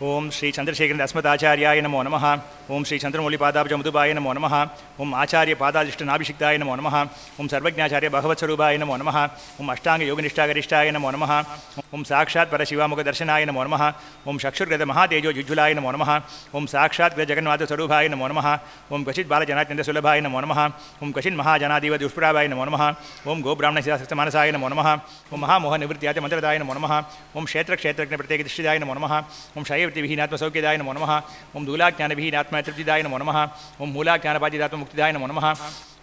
ओं श्री चंद्रशेखर अस्मदाचार्याय नमो नमः। ओं श्री चंद्रमौलिपादाब्ज मधुबाय नमो नमः। ओं आचार्य पादालिष्टनाभिषिक्ताय नमो नमः। ओं सर्वज्ञाचार्य भगवत्स्वरूपाय नमो नमः। ओं अष्टांग योगनिष्ठागरिष्ठाय नमो नमः। ओं साक्षात् परशिवामुखदर्शनाय नमो नमः। ओं चक्षुर्गत महातेजो जुज्ज्वलाय नमो नमः। ओं साक्षात् जगन्नाथस्वरूपाय नमो नमः। ओं क्वचित् बालजनात्यन्तसुलभाय नमो नमः। ओं क्वचिन् महाजनादिव दुष्प्राभाय नमो नमः। ओं गोब्राह्मणशिलासक्तमानसाय नमो नमः। ओं महामोहनिवृत्त्याच मंत्रदाय नमो नमः। ओं क्षेत्रक्षेत्रज्ञप्रत्येकदृष्टिदाय नमो नमः। ओं शयवृत्तिविहीनात्मसौख्यदाय नमो नमः। ओं दूलाज्ञानविहीनात्मतृप्तिदाय नमो नमः। ओं मूलाज्ञानपादिदात्ममुक्तिदाय नमो नमः।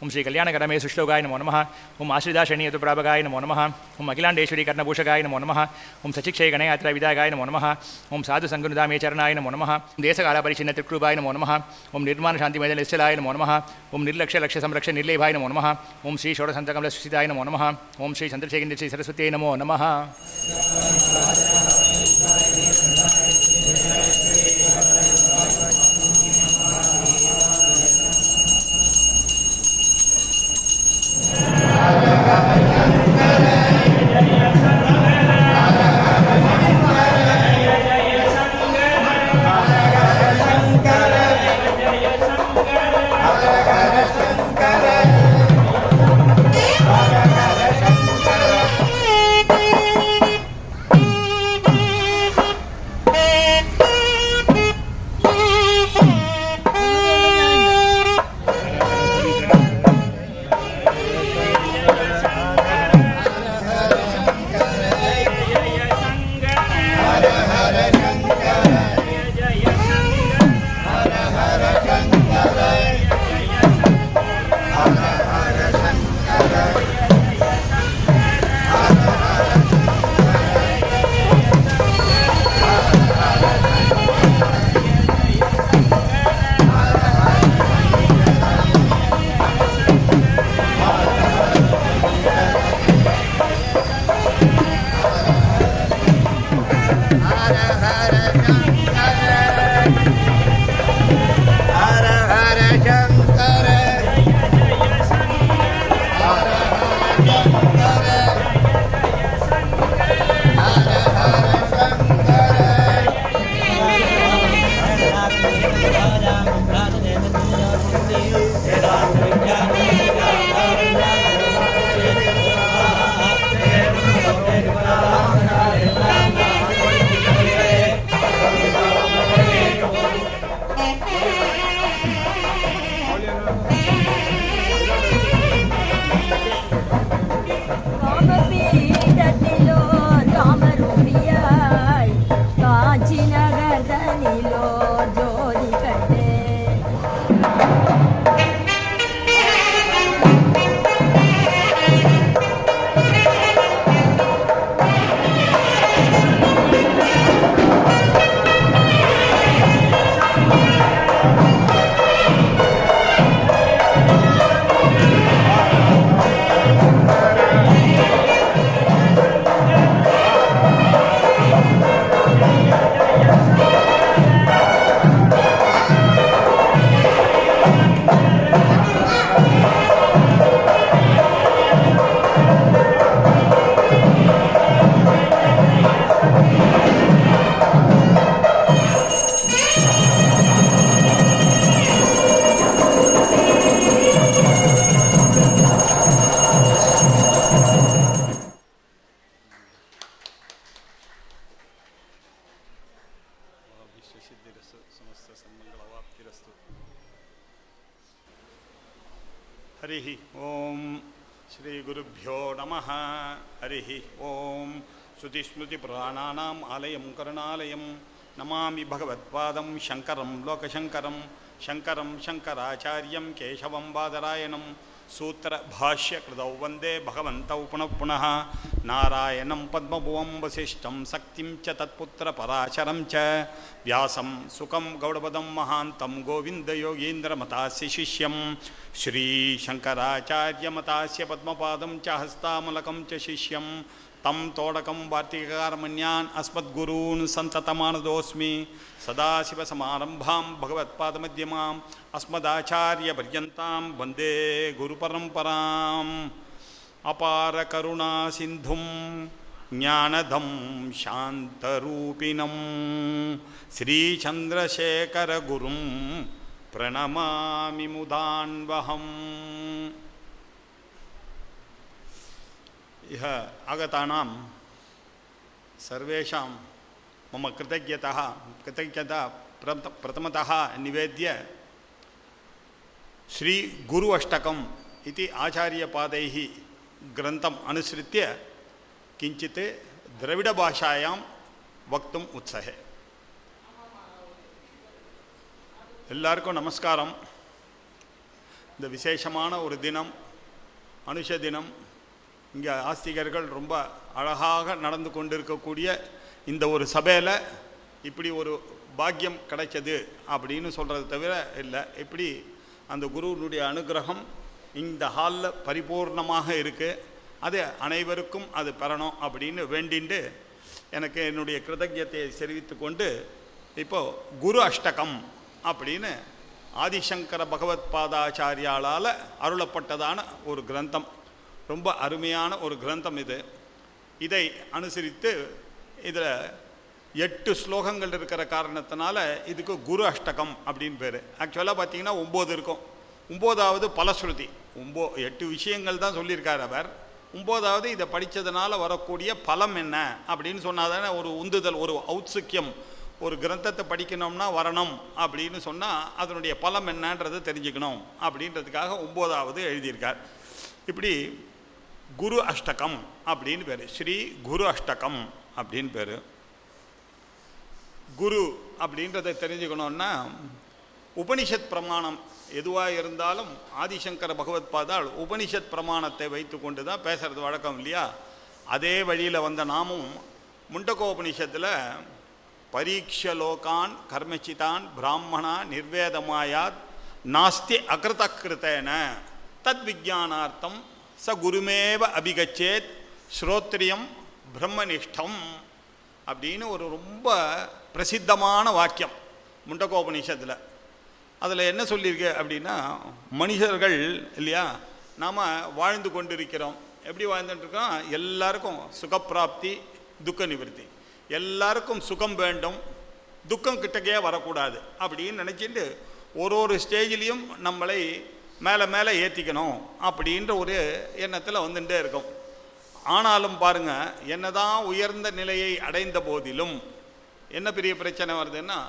ओं श्री कल्याणकरमे सुश्लोकाय नमो नमः। ओं आश्रिदाशणीयतुप्रापकाय नमो नमः। ओं अखिलाण्डेश्वरी कर्णभूषकाय नमो नमः। ओं सचिक्षय गणयात्राविदायकाय नमो नमः। ओं साधुसङ्गनुदामे चरणाय नमो नमः। देशकालपरिचिन्न त्रिकृपाय नमो नमः। ओं निर्माणशान्तिमयनिश्चलाय नमो नमः। ओं निर्लक्ष्य संरक्षणनिर्लेभाय नमो नमः। ओं श्री षोडशन्तकमलसुसिताय नमो नमः। ओं श्री चन्द्रशेखर श्री सरस्वत्यै नमो नमः। हरि ओं श्री गुरुभ्यो नमः। हरि ओं श्रुतिस्मृतिपुराणानाम् आलयं करुणालयं नमामि भगवत्पादं शङ्करं लोकशङ्करं शङ्करं शङ्कराचार्यं केशवं बादरायणं सूत्रभाष्यकृतौ वन्दे भगवन्तौ पुनः पुनः नारायणं पद्मभुवं वसिष्ठं शक्तिं च तत्पुत्रपराशरं च व्यासं सुकं गौडपदं महान्तं गोविन्दयोगीन्द्रमतास्य शिष्यं श्रीशङ्कराचार्यमतास्य पद्मपादं च हस्तामलकं च शिष्यं तं तोडकं वार्तिककारमन्यान् अस्मद्गुरून् सन्ततमानतोऽस्मि। सदाशिवसमारम्भां भगवत्पादमध्यमाम् अस्मदाचार्यपर्यन्तां वन्दे गुरुपरम्पराम्। अपारकरुणासिन्धुं ஞானதம் சாந்தரூபிணம் ஸ்ரீசந்திரசேகரகுரும் பிரணமாமி முதான்வஹம். இஹ ஆகதானாம் सर्वेषां मम कृतज्ञता प्रथमतः निवेद्य श्री गुरु अष्टकम् इति आचार्यपादैः ग्रन्थम् अनुसृत्य किञ्चित् द्रविडभाषायां वक्तुम् उत्सहे. எல்லாருக்கும் நமஸ்காரம். இந்த விசேஷமான ஒரு தினம், அனுஷ தினம், இங்கே ஆஸ்திகர்கள் ரொம்ப அழகாக நடந்து கொண்டிருக்கக்கூடிய இந்த ஒரு சபையில் இப்படி ஒரு பாக்கியம் கிடைச்சது அப்படின்னு சொல்கிறது தவிர இல்லை. இப்படி அந்த குருவினுடைய அனுகிரகம் இந்த ஹாலில் பரிபூர்ணமாக இருக்குது. அது அனைவருக்கும் அது பெறணும் அப்படின்னு வேண்டிண்டு எனக்கு என்னுடைய கிருதஜ்ஞத்தை தெரிவித்து கொண்டு இப்போது குரு அஷ்டகம் அப்படின்னு ஆதிசங்கர பகவத் பாதாச்சாரியாளால் அருளப்பட்டதான ஒரு கிரந்தம், ரொம்ப அருமையான ஒரு கிரந்தம் இது. இதை அனுசரித்து இதில் 8 ஸ்லோகங்கள் இருக்கிற காரணத்தினால இதுக்கு குரு அஷ்டகம் அப்படின்னு பேர். ஆக்சுவலாக பார்த்திங்கன்னா 9 இருக்கும். 9வது பலஸ்ருதி. 8 விஷயங்கள் தான் சொல்லியிருக்கார் அவர். 9வது இதை படித்ததுனால வரக்கூடிய பலம் என்ன அப்படின்னு சொன்னால் தானே ஒரு உந்துதல், ஒரு ஔத்சுக்கியம். ஒரு கிரந்தத்தை படிக்கணும்னா வரணும் அப்படின்னு சொன்னால் அதனுடைய பலம் என்னன்றதை தெரிஞ்சுக்கணும் அப்படின்றதுக்காக 9வது எழுதியிருக்கார். இப்படி குரு அஷ்டகம் அப்படின்னு பேர். ஸ்ரீ குரு அஷ்டகம் அப்படின்னு பேர். குரு அப்படின்றத தெரிஞ்சுக்கணுன்னா உபனிஷத் பிரமாணம் எதுவாக இருந்தாலும் ஆதிசங்கர பகவத் பாதால் உபனிஷத் பிரமாணத்தை வைத்து கொண்டு தான் பேசுகிறது வழக்கம் இல்லையா? அதே வழியில் வந்த நாமும் முண்டகோபனிஷத்தில் பரீட்சலோகான் கர்மச்சிதான் பிராமணா நிர்வேதமாயாத் நாஸ்தி அகிருதகிருத்தேன தத் விஜானார்த்தம் ச குருமேவ அபிகச்சேத் ஸ்ரோத்ரியம் பிரம்மனிஷ்டம் அப்படின்னு ஒரு ரொம்ப பிரசித்தமான வாக்கியம் முண்டகோபனிஷத்தில். அதில் என்ன சொல்லியிருக்கு அப்படின்னா, மனிதர்கள் இல்லையா, நாம் வாழ்ந்து கொண்டிருக்கிறோம். எப்படி வாழ்ந்துட்டுருக்கோம்? எல்லாருக்கும் சுகப்பிராப்தி, துக்க நிவர்த்தி, எல்லாருக்கும் சுகம் வேண்டும், துக்கம் கிட்டக்கே வரக்கூடாது அப்படின்னு நினச்சிட்டு ஒரு ஸ்டேஜ்லேயும் நம்மளை மேலே மேலே ஏற்றிக்கணும் அப்படின்ற ஒரு எண்ணத்தில் வந்துட்டே இருக்கும். ஆனாலும் பாருங்கள், என்னதான் உயர்ந்த நிலையை அடைந்த போதிலும் என்ன பெரிய பிரச்சனை வருதுன்னா,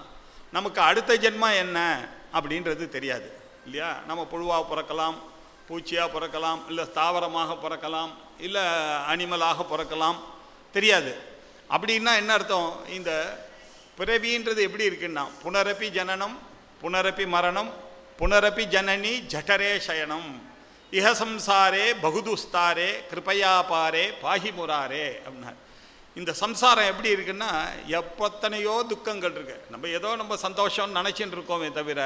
நமக்கு அடுத்த ஜென்மம் என்ன அப்படின்றது தெரியாது இல்லையா? நம்ம புழுவாக பிறக்கலாம், பூச்சியாக பிறக்கலாம், இல்லை தாவரமாக பிறக்கலாம், இல்லை அனிமலாக பிறக்கலாம், தெரியாது. அப்படின்னா என்ன அர்த்தம்? இந்த பிறவின்றது எப்படி இருக்குன்னா, புனரப்பி ஜனனம் புனரப்பி மரணம் புனரப்பி ஜனனி ஜடரே சயனம் இஹ சம்சாரே பகுதுஸ்தாரே கிருபையா பாரே பாஹி முராரே அப்படின்னா, இந்த சம்சாரம் எப்படி இருக்குன்னா எப்பத்தனையோ துக்கங்கள் இருக்குது. நம்ம சந்தோஷம்னு நினச்சின்னு இருக்கோமே தவிர,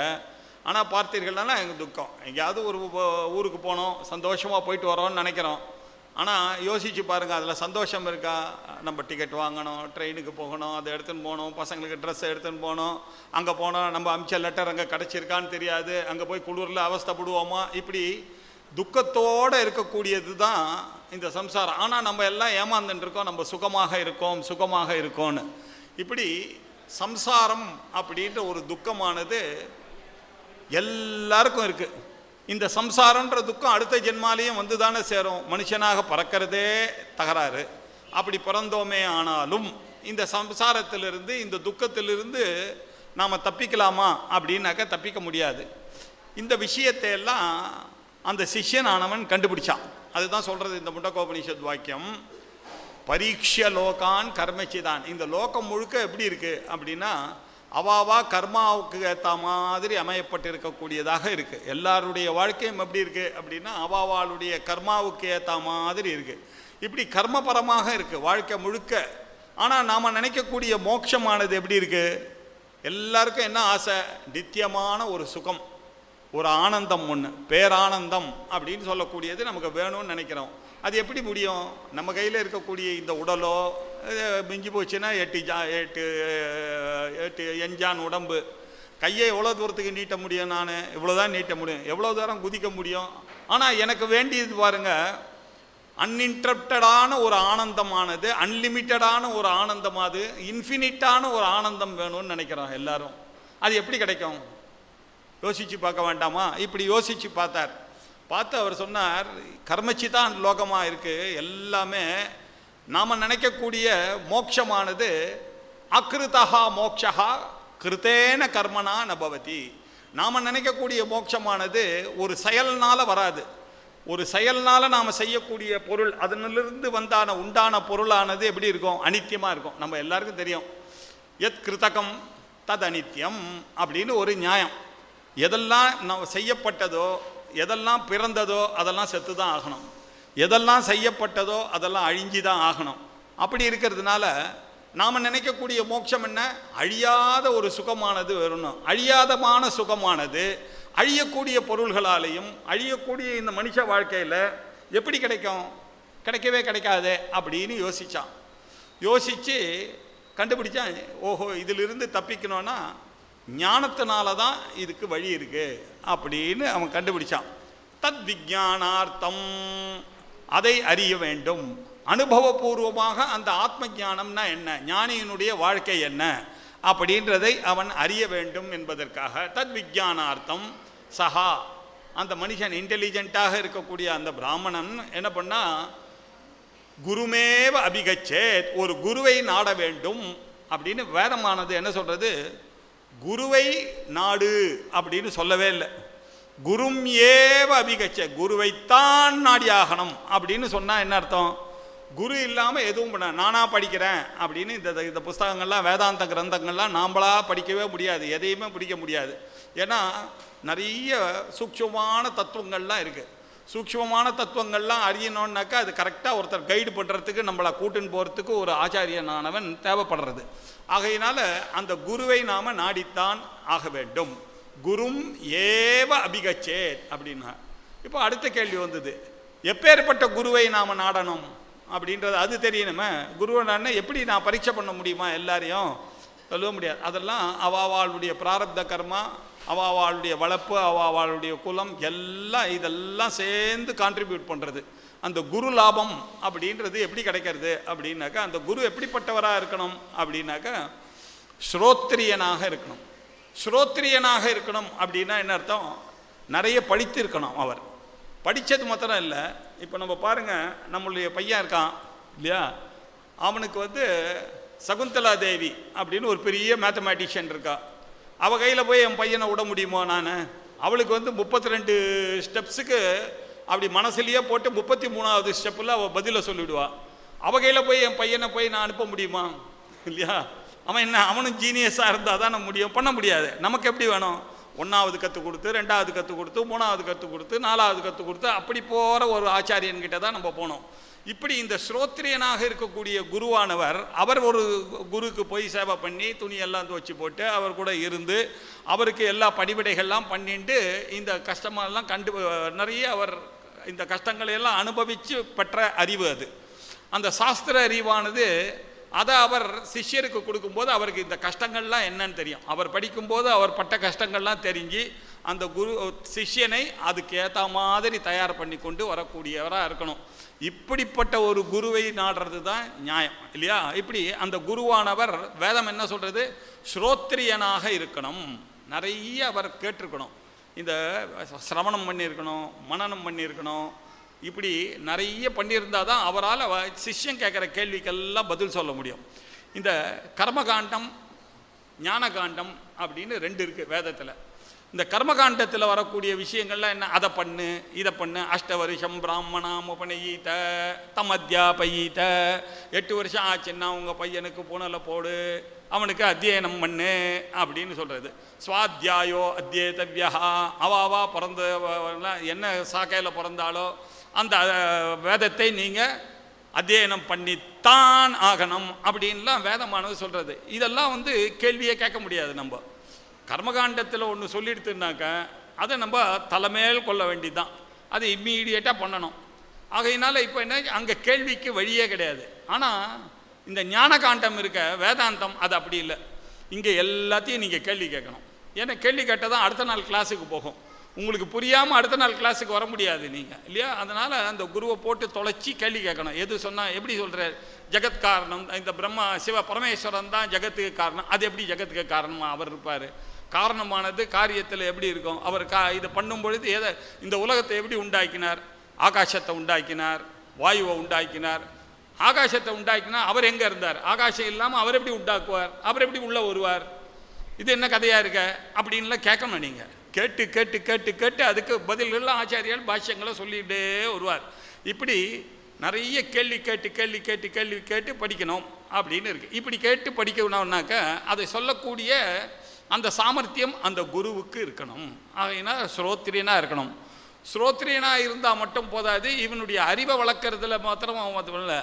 ஆனால் பார்த்தீர்கள்னா எங்கள் துக்கம். எங்கேயாவது ஒரு ஊருக்கு போனோம், சந்தோஷமாக போயிட்டு வரோன்னு நினைக்கிறோம். ஆனால் யோசித்து பாருங்கள், அதில் சந்தோஷம் இருக்கா? நம்ம டிக்கெட் வாங்கணும், ட்ரெயினுக்கு போகணும், அதை எடுத்துன்னு போகணும், பசங்களுக்கு ட்ரெஸ்ஸை எடுத்துன்னு போகணும், அங்கே போனோம், நம்ம அமிச்ச லெட்டர் அங்கே கிடச்சிருக்கான்னு தெரியாது, அங்கே போய் குளிரில் அவஸ்தைப்படுவோமா, இப்படி துக்கத்தோடு இருக்கக்கூடியது தான் இந்த சம்சாரம். ஆனால் நம்ம எல்லாம் ஏமாந்துட்டுருக்கோம், நம்ம சுகமாக இருக்கோம்னு. இப்படி சம்சாரம் அப்படின்ற ஒரு துக்கமானது எல்லாருக்கும் இருக்குது. இந்த சம்சாரன்ற துக்கம் அடுத்த ஜென்மாலையும் வந்து தானே சேரும். மனுஷனாக பிறக்கிறதே தகராறு. அப்படி பிறந்தோமே ஆனாலும் இந்த சம்சாரத்திலிருந்து, இந்த துக்கத்திலிருந்து நாம் தப்பிக்கலாமா அப்படின்னாக்க தப்பிக்க முடியாது. இந்த விஷயத்தை எல்லாம் அந்த சிஷ்யனானவன் கண்டுபிடிச்சான். அதுதான் சொல்கிறது இந்த முண்டகோபனிஷத் வாக்கியம். பரீட்ச லோகான் கர்மச்சிதான். இந்த லோகம் முழுக்க எப்படி இருக்குது அப்படின்னா, அவாவா கர்மாவுக்கு ஏற்ற மாதிரி அமையப்பட்டிருக்கக்கூடியதாக இருக்குது. எல்லாருடைய வாழ்க்கையும் எப்படி இருக்குது அப்படின்னா, அவாவாளுடைய கர்மாவுக்கு ஏற்ற மாதிரி இருக்குது. இப்படி கர்மபரமாக இருக்குது வாழ்க்கை முழுக்க. ஆனால் நாம் நினைக்கக்கூடிய மோட்சமானது எப்படி இருக்குது? எல்லாருக்கும் என்ன ஆசை? நித்தியமான ஒரு சுகம், ஒரு ஆனந்தம், ஒன்று பேரானந்தம் அப்படின்னு சொல்லக்கூடியது நமக்கு வேணும்னு நினைக்கிறோம். அது எப்படி முடியும்? நம்ம கையில் இருக்கக்கூடிய இந்த உடலோ மிஞ்சி போச்சுன்னா 8 எஞ்சான் உடம்பு, கையை எவ்வளோ தூரத்துக்கு நீட்ட முடியும்? நான் இவ்வளோதான் நீட்ட முடியும், எவ்வளோ தூரம் குதிக்க முடியும்? ஆனால் எனக்கு வேண்டியது பாருங்கள், அன்இன்டரப்டடான ஒரு ஆனந்தமானது, அன்லிமிட்டடான ஒரு ஆனந்தமானது, இன்ஃபினிட்டான ஒரு ஆனந்தம் வேணும்னு நினைக்கிறோம் எல்லாரும். அது எப்படி கிடைக்கும்? யோசித்து பார்க்க வேண்டாமா? இப்படி யோசித்து பார்த்து அவர் சொன்னார், கர்மச்சிதான் லோகமாக இருக்குது. எல்லாமே நாம் நினைக்கக்கூடிய மோட்சமானது அகிருதா மோட்சா கிருத்தேன கர்மனா நபவதி. நாம் நினைக்கக்கூடிய மோட்சமானது ஒரு செயல்னால் வராது. ஒரு செயல்னால் நாம் செய்யக்கூடிய பொருள், அதனிலிருந்து உண்டான பொருளானது எப்படி இருக்கும்? அனித்தியமாக இருக்கும். நம்ம எல்லாருக்கும் தெரியும், எத் கிருத்தகம் தத் அனித்தியம் அப்படின்னு ஒரு நியாயம். எதெல்லாம் நம்ம செய்யப்பட்டதோ, எதெல்லாம் பிறந்ததோ அதெல்லாம் செத்து தான் ஆகணும். எதெல்லாம் செய்யப்பட்டதோ அதெல்லாம் அழிஞ்சி தான் ஆகணும். அப்படி இருக்கிறதுனால நாம் நினைக்கக்கூடிய மோட்சம் என்ன? அழியாத ஒரு சுகமானது வரணும். அழியாதமான சுகமானது அழியக்கூடிய பொருள்களாலேயும் அழியக்கூடிய இந்த மனுஷ வாழ்க்கையில் எப்படி கிடைக்கும்? கிடைக்கவே கிடைக்காது அப்படின்னு யோசித்து கண்டுபிடிச்சான். ஓஹோ, இதிலிருந்து தப்பிக்கணும்னா ஞானத்தினால தான் இதுக்கு வழி இருக்குது அப்படின்னு அவன் கண்டுபிடிச்சான். தத் விஞ்ஞானார்த்தம், அதை அறிய வேண்டும். அனுபவபூர்வமாக அந்த ஆத்ம ஞானம்னா என்ன, ஞானியினுடைய வாழ்க்கை என்ன அப்படின்றதை அவன் அறிய வேண்டும் என்பதற்காக தத் விஞ்ஞானார்த்தம் சஹா, அந்த மனுஷன் இன்டெலிஜென்ட்டாக இருக்கக்கூடிய அந்த பிராமணன் என்ன பண்ணா, குருமேவ அபிகச்சேத், ஒரு குருவை நாட வேண்டும் அப்படின்னு வேதமானது என்ன சொல்றது? குருவை நாடு அப்படின்னு சொல்லவே இல்லை. குரும் ஏவ அபிகச்ச, குருவைத்தான் நாடியாகணும் அப்படின்னு சொன்னால் என்ன அர்த்தம்? குரு இல்லாமல் எதுவும் பண்ண, நானாக படிக்கிறேன் அப்படின்னு இந்த புஸ்தகங்கள்லாம், வேதாந்த கிரந்தங்கள்லாம் நாம்பளாக படிக்கவே முடியாது, எதையுமே பிடிக்க முடியாது. ஏன்னா நிறைய சூக்ஷ்மமான தத்துவங்கள்லாம் இருக்குது. சூக்ஷ்மமான தத்துவங்கள்லாம் அறியணுன்னாக்கா அது கரெக்டாக ஒருத்தர் கைடு பண்ணுறதுக்கு, நம்மளை கூட்டுன்னு போகிறதுக்கு ஒரு ஆச்சாரியனானவன் தேவைப்படுறது. ஆகையினால அந்த குருவை நாம் நாடித்தான் ஆக வேண்டும். குரும் ஏவ அபிகச்சேத் அப்படின்னா. இப்போ அடுத்த கேள்வி வந்தது, எப்பேற்பட்ட குருவை நாம் நாடணும் அப்படின்றது அது தெரியணுமே. குருவை நாடினா எப்படி நான் பரீட்சை பண்ண முடியுமா? எல்லாரையும் சொல்ல முடியாது. அதெல்லாம் அவாவாளுடைய பிராரப்த கர்மா, அவாவாளுடைய வளர்ப்பு, அவாவாளுடைய குலம் எல்லாம் இதெல்லாம் சேர்ந்து கான்ட்ரிபியூட் பண்ணுறது. அந்த குரு லாபம் அப்படின்றது எப்படி கிடைக்கிறது அப்படின்னாக்கா, அந்த குரு எப்படிப்பட்டவராக இருக்கணும் அப்படின்னாக்கா, ஸ்ரோத்ரியனாக இருக்கணும். ஸ்ரோத்ரியனாக இருக்கணும் அப்படின்னா என்ன அர்த்தம்? நிறைய படித்து இருக்கணும். அவர் படித்தது மாத்திரம் இல்லை. இப்போ நம்ம பாருங்கள், நம்மளுடைய பையன் இருக்கான் இல்லையா, அவனுக்கு சகுந்தலா தேவி அப்படின்னு ஒரு பெரிய மேத்தமேட்டிஷியன் இருக்கா. அவள் கையில் போய் என் பையனை விட முடியுமோ நான்? அவளுக்கு 32 ஸ்டெப்ஸுக்கு அப்படி மனசுலேயே போட்டு 33வது ஸ்டெப்பில் அவள் பதிலை சொல்லிவிடுவாள். அவள் கையில் போய் என் பையனை போய் நான் அனுப்ப முடியுமா? இல்லையா? அவன் என்ன, அவனும் ஜீனியஸாக இருந்தால் தான் நம்ம முடியும், பண்ண முடியாது. நமக்கு எப்படி வேணும்? 1வது கற்றுக் கொடுத்து, 2வது கற்றுக் கொடுத்து, 3வது கற்றுக் கொடுத்து, 4வது கற்றுக் கொடுத்து, அப்படி போகிற ஒரு ஆச்சாரியன்கிட்ட தான் நம்ம போனோம். இப்படி இந்த ஸ்ரோத்ரியனாக இருக்கக்கூடிய குருவானவர், அவர் ஒரு குருக்கு போய் சேவை பண்ணி துணியெல்லாம் துவச்சி போட்டு அவர் கூட இருந்து அவருக்கு எல்லா படிவிடைகள்லாம் பண்ணிட்டு இந்த கஷ்டமெல்லாம் நிறைய அவர் இந்த கஷ்டங்களையெல்லாம் அனுபவித்து பெற்ற அறிவு அது. அந்த சாஸ்திர அறிவானது அதை அவர் சிஷ்யருக்கு கொடுக்கும்போது அவருக்கு இந்த கஷ்டங்கள்லாம் என்னன்னு தெரியும். அவர் படிக்கும்போது அவர் பட்ட கஷ்டங்கள்லாம் தெரிஞ்சு அந்த குரு சிஷ்யனை அதுக்கு ஏற்ற மாதிரி தயார் பண்ணி கொண்டு வரக்கூடியவராக இருக்கணும். இப்படிப்பட்ட ஒரு குருவை நாடுறது தான் நியாயம் இல்லையா? இப்படி அந்த குருவானவர் வேதம் என்ன சொல்கிறது? ஸ்ரோத்ரியனாக இருக்கணும். நிறைய அவர் கேட்டிருக்கணும், இந்த சிரவணம் பண்ணியிருக்கணும், மனனம் பண்ணியிருக்கணும். இப்படி நிறைய பண்ணியிருந்தால் தான் அவரால் சிஷ்யன் கேட்குற கேள்விக்கெல்லாம் பதில் சொல்ல முடியும். இந்த கர்மகாண்டம் ஞானகாண்டம் அப்படின்னு 2 இருக்குது வேதத்தில். இந்த கர்மகாண்டத்தில் வரக்கூடிய விஷயங்கள்லாம் என்ன? அதை பண்ணு, இதை பண்ணு, 8 வருஷம் பிராமணாம் உபநயீத தமத்யாபயீத, 8 வருஷம் ஆச்சுன்னா உங்கள் பையனுக்கு புனலை போடு, அவனுக்கு அத்தியனம் பண்ணு அப்படின்னு சொல்கிறது. ஸ்வாத்தியாயோ அத்தியேதவ்யா, அவாவா பிறந்த என்ன சாக்கையில் பிறந்தாலோ அந்த வேதத்தை நீங்கள் அத்தியனம் பண்ணித்தான் ஆகணும் அப்படின்லாம் வேதமானது சொல்கிறது. இதெல்லாம் கேள்வியே கேட்க முடியாது. நம்ம கர்மகாண்டத்தில் ஒன்று சொல்லிடுத்துனாக்க அதை நம்ம தலைமையில் கொள்ள வேண்டியதுதான், அதை இம்மீடியட்டாக பண்ணணும். ஆகையினால இப்போ என்ன, அங்கே கேள்விக்கு வழியே கிடையாது. ஆனால் இந்த ஞானகாண்டம் இருக்க வேதாந்தம் அது அப்படி இல்லை. இங்கே எல்லாத்தையும் நீங்கள் கேள்வி கேட்கணும். ஏன்னா கேள்வி கேட்டால் தான் அடுத்த நாள் கிளாஸுக்கு போகும். உங்களுக்கு புரியாமல் அடுத்த நாள் கிளாஸுக்கு வர முடியாது நீங்கள் இல்லையா. அதனால் அந்த குருவை போட்டு தொலைச்சி கேள்வி கேட்கணும். எது சொன்னால் எப்படி சொல்கிறார், ஜெகத் காரணம் இந்த பிரம்மா சிவ பரமேஸ்வரன் தான் ஜெகத்துக்கு காரணம். அது எப்படி ஜெகத்துக்கு காரணமாக அவர் இருப்பார்? காரணமானது காரியத்தில் எப்படி இருக்கும்? அவர் இதை பண்ணும் பொழுது இந்த உலகத்தை எப்படி உண்டாக்கினார்? ஆகாசத்தை உண்டாக்கினார், வாயுவை உண்டாக்கினார். ஆகாசத்தை உண்டாக்கினா அவர் எங்கே இருந்தார்? ஆகாசம் இல்லாமல் அவர் எப்படி உண்டாக்குவார்? அவர் எப்படி உள்ளே வருவார்? இது என்ன கதையாக இருக்க அப்படின்லாம் கேட்கணும். நீங்கள் கேட்டு கேட்டு கேட்டு கேட்டு அதுக்கு பதில்கள்லாம் ஆச்சாரியால் பாஷ்யங்களை சொல்லிகிட்டே வருவார். இப்படி நிறைய கேள்வி கேட்டு கேள்வி கேட்டு கேள்வி கேட்டு படிக்கணும் அப்படின்னு இருக்குது. இப்படி கேட்டு படிக்கணும்னாக்க அதை சொல்லக்கூடிய அந்த சாமர்த்தியம் அந்த குருவுக்கு இருக்கணும். ஆகையினா ஸ்ரோத்ரியனாக இருக்கணும். ஸ்ரோத்ரியனாக இருந்தால் மட்டும் போதாது, இவனுடைய அறிவை வளர்க்குறதுல மாத்திரம் இல்லை,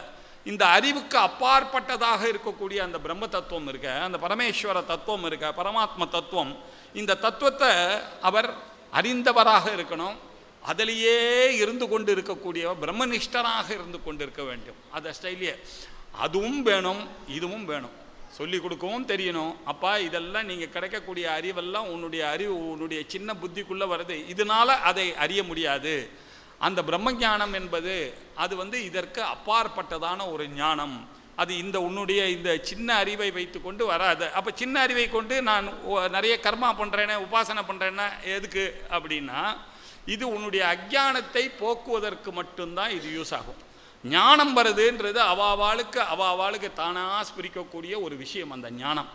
இந்த அறிவுக்கு அப்பாற்பட்டதாக இருக்கக்கூடிய அந்த பிரம்ம தத்துவம் இருக்க, அந்த பரமேஸ்வர தத்துவம் இருக்க, பரமாத்ம தத்துவம், இந்த தத்துவத்தை அவர் அறிந்தவராக இருக்கணும். அதிலேயே இருந்து கொண்டு இருக்கக்கூடியவர் பிரம்மனிஷ்டராக இருந்து கொண்டு இருக்க வேண்டும். அதை ஸ்டைலியே அதுவும் வேணும், இதுவும் வேணும். சொல்லி கொடுக்கவும் தெரியணும். அப்பா இதெல்லாம் நீங்கள் கிடைக்கக்கூடிய அறிவெல்லாம் உன்னுடைய அறிவு உன்னுடைய சின்ன புத்திக்குள்ளே வருது, இதனால் அதை அறிய முடியாது. அந்த பிரம்மஞானம் என்பது அது இதற்கு அப்பாற்பட்டதான ஒரு ஞானம். அது இந்த உன்னுடைய இந்த சின்ன அறிவை வைத்து கொண்டு வராது. அப்போ சின்ன அறிவை கொண்டு நான் நிறைய கர்மா பண்ணுறேனே, உபாசனை பண்ணுறேன்னா எதுக்கு அப்படின்னா, இது உன்னுடைய அஞ்ஞானத்தை போக்குவதற்கு மட்டும்தான் இது யூஸ் ஆகும். ஞானம் வருதுன்றது அவாவாளுக்கு தானாக ஸ்பிரிக்கக்கூடிய ஒரு விஷயம். அந்த ஞானம்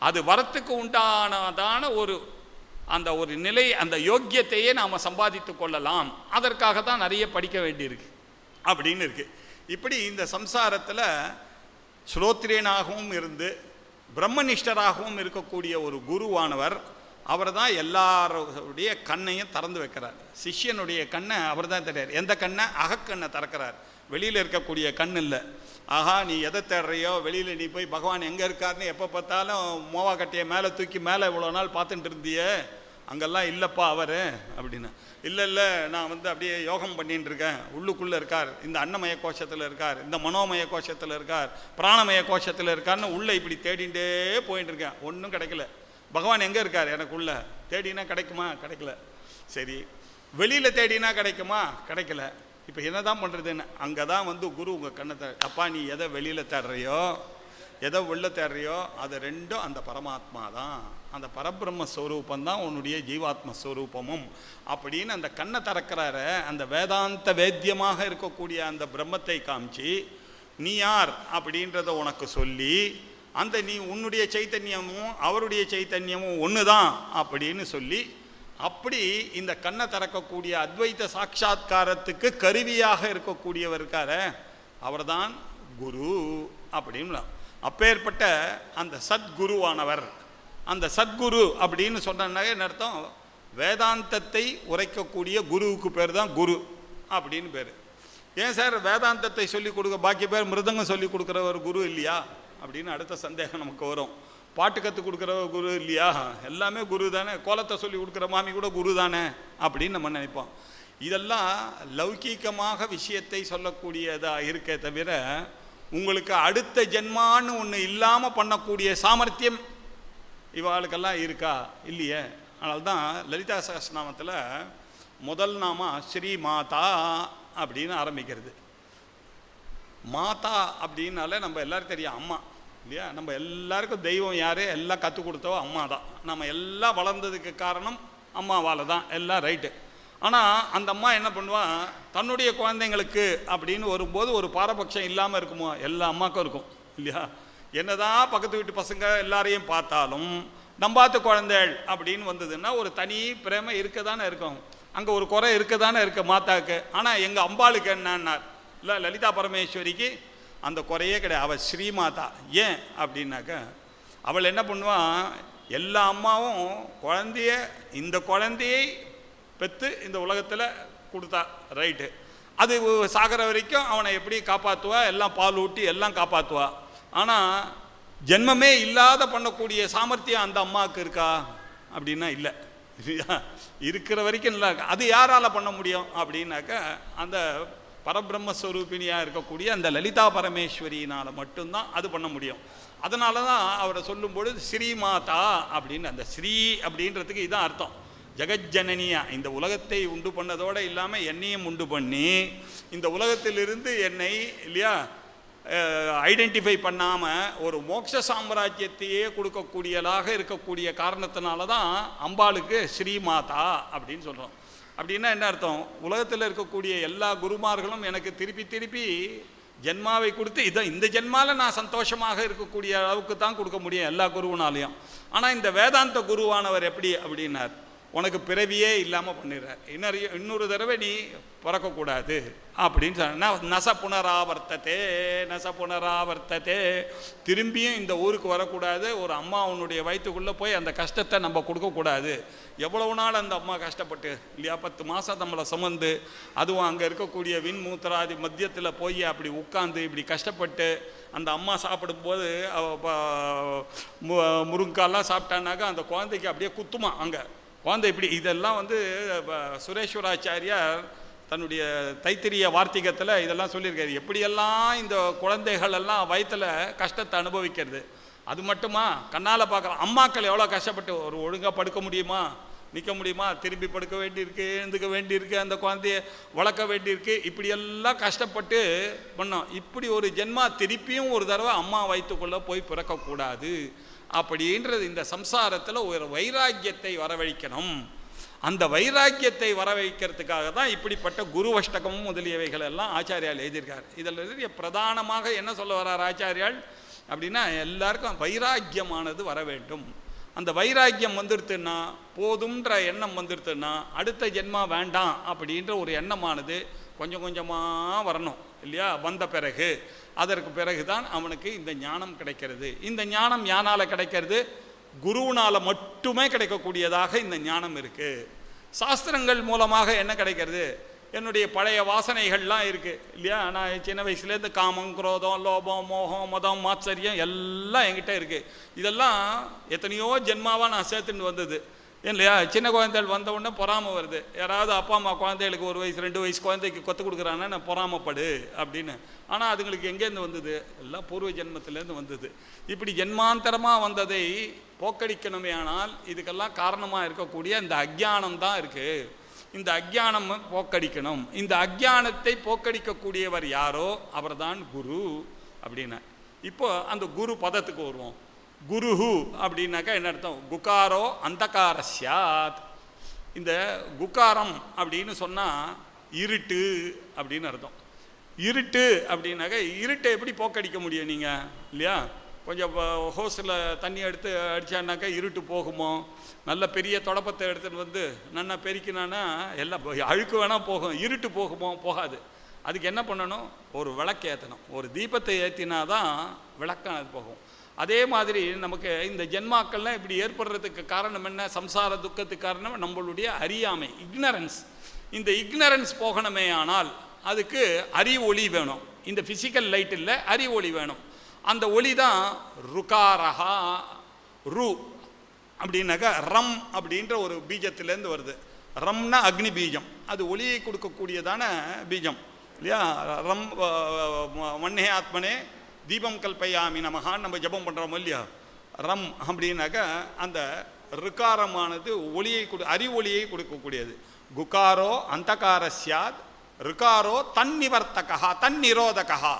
அது வரத்துக்கு உண்டானதான அந்த ஒரு நிலை, அந்த யோக்கியத்தையே நாம் சம்பாதித்து கொள்ளலாம். அதற்காக தான் நிறைய படிக்க வேண்டியிருக்கு அப்படின்னு இருக்குது. இப்படி இந்த சம்சாரத்தில் ஸ்ரோத்ரியனாகவும் இருந்து பிரம்மனிஷ்டராகவும் இருக்கக்கூடிய ஒரு குருவானவர், அவர் தான் எல்லாருடைய கண்ணையும் திறந்து வைக்கிறார். சிஷ்யனுடைய கண்ணை அவர் தான் தெரியார். எந்த கண்ணை? அகக்கண்ணை திறக்கிறார். வெளியில் இருக்கக்கூடிய கண் இல்லை. ஆஹா நீ எதை தேடுறியோ, வெளியில் நீ போய் பகவான் எங்கே இருக்காருன்னு எப்போ பார்த்தாலும் மோவா கட்டையை மேலே தூக்கி மேலே இவ்வளோ நாள் பார்த்துட்டு இருந்தியே, அங்கெல்லாம் இல்லைப்பா அவர் அப்படின்னு. இல்லை நான் அப்படியே யோகம் பண்ணிட்டு இருக்கேன், உள்ளுக்குள்ளே இருக்கார், இந்த அன்னமய கோஷத்தில் இருக்கார், இந்த மனோமய கோஷத்தில் இருக்கார், பிராணமய கோஷத்தில் இருக்கார்னு உள்ளே இப்படி தேடிகிட்டே போயிட்டு இருக்கேன். ஒன்றும் கிடைக்கல. பகவான் எங்கே இருக்கார்? எனக்குள்ள தேடினா கிடைக்குமா? கிடைக்கல. சரி, வெளியில் தேடினா கிடைக்குமா? கிடைக்கல. இப்போ என்ன தான் பண்ணுறதுன்னு அங்கே தான் குரு உங்கள் கண்ணை அப்பா நீ எதை வெளியில் தேடுறியோ, எதை உள்ள தேடுறியோ, அது ரெண்டும் அந்த பரமாத்மா தான், அந்த பரபிரம்மஸ்வரூபம் தான் உன்னுடைய ஜீவாத்மஸ்வரூபமும் அப்படின்னு அந்த கண்ணை திறக்கிறாரு. அந்த வேதாந்த வேத்தியமாக இருக்கக்கூடிய அந்த பிரம்மத்தை காமிச்சு நீ யார் அப்படின்றத உனக்கு சொல்லி, அந்த நீ உன்னுடைய சைத்தன்யமும் அவருடைய சைத்தன்யமும் ஒன்று தான் அப்படின்னு சொல்லி, அப்படி இந்த கண்ணை திறக்கக்கூடிய அத்வைத சாட்சா்காரத்துக்கு கருவியாக இருக்கக்கூடியவர் இருக்கார, அவர் தான் குரு அப்படின்னு. அப்பேற்பட்ட அந்த சத்குருவானவர், அந்த சத்குரு அப்படின்னு சொன்னாங்க அர்த்தம், வேதாந்தத்தை உரைக்கக்கூடிய குருவுக்கு பேர் தான் குரு அப்படின்னு பேர். ஏன் சார் வேதாந்தத்தை சொல்லிக் கொடுக்க பாக்கி பேர் மிருதங்கம் சொல்லிக் கொடுக்குற ஒரு குரு இல்லையா அப்படின்னு அடுத்த சந்தேகம் நமக்கு வரும். பாட்டு கற்றுக் கொடுக்குற குரு இல்லையா? எல்லாமே குரு தானே. கோலத்தை சொல்லி கொடுக்குற மாமி கூட குரு தானே அப்படின்னு நம்ம நினைப்போம். இதெல்லாம் லௌகீகமாக விஷயத்தை சொல்லக்கூடியதாக இருக்கே தவிர, உங்களுக்கு அடுத்த ஜென்மான்னு ஒன்று இல்லாமல் பண்ணக்கூடிய சாமர்த்தியம் இவாளுக்கெல்லாம் இருக்கா? இல்லையே. அதனால்தான் லலிதா சஹஸ்ரநாமத்தில் முதல் நாமா ஸ்ரீ மாதா அப்படின்னு ஆரம்பிக்கிறது. மாதா அப்படின்னாலே நம்ம எல்லாரும் தெரியும் அம்மா இல்லையா? நம்ம எல்லாருக்கும் தெய்வம் யார்? எல்லாம் கற்றுக் கொடுத்தோ அம்மா தான். நம்ம எல்லாம் வளர்ந்ததுக்கு காரணம் அம்மாவால் தான், எல்லாம் ரைட்டு. ஆனால் அந்த அம்மா என்ன பண்ணுவான், தன்னுடைய குழந்தைங்களுக்கு அப்படின்னு வரும்போது ஒரு பாரபட்சம் இல்லாமல் இருக்குமோ? எல்லா அம்மாக்கும் இருக்கும் இல்லையா? என்னதான் பக்கத்து வீட்டு பசங்க எல்லாரையும் பார்த்தாலும் நம்பாத்து குழந்தைகள் அப்படின்னு வந்ததுன்னா ஒரு தனி பிரேம இருக்க தானே இருக்கும். அங்கே ஒரு குறை இருக்க தானே இருக்க மாதாவுக்கு. ஆனால் எங்கள் அம்பாளுக்கு என்னன்னார் இல்லை, லலிதா பரமேஸ்வரிக்கு அந்த குறையே கிடையாது. அவள் ஸ்ரீமாதா. ஏன் அப்படின்னாக்க, அவள் என்ன பண்ணுவான், எல்லா அம்மாவும் இந்த குழந்தையை பெற்று இந்த உலகத்தில் கொடுத்தா ரைட்டு. அது சாகிற வரைக்கும் அவனை எப்படி காப்பாற்றுவா, எல்லாம் பால் ஊட்டி எல்லாம் காப்பாற்றுவா. ஆனால் ஜென்மமே இல்லாத பண்ணக்கூடிய சாமர்த்தியம் அந்த அம்மாவுக்கு இருக்கா அப்படின்னா இல்லை. இருக்கிற வரைக்கும் இல்லை. அது யாரால் பண்ண முடியும் அப்படின்னாக்க, அந்த பரபிரம்மஸ்வரூபிணியாக இருக்கக்கூடிய அந்த லலிதா பரமேஸ்வரியினால் மட்டும்தான் அது பண்ண முடியும். அதனால தான் அவரை சொல்லும்பொழுது ஸ்ரீமாதா அப்படின்னு, அந்த ஸ்ரீ அப்படின்றதுக்கு இதுதான் அர்த்தம். ஜெகஜ்ஜனனியா இந்த உலகத்தை உண்டு பண்ணதோடு இல்லாமல் என்னையும் உண்டு பண்ணி இந்த உலகத்திலிருந்து என்னை இல்லையா ஐடென்டிஃபை பண்ணாமல் ஒரு மோட்ச சாம்ராஜ்யத்தையே கொடுக்கக்கூடியதாக இருக்கக்கூடிய காரணத்தினால தான் அம்பாளுக்கு ஸ்ரீமாதா அப்படின்னு சொல்கிறோம். அப்படின்னா என்ன அர்த்தம்? உலகத்தில் இருக்கக்கூடிய எல்லா குருமார்களும் எனக்கு திருப்பி திருப்பி ஜென்மாவை கொடுத்து இந்த ஜென்மாவில் நான் சந்தோஷமாக இருக்கக்கூடிய அளவுக்கு தான் கொடுக்க முடியும் எல்லா குருவினாலையும். ஆனால் இந்த வேதாந்த குருவானவர் எப்படி அப்படின்னார், உனக்கு பிறவியே இல்லாமல் பண்ணிடுறார். இன்னொரு தடவை நீ பிறக்கக்கூடாது அப்படின்னு சொன்ன. நச புனராவர்த்ததே, திரும்பியும் இந்த ஊருக்கு வரக்கூடாது. ஒரு அம்மா உன்னுடைய வயிற்றுக்குள்ளே போய் அந்த கஷ்டத்தை நம்ம கொடுக்கக்கூடாது. எவ்வளவு நாள் அந்த அம்மா கஷ்டப்பட்டு இல்லையா 10 மாதம் நம்மளை சுமந்து, அதுவும் அங்கே இருக்கக்கூடிய விண்மூத்திராதி மத்தியத்தில் போய் அப்படி உட்காந்து இப்படி கஷ்டப்பட்டு அந்த அம்மா சாப்பிடும்போது முருங்காலாம் சாப்பிட்டானாக்கா அந்த குழந்தைக்கு அப்படியே குத்துமா அங்கே குழந்தை இப்படி. இதெல்லாம் சுரேஸ்வராச்சாரியார் தன்னுடைய தைத்திரிய வார்த்திகத்தில் இதெல்லாம் சொல்லியிருக்காரு. எப்படியெல்லாம் இந்த குழந்தைகள் எல்லாம் வயிற்றில் கஷ்டத்தை அனுபவிக்கிறது. அது மட்டுமா, கண்ணால் பார்க்குறோம் அம்மாக்கள் எவ்வளோ கஷ்டப்பட்டு ஒரு ஒழுங்காக படுக்க முடியுமா, நிற்க முடியுமா, திரும்பி படுக்க வேண்டியிருக்கு, எழுந்துக்க வேண்டியிருக்கு, அந்த குழந்தைய வளர்க்க வேண்டியிருக்கு. இப்படியெல்லாம் கஷ்டப்பட்டு பண்ணோம். இப்படி ஒரு ஜென்மா திருப்பியும் ஒரு தடவை அம்மா வயிற்றுக்குள்ளே போய் பிறக்கக்கூடாது அப்படின்றது இந்த சம்சாரத்தில் ஒரு வைராக்கியத்தை வரவழைக்கணும். அந்த வைராக்கியத்தை வரவழைக்கிறதுக்காக தான் இப்படிப்பட்ட குருவஷ்டகமும் முதலியவைகள் எல்லாம் ஆச்சாரியால் எழுதியிருக்கார். இதில் பிரதானமாக என்ன சொல்ல வர்றார் ஆச்சாரியால் அப்படின்னா, எல்லாருக்கும் வைராக்கியமானது வர வேண்டும். அந்த வைராக்கியம் வந்துடுத்துன்னா, போதும்ன்ற எண்ணம் வந்துடுத்துன்னா, அடுத்த ஜென்மா வேண்டாம் அப்படின்ற ஒரு எண்ணமானது கொஞ்சம் கொஞ்சமாக வரணும் இல்லையா? வந்த பிறகு அதற்கு பிறகு தான் அவனுக்கு இந்த ஞானம் கிடைக்கிறது. இந்த ஞானம் யானால் கிடைக்கிறது? குருவினால் மட்டுமே கிடைக்கக்கூடியதாக இந்த ஞானம் இருக்குது. சாஸ்திரங்கள் மூலமாக என்ன கிடைக்கிறது? என்னுடைய பழைய வாசனைகள்லாம் இருக்குது இல்லையா? நான் சின்ன வயசுலேருந்து காமம், குரோதம், லோபம், மோகம், மதம், மாத்சரியம் எல்லாம் என்கிட்ட இருக்குது. இதெல்லாம் எத்தனையோ ஜென்மாவாக நான் சேர்த்துன்னு வந்தது இல்லையா? சின்ன குழந்தைகள் வந்த உடனே பொறாமை வருது. யாராவது அப்பா அம்மா குழந்தைகளுக்கு 1 வயசு 2 வயசு குழந்தைக்கு கொத்து கொடுக்குறான்னா நான் பொறாமப்படு அப்படின்னு. ஆனால் அதுங்களுக்கு எங்கேருந்து வந்தது? எல்லாம் பூர்வ ஜென்மத்திலேருந்து வந்தது. இப்படி ஜென்மாந்தரமாக வந்ததை போக்கடிக்கணுமே. ஆனால் இதுக்கெல்லாம் காரணமாக இருக்கக்கூடிய இந்த அக்ஞானம் தான் இருக்குது. இந்த அக்ஞானம் போக்கடிக்கணும். இந்த அக்ஞானத்தை போக்கடிக்கக்கூடியவர் யாரோ அவர் தான் குரு அப்படின்னா. இப்போ அந்த குரு பதத்துக்கு வருவோம். குருஹு அப்படின்னாக்கா என்ன அர்த்தம்? குகாரோ அந்தகாரஸ்யாத். இந்த குகாரம் அப்படின்னு சொன்னால் இருட்டு அப்படின்னு அர்த்தம். இருட்டு அப்படின்னாக்கா இருட்டை எப்படி போக்கடிக்க முடியும் நீங்கள் இல்லையா? கொஞ்சம் ஹோஸில் தண்ணி எடுத்து அடித்தானாக்கா இருட்டு போகுமோ? நல்ல பெரிய தொடப்பத்தை எடுத்துகிட்டு வந்து நல்லா பெருக்கினான்னா எல்லாம் அழுக்கு வேணால் போகும். இருட்டு போகுமோ? போகாது. அதுக்கு என்ன பண்ணணும்? ஒரு விளக்கு ஏற்றணும். ஒரு தீபத்தை ஏற்றினா தான் விளக்கம் அது போகும். அதே மாதிரி நமக்கு இந்த ஜென்மாக்கள்லாம் இப்படி ஏற்படுறதுக்கு காரணம் என்ன? சம்சார துக்கத்துக்கு காரணம் நம்மளுடைய அறியாமை, இக்னரன்ஸ். இந்த இக்னரன்ஸ் போகணுமே ஆனால் அதுக்கு அறிவொளி வேணும். இந்த ஃபிசிக்கல் லைட் இல்லை, அறிவொளி வேணும். அந்த ஒளி தான் ருகாரஹா. ரு அப்படின்னாக்கா ரம் அப்படின்ற ஒரு பீஜத்திலேருந்து வருது. ரம்னா அக்னி பீஜம். அது ஒளியை கொடுக்கக்கூடியதான பீஜம் இல்லையா? ரம் மண்ணே ஆத்மனே தீபம் கல்பையாமி நமகான்னு நம்ம ஜபம் பண்ணுறோம் இல்லையா? ரம் அப்படின்னாக்கா அந்த ருக்காரமானது ஒளியை அறிவொளியை கொடுக்கக்கூடியது. குகாரோ அந்தகாரஸ்யாத் ருக்காரோ தன்னிவர்த்தகா தன்னிரோதகா.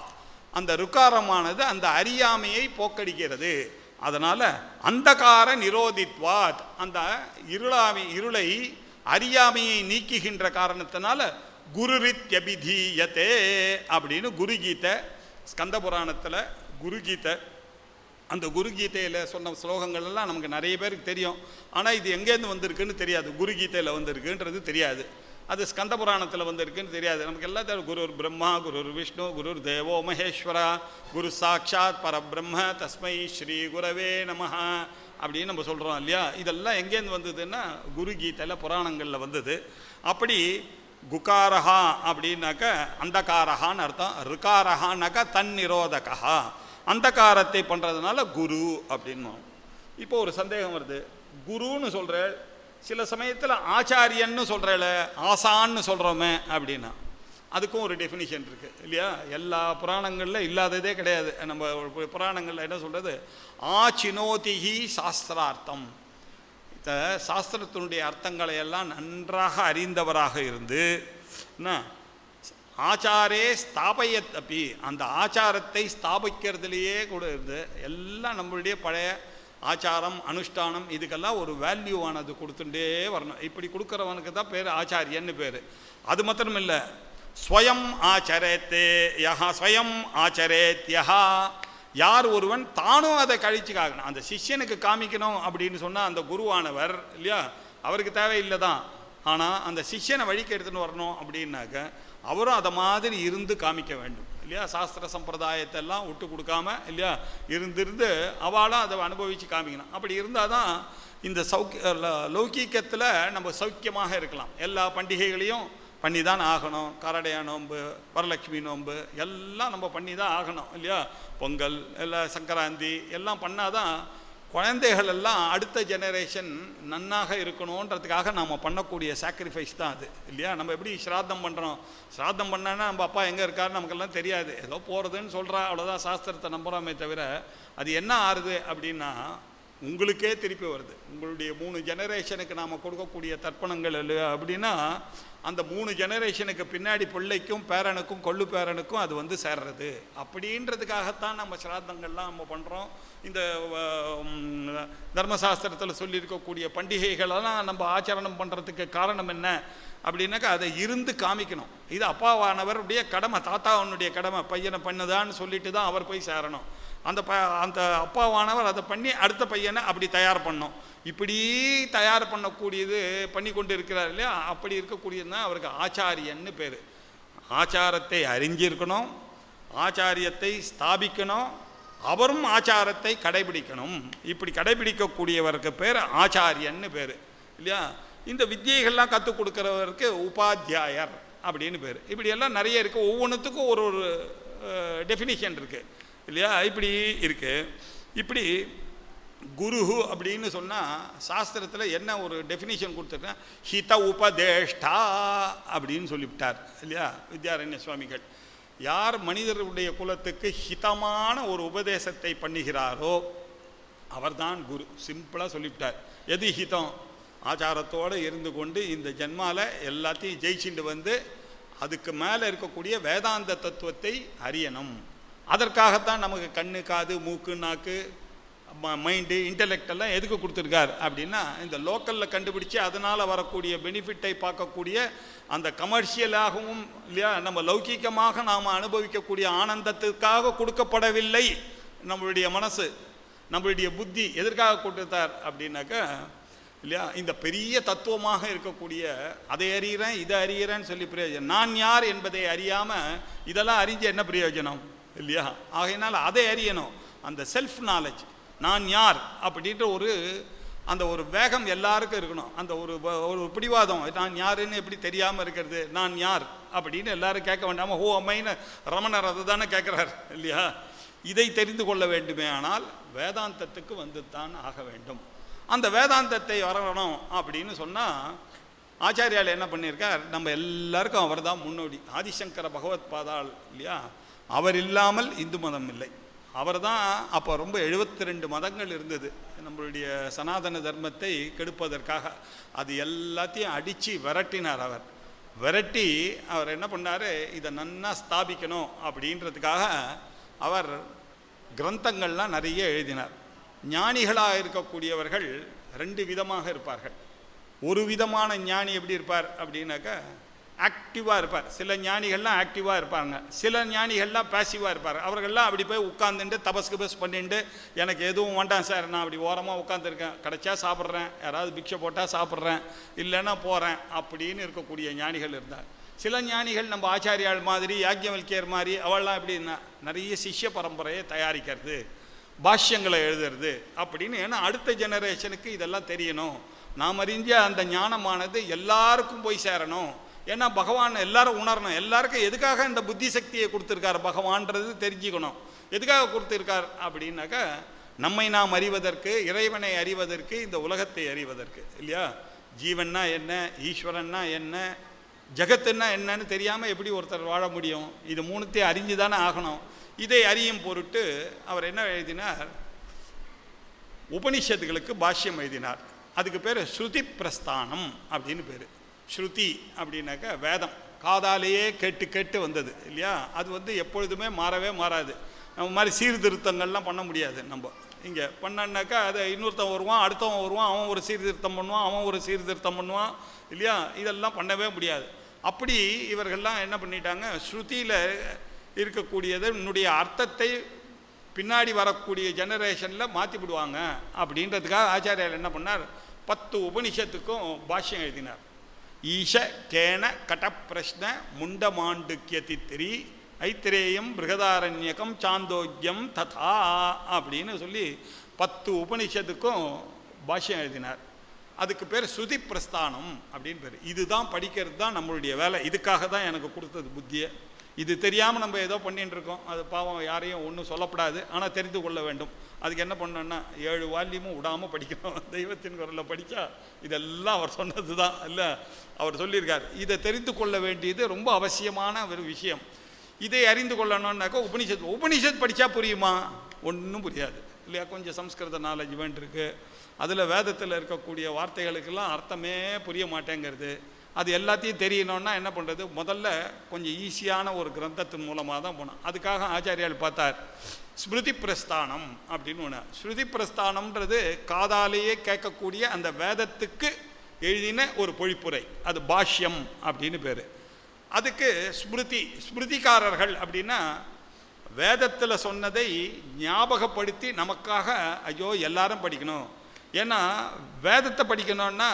அந்த ருக்காரமானது அந்த அறியாமையை போக்கடிக்கிறது. அதனால் அந்தகார நிரோதித்வாத், அந்த இருளை அறியாமையை நீக்குகின்ற காரணத்தினால குருரித்யபிதீயத்தே அப்படின்னு குருகீதை ஸ்கந்த புராணத்தில் குருகீதை. அந்த குருகீதையில் சொன்ன ஸ்லோகங்கள் எல்லாம் நமக்கு நிறைய பேருக்கு தெரியும். ஆனால் இது எங்கேருந்து வந்திருக்குன்னு தெரியாது. குருகீதையில் வந்திருக்குன்றது தெரியாது. அது ஸ்கந்த புராணத்தில் வந்திருக்குன்னு தெரியாது. நமக்கு எல்லாம் தெரியும். குருர் பிரம்மா, குருர் விஷ்ணு, குருர் தேவோ மகேஸ்வரா, குரு சாட்சாத் பரபிரம்ம தஸ்மை ஸ்ரீ குரவே நமஹ அப்படின்னு நம்ம சொல்கிறோம் இல்லையா? இதெல்லாம் எங்கேருந்து வந்ததுன்னா குருகீதையில் புராணங்களில் வந்தது. அப்படி குகாரஹா அப்படின்னாக்க அந்தகாரஹான்னு அர்த்தம். ருகாரஹான்னாக்கா தன்னிரோதகா, அந்தகாரத்தை பண்ணுறதுனால குரு அப்படின்னு. இப்போ ஒரு சந்தேகம் வருது. குருன்னு சொல்கிற சில சமயத்தில் ஆச்சாரியன்னு சொல்கிறல, ஆசான்னு சொல்கிறோமே அப்படின்னா அதுக்கும் ஒரு டெஃபினிஷன் இருக்குது இல்லையா? எல்லா புராணங்களில் இல்லாததே கிடையாது. நம்ம புராணங்களில் என்ன சொல்கிறது? ஆச்சினோதிஹி சாஸ்திரார்த்தம். சாஸ்திரத்தினுடைய அர்த்தங்களை எல்லாம் நன்றாக அறிந்தவராக இருந்து ஆச்சாரே ஸ்தாபயத் அப்பி அந்த ஆச்சாரத்தை ஸ்தாபிக்கிறதுலையே கூட இருந்து எல்லாம் நம்மளுடைய பழைய ஆச்சாரம் அனுஷ்டானம் இதுக்கெல்லாம் ஒரு வேல்யூவானது கொடுத்துட்டே வரணும். இப்படி கொடுக்குறவனுக்கு தான் பேர் ஆச்சாரியன்னு பேர். அது மாத்திரம் இல்லை, ஸ்வயம் ஆச்சரேத்தே யஹா ஸ்வயம் ஆச்சரேத் யஹா, யார் ஒருவன் தானும் அதை கழிச்சு காக்கணும். அந்த சிஷ்யனுக்கு காமிக்கணும் அப்படின்னு சொன்னால் அந்த குருவானவர் இல்லையா, அவருக்கு தேவையில்லை தான். ஆனால் அந்த சிஷ்யனை வழிக்கு எடுத்துன்னு வரணும் அப்படின்னாக்க அவரும் அதை மாதிரி இருந்து காமிக்க வேண்டும் இல்லையா. சாஸ்திர சம்பிரதாயத்தை எல்லாம் விட்டு கொடுக்காம இல்லையா இருந்து அவளும் அதை அனுபவித்து காமிக்கணும். அப்படி இருந்தால் தான் இந்த லௌகீகத்தில் நம்ம சௌக்கியமாக இருக்கலாம். எல்லா பண்டிகைகளையும் பண்ணி தான் ஆகணும். காரடையா நோன்பு, வரலட்சுமி நோன்பு எல்லாம் நம்ம பண்ணி தான் ஆகணும் இல்லையா. பொங்கல் எல்லாம் சங்கராந்தி எல்லாம் பண்ணாதான் குழந்தைகள் எல்லாம் அடுத்த ஜெனரேஷன் நன்னாக இருக்கணுன்றதுக்காக நம்ம பண்ணக்கூடிய சாக்ரிஃபைஸ் தான் அது இல்லையா. நம்ம எப்படி ஸ்ராத்தம் பண்ணுறோம், ஸ்ராத்தம் பண்ணான்னா நம்ம அப்பா எங்கே இருக்காருன்னு நமக்கெல்லாம் தெரியாது, ஏதோ போகிறதுன்னு சொல்கிறா அவ்வளோதான், சாஸ்திரத்தை நம்புகிறோமே தவிர அது என்ன ஆறுது அப்படின்னா உங்களுக்கே திருப்பி வருது. உங்களுடைய 3 ஜெனரேஷனுக்கு நாம் கொடுக்கக்கூடிய தர்ப்பணங்கள் இல்லையா அப்படின்னா அந்த 3 ஜெனரேஷனுக்கு பின்னாடி பிள்ளைக்கும் பேரனுக்கும் கொள்ளு பேரனுக்கும் அது வந்து சேர்றது. அப்படின்றதுக்காகத்தான் நம்ம சிராத்தங்கள்லாம் நம்ம பண்ணுறோம். இந்த தர்மசாஸ்திரத்தில் சொல்லியிருக்கக்கூடிய பண்டிகைகளெல்லாம் நம்ம ஆச்சரணம் பண்ணுறதுக்கு காரணம் என்ன அப்படின்னாக்கா அதை இருந்து காமிக்கணும். இது அப்பாவானவருடைய கடமை, தாத்தாவனுடைய கடமை. பையனை பண்ணுதான்னு சொல்லிட்டு தான் அவர் போய் சேரணும். அந்த அப்பாவானவர் அதை பண்ணி அடுத்த பையனை அப்படி தயார் பண்ணோம். இப்படி தயார் பண்ணக்கூடியது பண்ணி கொண்டு இருக்கிறார் இல்லையா. அப்படி இருக்கக்கூடியது தான் அவருக்கு ஆச்சாரியன்னு பேர். ஆச்சாரத்தை அறிஞ்சிருக்கணும், ஆச்சாரியத்தை ஸ்தாபிக்கணும், அவரும் ஆச்சாரத்தை கடைபிடிக்கணும். இப்படி கடைபிடிக்கக்கூடியவருக்கு பேர் ஆச்சாரியன்னு பேர் இல்லையா. இந்த வித்தியைகள்லாம் கற்றுக் கொடுக்குறவருக்கு உபாத்தியாயர் அப்படின்னு பேர். இப்படியெல்லாம் நிறைய இருக்குது. ஒவ்வொன்றுத்துக்கும் ஒரு ஒரு டெஃபினிஷன் இருக்குது இல்லையா. இப்படி இருக்குது. இப்படி குரு அப்படின்னு சொன்னால் சாஸ்திரத்தில் என்ன ஒரு டெஃபினிஷன் கொடுத்துருக்கேன், ஹித உபதேஷ்டா அப்படின்னு சொல்லிவிட்டார் இல்லையா வித்யாரண்ய சுவாமிகள். யார் மனிதருடைய குலத்துக்கு ஹிதமான ஒரு உபதேசத்தை பண்ணுகிறாரோ அவர்தான் குரு. சிம்பிளாக சொல்லிவிட்டார். எது ஹிதம், ஆச்சாரத்தோடு இருந்து கொண்டு இந்த ஜென்மாவில் எல்லாத்தையும் ஜெயிச்சுட்டு வந்து அதுக்கு மேலே இருக்கக்கூடிய வேதாந்த தத்துவத்தை அறியணும். அதற்காகத்தான் நமக்கு கண்ணு காது மூக்கு நாக்கு மைண்டு இன்டலெக்டெல்லாம் எதுக்கு கொடுத்துருக்கார் அப்படின்னா இந்த லோக்கலில் கண்டுபிடிச்சி அதனால் வரக்கூடிய பெனிஃபிட்டை பார்க்கக்கூடிய அந்த கமர்ஷியலாகவும் இல்லையா நம்ம லௌகீகமாக நாம் அனுபவிக்கக்கூடிய ஆனந்தத்துக்காக கொடுக்கப்படவில்லை. நம்மளுடைய மனசு நம்மளுடைய புத்தி எதற்காக கொடுத்தார் அப்படின்னாக்கா இல்லையா இந்த பெரிய தத்துவமாக இருக்கக்கூடிய அதை அறிகிறேன் இதை அறிகிறேன்னு சொல்லி பிரயோஜனம். நான் யார் என்பதை அறியாமல் இதெல்லாம் அறிஞ்சு என்ன பிரயோஜனம் இல்லையா. ஆகையினால் அதை அறியணும். அந்த செல்ஃப் நாலேஜ், நான் யார் அப்படின்ற அந்த ஒரு வேகம் எல்லாருக்கும் இருக்கணும். அந்த ஒரு பிடிவாதம், நான் யாருன்னு எப்படி தெரியாமல் இருக்கிறது, நான் யார் அப்படின்னு எல்லாரும் கேட்க வேண்டாமல் ஹோ அம்மைன்னு ரமணர் அதை தானே கேட்குறார் இல்லையா. இதை தெரிந்து கொள்ள வேண்டுமே ஆனால் வேதாந்தத்துக்கு வந்து தான் ஆக வேண்டும். அந்த வேதாந்தத்தை வரணும் அப்படின்னு சொன்னால் ஆச்சாரியால் என்ன பண்ணியிருக்கார், நம்ம எல்லாருக்கும் அவர் தான் முன்னோடி. ஆதிசங்கர பகவத் பாதாள் இல்லையா, அவர் இல்லாமல் இந்து மதம் இல்லை. அவர் தான் அப்போ ரொம்ப 72 மதங்கள் இருந்தது நம்மளுடைய சனாதன தர்மத்தை கெடுப்பதற்காக. அது எல்லாத்தையும் அடித்து விரட்டினார். அவர் விரட்டி அவர் என்ன பண்ணார், இதை நன்னா ஸ்தாபிக்கணும் அப்படின்றதுக்காக அவர் கிரந்தங்கள்லாம் நிறைய எழுதினார். ஞானிகளாக இருக்கக்கூடியவர்கள் 2 விதமாக இருப்பார்கள். ஒரு விதமான ஞானி எப்படி இருப்பார் அப்படின்னாக்கா ஆக்டிவாக இருப்பார். சில ஞானிகள்லாம் ஆக்டிவாக இருப்பாங்க, சில ஞானிகள்லாம் பேசிவாக இருப்பார். அவர்கள்லாம் அப்படி போய் உட்காந்துட்டு தபஸ் பண்ணிட்டு எனக்கு எதுவும் வேண்டாம் சார், நான் அப்படி ஓரமாக உட்காந்துருக்கேன், கிடைச்சா சாப்பிட்றேன், யாராவது பிக்ஷை போட்டால் சாப்பிட்றேன், இல்லைன்னா போகிறேன் அப்படின்னு இருக்கக்கூடிய ஞானிகள் இருந்தார். சில ஞானிகள் நம்ம ஆச்சாரியால் மாதிரி யாக்ஞவல்கியர் மாதிரி அவள்லாம் எப்படின்னா நிறைய சிஷ்ய பரம்பரையை தயாரிக்கிறது, பாஷ்யங்களை எழுதுறது அப்படின்னு. ஏன்னா அடுத்த ஜெனரேஷனுக்கு இதெல்லாம் தெரியணும், நாம் அறிஞ்ச அந்த ஞானமானது எல்லாருக்கும் போய் சேரணும். ஏன்னா பகவான் எல்லாரும் உணரணும். எல்லாருக்கும் எதுக்காக இந்த புத்தி சக்தியை கொடுத்துருக்கார் பகவான்றது தெரிஞ்சுக்கணும். எதுக்காக கொடுத்துருக்கார் அப்படின்னாக்கா நம்மை நாம் அறிவதற்கு, இறைவனை அறிவதற்கு, இந்த உலகத்தை அறிவதற்கு இல்லையா. ஜீவன்னா என்ன, ஈஸ்வரன்னா என்ன, ஜகத்துன்னா என்னன்னு தெரியாமல் எப்படி ஒருத்தர் வாழ முடியும்? இது 3த்தையும் அறிஞ்சு தானே ஆகணும். இதை அறியும் பொருட்டு அவர் என்ன எழுதினார், உபனிஷத்துகளுக்கு பாஷ்யம் எழுதினார். அதுக்கு பேர் ஸ்ருதி பிரஸ்தானம் அப்படின்னு பேர். ஸ்ருதி அப்படின்னாக்கா வேதம், காதாலேயே கேட்டு கேட்டு வந்தது இல்லையா? அது எப்பொழுதுமே மாறவே மாறாது. நம்ம மாதிரி சீர்திருத்தங்கள்லாம் பண்ண முடியாது. நம்ம இங்கே பண்ணாக்கா அதை இன்னொருத்தன் வருவான், அடுத்தவன் வருவான், அவன் ஒரு சீர்திருத்தம் பண்ணுவான், அவன் ஒரு சீர்திருத்தம் பண்ணுவான் இல்லையா? இதெல்லாம் பண்ணவே முடியாது. அப்படி இவர்கள்லாம் என்ன பண்ணிட்டாங்க, ஸ்ருதியில் இருக்கக்கூடியது என்னுடைய அர்த்தத்தை பின்னாடி வரக்கூடிய ஜெனரேஷனில் மாற்றி விடுவாங்க அப்படின்றதுக்காக ஆச்சாரியார் என்ன பண்ணார், 10 உபனிஷத்துக்கும் பாஷ்யம் எழுதினார். ஈஷ கேன கட பிரஷ்ன முண்டமாண்டுக்கியதித்திரி ஐத்திரேயம் பிருகதாரண்யகம் சாந்தோக்கியம் ததா அப்படின்னு சொல்லி 10 உபனிஷத்துக்கும் பாஷ்யம் எழுதினார். அதுக்கு பேர் ஸ்ருதி பிரஸ்தானம் அப்படின்னு பேர். இதுதான் படிக்கிறது தான் நம்மளுடைய வேலை. இதுக்காக தான் எனக்கு கொடுத்தது புத்தியை. இது தெரியாமல் நம்ம ஏதோ பண்ணிட்டு இருக்கோம். அது பாவம், யாரையும் ஒன்றும் சொல்லப்படாது, ஆனால் தெரிந்து கொள்ள வேண்டும். அதுக்கு என்ன பண்ணோன்னா 7 வால்யூமும் விடாமல் படிக்கணும். தெய்வத்தின் குரலில் படித்தா இதெல்லாம் அவர் சொன்னது தான் இல்லை, அவர் சொல்லியிருக்கார். இதை தெரிந்து கொள்ள வேண்டியது ரொம்ப அவசியமான ஒரு விஷயம். இதை அறிந்து கொள்ளணும்னாக்கா உபனிஷத் படித்தா புரியுமா? ஒன்றும் புரியாது இல்லையா? கொஞ்சம் சம்ஸ்கிருத நாலேஜ் வேண்டியிருக்கு. அதில் வேதத்தில் இருக்கக்கூடிய வார்த்தைகளுக்கெல்லாம் அர்த்தமே புரிய மாட்டேங்கிறது. அது எல்லாத்தையும் தெரியணுன்னா என்ன பண்ணுறது, முதல்ல கொஞ்சம் ஈஸியான ஒரு கிரந்தத்தின் மூலமாக தான் போனோம். அதுக்காக ஆச்சாரியால் பார்த்தார் ஸ்மிருதி பிரஸ்தானம் அப்படின்னு ஒன்று. ஸ்ருதி பிரஸ்தானம்ன்றது காதாலேயே கேட்கக்கூடிய அந்த வேதத்துக்கு எழுதின ஒரு பொழிப்புரை, அது பாஷ்யம் அப்படின்னு பேர். அதுக்கு ஸ்மிருதிக்காரர்கள் அப்படின்னா வேதத்தில் சொன்னதை ஞாபகப்படுத்தி நமக்காக ஐயோ எல்லாரும் படிக்கணும். ஏன்னா வேதத்தை படிக்கணும்னா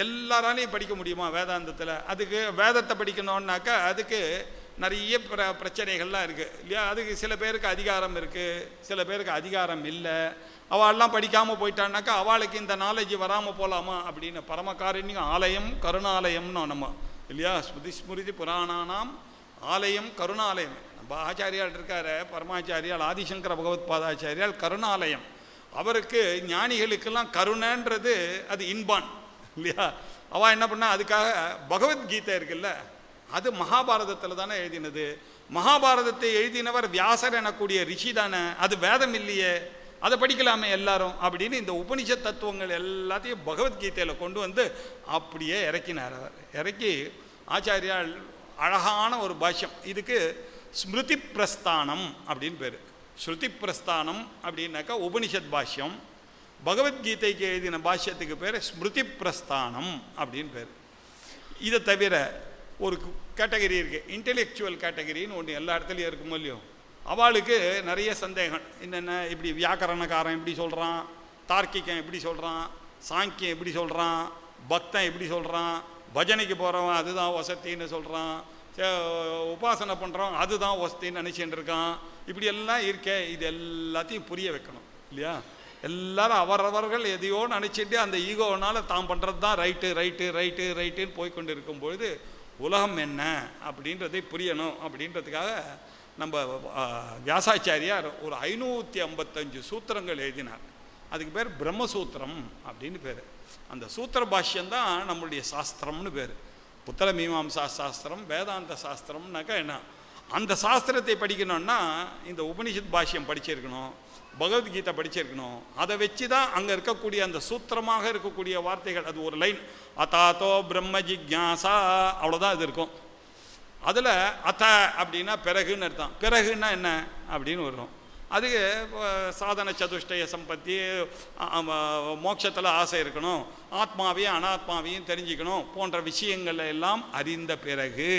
எல்லாராலையும் படிக்க முடியுமா வேதாந்தத்தில்? அதுக்கு வேதத்தை படிக்கணுன்னாக்கா அதுக்கு நிறைய பிரச்சனைகள்லாம் இருக்குது இல்லையா? அதுக்கு சில பேருக்கு அதிகாரம் இருக்குது, சில பேருக்கு அதிகாரம் இல்லை. அவள்லாம் படிக்காமல் போயிட்டான்னாக்கா அவளுக்கு இந்த நாலேஜ் வராமல் போகலாமா அப்படின்னு பரமகாரண்யம் ஆலயம் கருணாலயம்னு நம்ம இல்லையா? ஸ்மிருதி புராணானாம் ஆலயம் கருணாலயம். நம்ம ஆச்சாரியால் இருக்கார் பரமாச்சாரியால் ஆதிசங்கர பகவத் பாதாச்சாரியால் கருணாலயம். அவருக்கு ஞானிகளுக்கெல்லாம் கருணைன்றது அது இன்பான் இல்லையா? அவள் என்ன பண்ணா, அதுக்காக பகவத்கீதை இருக்குல்ல, அது மகாபாரதத்தில் தானே எழுதினது. மகாபாரதத்தை எழுதினவர் வியாசர் எனக்கூடிய ரிஷி தானே, அது வேதம் இல்லையே, அதை படிக்கலாமே எல்லாரும் அப்படின்னு இந்த உபனிஷத் தத்துவங்கள் எல்லாத்தையும் பகவத்கீதையில் கொண்டு வந்து அப்படியே இறக்கினார். அவர் இறக்கி ஆச்சாரியால் அழகான ஒரு பாஷ்யம். இதுக்கு ஸ்மிருதி பிரஸ்தானம் அப்படின்னு பேர். ஸ்ருதி பிரஸ்தானம் அப்படின்னாக்கா உபனிஷத் பாஷ்யம். பகவத்கீதைக்கு எழுதின பாஷ்யத்துக்கு பேர் ஸ்மிருதி பிரஸ்தானம் அப்படின்னு பேர். இதை தவிர ஒரு கேட்டகரி இருக்குது, இன்டெலெக்சுவல் கேட்டகரின்னு ஒன்று எல்லா இடத்துலையும் இருக்குமோ இல்லையோ. அவளுக்கு நிறைய சந்தேகம். என்னென்ன, இப்படி வியாக்கரணக்காரன் எப்படி சொல்கிறான், தார்க்கிகம் எப்படி சொல்கிறான், சாங்கியம் எப்படி சொல்கிறான், பக்தன் எப்படி சொல்கிறான், பஜனைக்கு போகிறவன் அதுதான் வசத்தின்னு சொல்கிறான், உபாசனை பண்ணுறோம் அதுதான் வசத்தின்னு நினச்சிட்டு இருக்கான். இப்படி எல்லாம் இருக்கே, இது எல்லாத்தையும் புரிய வைக்கணும் இல்லையா? எல்லாரும் அவரவர்கள் எதையோ நினச்சிட்டு அந்த ஈகோனால் தான் பண்ணுறது தான் ரைட்டு ரைட்டு ரைட்டு ரைட்டுன்னு போய்கொண்டு இருக்கும்பொழுது உலகம் என்ன அப்படின்றதை புரியணும். அப்படின்றதுக்காக நம்ம வியாசாச்சாரியார் ஒரு 555 சூத்திரங்கள் எழுதினார். அதுக்கு பேர் பிரம்மசூத்திரம் அப்படின்னு பேர். அந்த சூத்திர பாஷ்யம்தான் நம்மளுடைய சாஸ்திரம்னு பேர். உத்தர மீமாம்சா சாஸ்திரம், வேதாந்த சாஸ்திரம்னாக்கா என்ன, அந்த சாஸ்திரத்தை படிக்கணும்னா இந்த உபனிஷத் பாஷ்யம் படிச்சிருக்கணும், பகவத்கீதை படிச்சிருக்கணும். அதை வச்சு தான் அங்கே இருக்கக்கூடிய அந்த சூத்திரமாக இருக்கக்கூடிய வார்த்தைகள், அது ஒரு லைன், அதாத்தோ பிரம்ம ஜிக்யாசா, அவ்வளோதான் இது இருக்கும். அதில் அத அப்படின்னா பிறகுன்னு அர்த்தம். பிறகுன்னா என்ன அப்படின்னு வரும். அதுக்கு சாதன சதுஷ்டய சம்பத்தி, மோட்சத்தில் ஆசை இருக்கணும், ஆத்மாவையும் அனாத்மாவையும் தெரிஞ்சுக்கணும் போன்ற விஷயங்கள் எல்லாம் அறிந்த பிறகு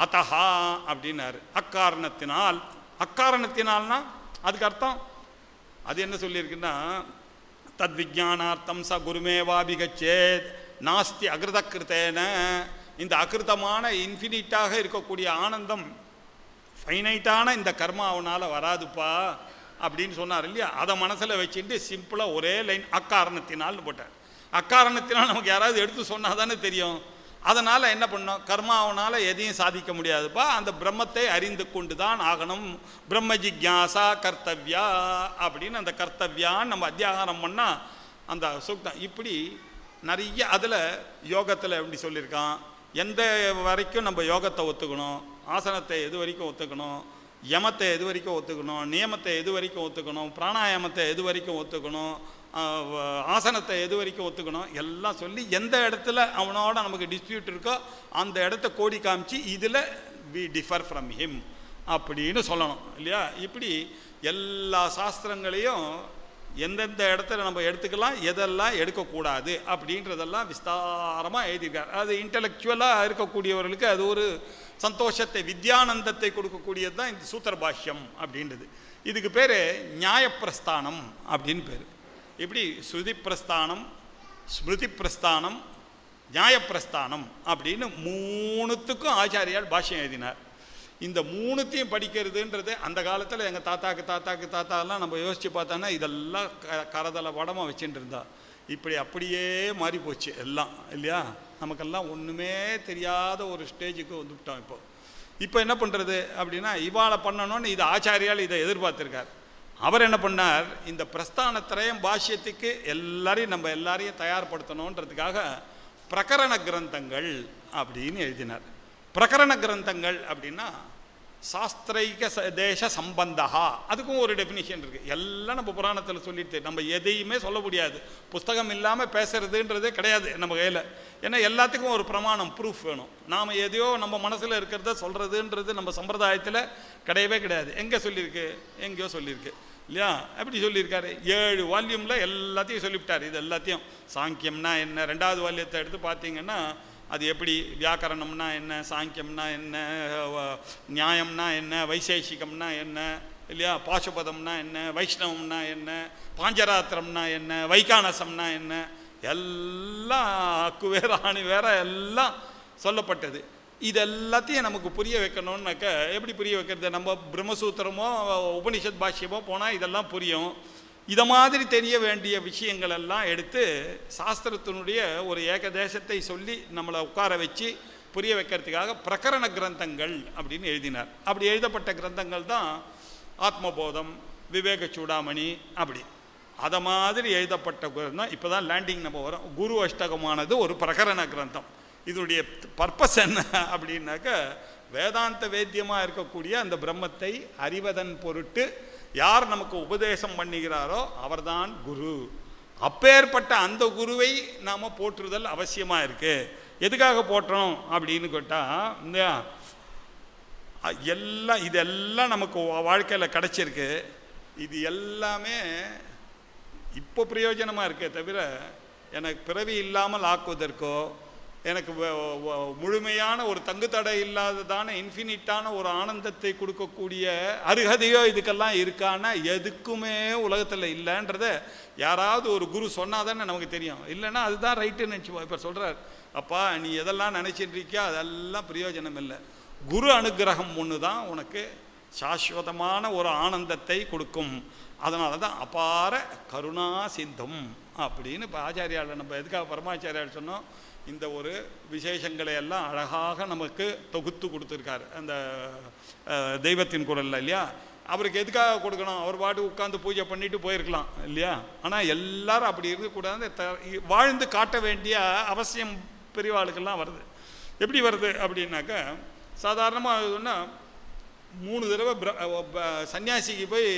அத்தஹா அப்படின்னாரு. அக்காரணத்தினால், அக்காரணத்தினால்னா அதுக்கு அர்த்தம் அது என்ன சொல்லியிருக்குன்னா, தத் விஜானார்த்தம் ச குருமேவாபிகச்சேத் நாஸ்தி அகிருதக்கிருத்தேன. இந்த அகிருத்தமான இன்ஃபினிட்டாக இருக்கக்கூடிய ஆனந்தம் ஃபைனைட்டான இந்த கர்மாவனால் வராதுப்பா அப்படின்னு சொன்னார் இல்லையா? அதை மனசில் வச்சுட்டு சிம்பிளாக ஒரே லைன் அக்காரணத்தினால்னு போட்டார். அக்காரணத்தினால் நமக்கு யாராவது எடுத்து சொன்னால் தானே தெரியும். அதனால் என்ன பண்ணோம், கர்மாவனால் எதையும் சாதிக்க முடியாதுப்பா, அந்த பிரம்மத்தை அறிந்து கொண்டு தான் ஆகணும். பிரம்ம ஜிக்யாசா கர்த்தவ்யா அப்படின்னு அந்த கர்த்தவ்யான்னு நம்ம அத்தியாகாரம் பண்ணால் அந்த சூக்தம் இப்படி நிறைய. அதில் யோகத்தில் எப்படி சொல்லியிருக்கான், எந்த வரைக்கும் நம்ம யோகத்தை ஒத்துக்கணும், ஆசனத்தை எது வரைக்கும் ஒத்துக்கணும், யமத்தை எது வரைக்கும் ஒத்துக்கணும், நியமத்தை எது வரைக்கும் ஒத்துக்கணும், பிராணாயாமத்தை எது வரைக்கும் ஒத்துக்கணும், ஆசனத்தை எது வரைக்கும் ஒத்துக்கணும் எல்லாம் சொல்லி எந்த இடத்துல அவனோட நமக்கு டிஸ்பியூட் இருக்கோ அந்த இடத்த கோடி காமிச்சு இதில் வி டிஃபர் ஃப்ரம் ஹிம் அப்படின்னு சொல்லணும் இல்லையா. இப்படி எல்லா சாஸ்திரங்களையும் எந்தெந்த இடத்துல நம்ம எடுத்துக்கலாம், எதெல்லாம் எடுக்கக்கூடாது அப்படின்றதெல்லாம் விஸ்தாரமாக எழுதியிருக்கார். அது இன்டலெக்சுவலாக இருக்கக்கூடியவர்களுக்கு அது ஒரு சந்தோஷத்தை, வித்யானந்தத்தை கொடுக்கக்கூடியது தான் இந்த சூத்திர பாஷ்யம் அப்படின்றது. இதுக்கு பேர் நியாயப்பிரஸ்தானம் அப்படின்னு பேர். இப்படி ஸ்ருதி பிரஸ்தானம், ஸ்மிருதி பிரஸ்தானம், நியாயப்பிரஸ்தானம் அப்படின்னு 3த்துக்கும் ஆச்சாரியால் பாஷ்யம் எழுதினார். இந்த 3த்தையும் படிக்கிறதுன்றது அந்த காலத்தில் எங்கள் தாத்தாக்கெல்லாம் நம்ம யோசித்து பார்த்தோன்னா இதெல்லாம் கரதலை படமாக வச்சுட்டு இருந்தா. இப்படி அப்படியே மாறி போச்சு எல்லாம் இல்லையா. நமக்கெல்லாம் ஒன்றுமே தெரியாத ஒரு ஸ்டேஜுக்கு வந்துவிட்டோம். இப்போ என்ன பண்ணுறது அப்படின்னா, இவாளை பண்ணணும்னு இது ஆச்சாரியால் இதை எதிர்பார்த்துருக்கார். அவர் என்ன பண்ணார், இந்த பிரஸ்தானத்திரயம் பாஷ்யத்துக்கு நம்ம எல்லாரையும் தயார்படுத்தணுன்றதுக்காக பிரகரண கிரந்தங்கள் அப்படின்னு எழுதினார். பிரகரண கிரந்தங்கள் அப்படின்னா சாஸ்திரைக தேச சம்பந்தா, அதுக்கும் ஒரு டெஃபினிஷன் இருக்குது. எல்லாம் நம்ம புராணத்தில் சொல்லிட்டு நம்ம எதையுமே சொல்ல முடியாது. புஸ்தகம் இல்லாமல் பேசுறதுன்றதே கிடையாது நம்ம கையில். ஏன்னா எல்லாத்துக்கும் ஒரு பிரமாணம், ப்ரூஃப் வேணும். நாம் எதையோ நம்ம மனசில் இருக்கிறத சொல்கிறதுன்றது நம்ம சம்பிரதாயத்தில் கிடையவே கிடையாது. எங்கே சொல்லியிருக்கு, எங்கேயோ சொல்லியிருக்கு இல்லையா. எப்படி சொல்லியிருக்காரு, 7 வால்யூமில் எல்லாத்தையும் சொல்லிவிட்டார். இது எல்லாத்தையும் சாங்கியம்னா என்ன, 2வது வால்யத்தை எடுத்து பார்த்தீங்கன்னா அது எப்படி, வியாக்கரணம்னா என்ன, சாங்கியம்னா என்ன, நியாயம்னா என்ன, வைசேஷிகம்னா என்ன இல்லையா, பாசுபதம்னா என்ன, வைஷ்ணவம்னா என்ன, பாஞ்சராத்திரம்னா என்ன, வைகானசம்னா என்ன, எல்லாம் அக்கு வேற ஆணி வேற எல்லாம் சொல்லப்பட்டது. இது எல்லாத்தையும் நமக்கு புரிய வைக்கணும்னாக்க எப்படி புரிய வைக்கிறது, நம்ம பிரம்மசூத்திரமோ உபனிஷத் பாஷ்யமோ போனால் இதெல்லாம் புரியும். இதை மாதிரி தெரிய வேண்டிய விஷயங்கள் எல்லாம் எடுத்து சாஸ்திரத்தினுடைய ஒரு ஏகதேசத்தை சொல்லி நம்மளை உட்கார வச்சு புரிய வைக்கிறதுக்காக பிரகரண கிரந்தங்கள் அப்படின்னு எழுதினார். அப்படி எழுதப்பட்ட கிரந்தங்கள் தான் ஆத்மபோதம், விவேக சூடாமணி. அப்படி அதை மாதிரி எழுதப்பட்ட கிரந்தம் இப்போ தான் லேண்டிங் நம்ம வரோம். குரு அஷ்டகமானது ஒரு பிரகரண கிரந்தம். இதனுடைய பர்பஸ் என்ன அப்படின்னாக்க, வேதாந்த வேத்தியமாக இருக்கக்கூடிய அந்த பிரம்மத்தை அறிவதன் பொருட்டு யார் நமக்கு உபதேசம் பண்ணுகிறாரோ அவர்தான் குரு. அப்பேற்பட்ட அந்த குருவை நாம் போற்றுதல் அவசியமாக இருக்குது. எதுக்காக போற்றணும் அப்படின்னு கேட்டால், இதெல்லாம் நமக்கு வாழ்க்கையில் கிடச்சிருக்கு. இது எல்லாமே இப்போ பிரயோஜனமாக இருக்கே தவிர எனக்கு பிறவி இல்லாமல் ஆக்குவதற்கோ, எனக்கு முழுமையான ஒரு தங்குத்தடை இல்லாததான இன்ஃபினிட்டான ஒரு ஆனந்தத்தை கொடுக்கக்கூடிய அருகதையோ இதுக்கெல்லாம் இருக்கான்னா எதுக்குமே உலகத்தில் இல்லைன்றத யாராவது ஒரு குரு சொன்னால் தானே நமக்கு தெரியும். இல்லைன்னா அதுதான் ரைட்டுன்னு நினச்சிப்போம். இப்போ சொல்கிறார், அப்பா நீ எதெல்லாம் நினச்சிட்டு இருக்கியோ அதெல்லாம் பிரயோஜனம் இல்லை. குரு அனுகிரகம் ஒன்று தான் உனக்கு சாஸ்வதமான ஒரு ஆனந்தத்தை கொடுக்கும். அதனால தான் அபார கருணா சிந்தும் அப்படின்னு இப்போ ஆச்சாரியால் நம்ம எதுக்காக பரமாச்சாரியால் சொன்னோம், இந்த ஒரு விசேஷங்களை எல்லாம் அழகாக நமக்கு தொகுத்து கொடுத்துருக்காரு அந்த தெய்வத்தின் குரலில் இல்லையா. அவருக்கு எதுக்காக கொடுக்கணும், அவர் பாட்டு உட்காந்து பூஜை பண்ணிட்டு போயிருக்கலாம் இல்லையா. ஆனால் எல்லாரும் அப்படி இருக்கக்கூடாது, வாழ்ந்து காட்ட வேண்டிய அவசியம் பெரியவாளுக்கெல்லாம் வருது. எப்படி வருது அப்படின்னாக்க, சாதாரணமாக சொன்னால் 3 தடவை சன்னியாசிக்கு போய்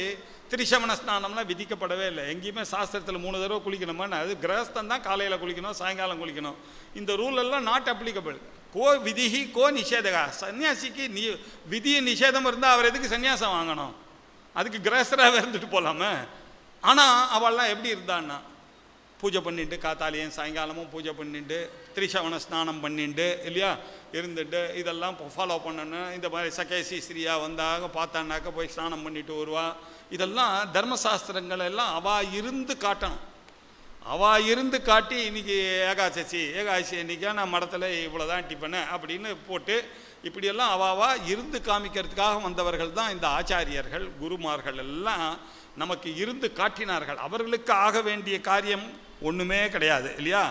திரிசமண ஸ்நானம்லாம் விதிக்கப்படவே இல்லை. எங்கேயுமே சாஸ்திரத்தில் 3 தடவை குளிக்கணுமான்னு, அது கிரகஸ்தன் தான் காலையில் குளிக்கணும், சாயங்காலம் குளிக்கணும். இந்த ரூல் எல்லாம் நாட் அப்ளிகபிள். கோ விதிஹி கோ நிஷேதகா. சன்னியாசிக்கு விதி நிஷேதம் இருந்தால் அவர் எதுக்கு சன்னியாசம் வாங்கணும், அதுக்கு கிரகஸ்தராக இருந்துட்டு போகலாமே. ஆனால் அவள்லாம் எப்படி இருந்தான்னா, பூஜை பண்ணிட்டு காத்தாலையும் சாயங்காலமும் பூஜை பண்ணிட்டு திரிசவண ஸ்நானம் பண்ணிட்டு இல்லையா இருந்துட்டு இதெல்லாம் ஃபாலோ பண்ணணும். இந்த மாதிரி சகேசி ஸ்ரீயா வந்தாக பார்த்தான்னாக்க போய் ஸ்நானம் பண்ணிட்டு வருவா. இதெல்லாம் தர்மசாஸ்திரங்கள் எல்லாம் அவள் இருந்து காட்டணும். அவள் இருந்து காட்டி இன்றைக்கி ஏகாதசி இன்றைக்கி நான் மடத்தில் இவ்வளோதான் டிஃபனு அப்படின்னு போட்டு இப்படியெல்லாம் அவாவா இருந்து காமிக்கிறதுக்காக வந்தவர்கள் தான் இந்த ஆச்சாரியர்கள், குருமார்கள் எல்லாம் நமக்கு இருந்து காட்டினார்கள். அவர்களுக்கு ஆக வேண்டிய காரியம் ஒன்றுமே கிடையாது இல்லையா.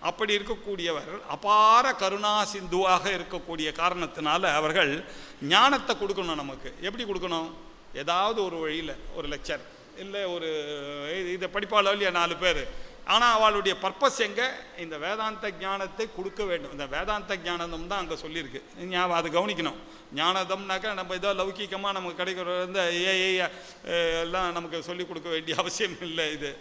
அப்படி இருக்கக்கூடியவர் அபார கருணா சிந்துவாக இருக்கக்கூடிய காரணத்தினால அவர்கள் ஞானத்தை கொடுக்கணும். நமக்கு எப்படி கொடுக்கணும், ஏதாவது ஒரு வழியில் ஒரு லெக்சர் இல்லை ஒரு இதை படிப்பாளோ இல்லையா 4 பேர் ஆனால் அவளுடைய பர்பஸ் எங்கே? இந்த வேதாந்த ஞானத்தை கொடுக்க வேண்டும். இந்த வேதாந்த ஞானதம் தான் அங்கே சொல்லியிருக்கு. ஞாபகம் அது கவனிக்கணும். ஞானதம்னாக்கா நம்ம ஏதோ லௌகிக்கமாக நமக்கு கிடைக்கிற இந்த ஏஐ எல்லாம் நமக்கு சொல்லிக் கொடுக்க வேண்டிய அவசியம் இல்லை. இது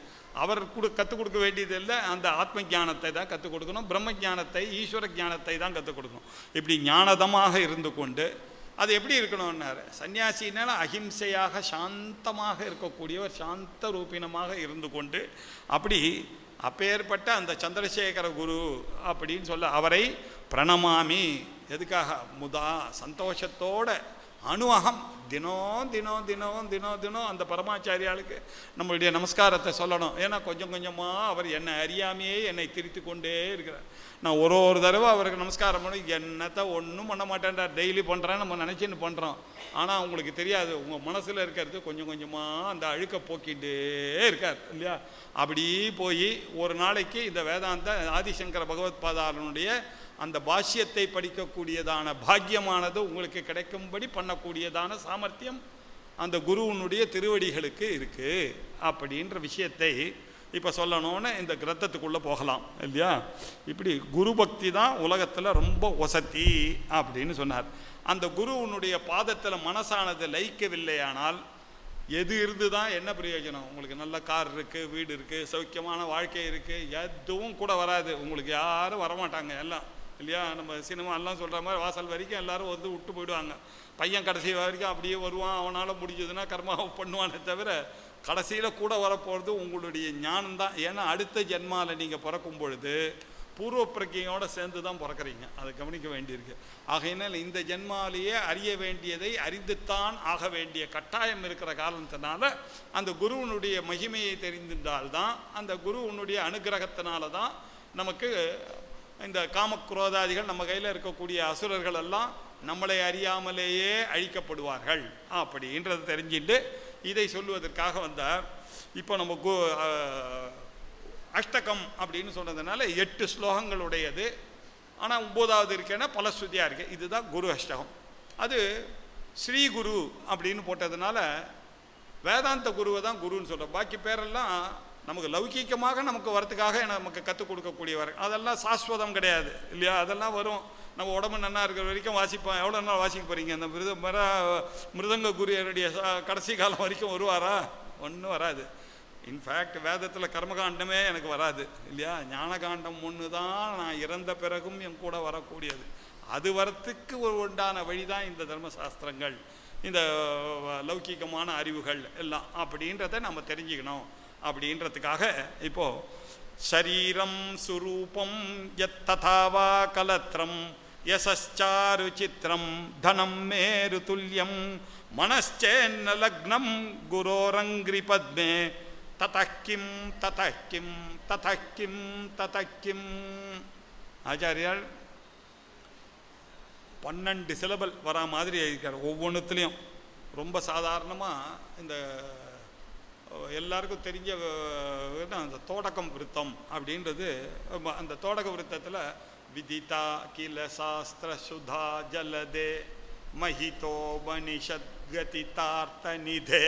அவர் கற்றுக் கொடுக்க வேண்டியது இல்லை. அந்த ஆத்ம ஞானத்தை தான் கற்றுக் கொடுக்கணும். பிரம்ம ஞானத்தை, ஈஸ்வர ஞானத்தை தான் கற்றுக் கொடுக்கணும். இப்படி ஞானதமாக இருந்து கொண்டு அது எப்படி இருக்கணும்னாரு, சன்னியாசினால அஹிம்சையாக சாந்தமாக இருக்கக்கூடியவர், சாந்த ரூபினமாக இருந்து கொண்டு அப்படி அப்பேற்பட்ட அந்த சந்திரசேகர குரு அப்படின்னு சொல்ல அவரை பிரணமாமி. எதுக்காக? முதா சந்தோஷத்தோட அணுவகம் தினம் தினம் தினம் தினம் தினம் அந்த பரமாச்சாரியாளுக்கு நம்மளுடைய நமஸ்காரத்தை சொல்லணும். ஏன்னா கொஞ்சம் கொஞ்சமாக அவர் என்னை அறியாமையே என்னை திருத்தி கொண்டே இருக்கிறார். நான் ஒரு தடவை அவருக்கு நமஸ்காரம் பண்ணி என்னத்தை ஒன்றும் பண்ண மாட்டேன்டார், டெய்லி பண்ணுறேன் நம்ம நினச்சின்னு பண்ணுறோம். ஆனால் உங்களுக்கு தெரியாது, உங்கள் மனசில் இருக்கிறது கொஞ்சம் கொஞ்சமாக அந்த அழுக்க போக்கிட்டே இருக்கார் இல்லையா? அப்படி போய் ஒரு நாளைக்கு இந்த வேதாந்த ஆதிசங்கர பகவத் பாதாளனுடைய அந்த பாஷ்யத்தை படிக்கக்கூடியதான பாக்கியமானது உங்களுக்கு கிடைக்கும்படி பண்ணக்கூடியதான சாமர்த்தியம் அந்த குருவனுடைய திருவடிகளுக்கு இருக்குது அப்படின்ற விஷயத்தை இப்போ சொல்லணும்னு இந்த கிரந்தத்துக்குள்ளே போகலாம் இல்லையா? இப்படி குரு பக்தி தான் உலகத்தில் ரொம்ப வசதி அப்படின்னு சொன்னார். அந்த குருவனுடைய பாதத்தில் மனசானது லயிக்கவில்லையானால் எது இருந்து தான் என்ன பிரயோஜனம்? உங்களுக்கு நல்ல கார் இருக்குது, வீடு இருக்குது, சௌக்கியமான வாழ்க்கை இருக்குது, எதுவும் கூட வராது. உங்களுக்கு யாரும் வரமாட்டாங்க எல்லாம் இல்லையா? நம்ம சினிமா எல்லாம் சொல்கிற மாதிரி வாசல் வரைக்கும் எல்லோரும் வந்து விட்டு போயிடுவாங்க. பையன் கடைசி வரைக்கும் அப்படியே வருவான், அவனால் முடிஞ்சதுன்னா கர்மாவை பண்ணுவானே தவிர கடைசியில் கூட வரப்போகிறது உங்களுடைய ஞானம்தான். ஏன்னா அடுத்த ஜென்மாவில் நீங்கள் பிறக்கும் பொழுது பூர்வ பிரஜையோடு சேர்ந்து தான் பிறக்கிறீங்க. அதை கவனிக்க வேண்டியிருக்கு. ஆகையினால் இந்த ஜென்மாலேயே அறிய வேண்டியதை அறிந்துத்தான் ஆக வேண்டிய கட்டாயம் இருக்கிற காரணத்தினால அந்த குருவனுடைய மகிமையை தெரிந்திருந்தால்தான், அந்த குருவனுடைய அனுகிரகத்தினால தான் நமக்கு இந்த காமக்ரோதாதிகள் நம்ம கையில் இருக்கக்கூடிய அசுரர்கள் எல்லாம் நம்மளை அறியாமலேயே அழிக்கப்படுவார்கள் அப்படின்றது தெரிஞ்சுட்டு இதை சொல்லுவதற்காக வந்தார். இப்போ நம்ம அஷ்டகம் அப்படின்னு சொன்னதுனால 8 ஸ்லோகங்களுடையது. ஆனால் 9வது இருக்கேன்னா பல ஸ்ருதியாக இருக்குது. இதுதான் குரு அஷ்டகம். அது ஸ்ரீ குரு அப்படின்னு போட்டதுனால வேதாந்த குருவை தான் குருன்னு சொல்கிறோம். பாக்கி பேரெல்லாம் நமக்கு லௌகீகமாக நமக்கு வரத்துக்காக நமக்கு கற்றுக் கொடுக்கக்கூடியவர். அதெல்லாம் சாஸ்வதம் கிடையாது இல்லையா? அதெல்லாம் வரும். நம்ம உடம்பு நன்னா இருக்கிற வரைக்கும் வாசிப்போம். எவ்வளோ நாள் வாசிக்க போகிறீங்க? அந்த மிருதங்க குருடைய கடைசி காலம் வரைக்கும் வருவாரா? ஒன்றும் வராது. இன்ஃபேக்ட் வேதத்தில் கர்மகாண்டமே எனக்கு வராது இல்லையா? ஞானகாண்டம் ஒன்று தான் நான் இறந்த பிறகும் என் கூட வரக்கூடியது. அது வரத்துக்கு உண்டான வழி தான் இந்த தர்மசாஸ்திரங்கள், இந்த லௌகீகமான அறிவுகள் எல்லாம் அப்படின்றத நம்ம தெரிஞ்சுக்கணும். அப்படின்றதுக்காக இப்போது சரீரம் சுரூபம் யத் ததாவா கலத்ரம் யசச்சாரு சித்திரம் தனம் மேரு துல்லியம் மனச்சேன்ன லக்னம் குரோரங்கிரி பத்மே ததக்கிம் ததக்கிம் ததக்கிம் ததக்கிம். ஆச்சாரியால் 12 சிலபல் வரா மாதிரி எழுதியிருக்கார். ஒவ்வொன்றுத்துலேயும் ரொம்ப சாதாரணமாக இந்த எல்லாருக்கும் தெரிஞ்ச அந்த தோடகம் விருத்தம் அப்படின்றது. அந்த தோடக விருத்தத்தில் விதிதா கில சாஸ்திர சுதா ஜலதே மஹிதோ மனிஷத் கதிதார்த்த நிதே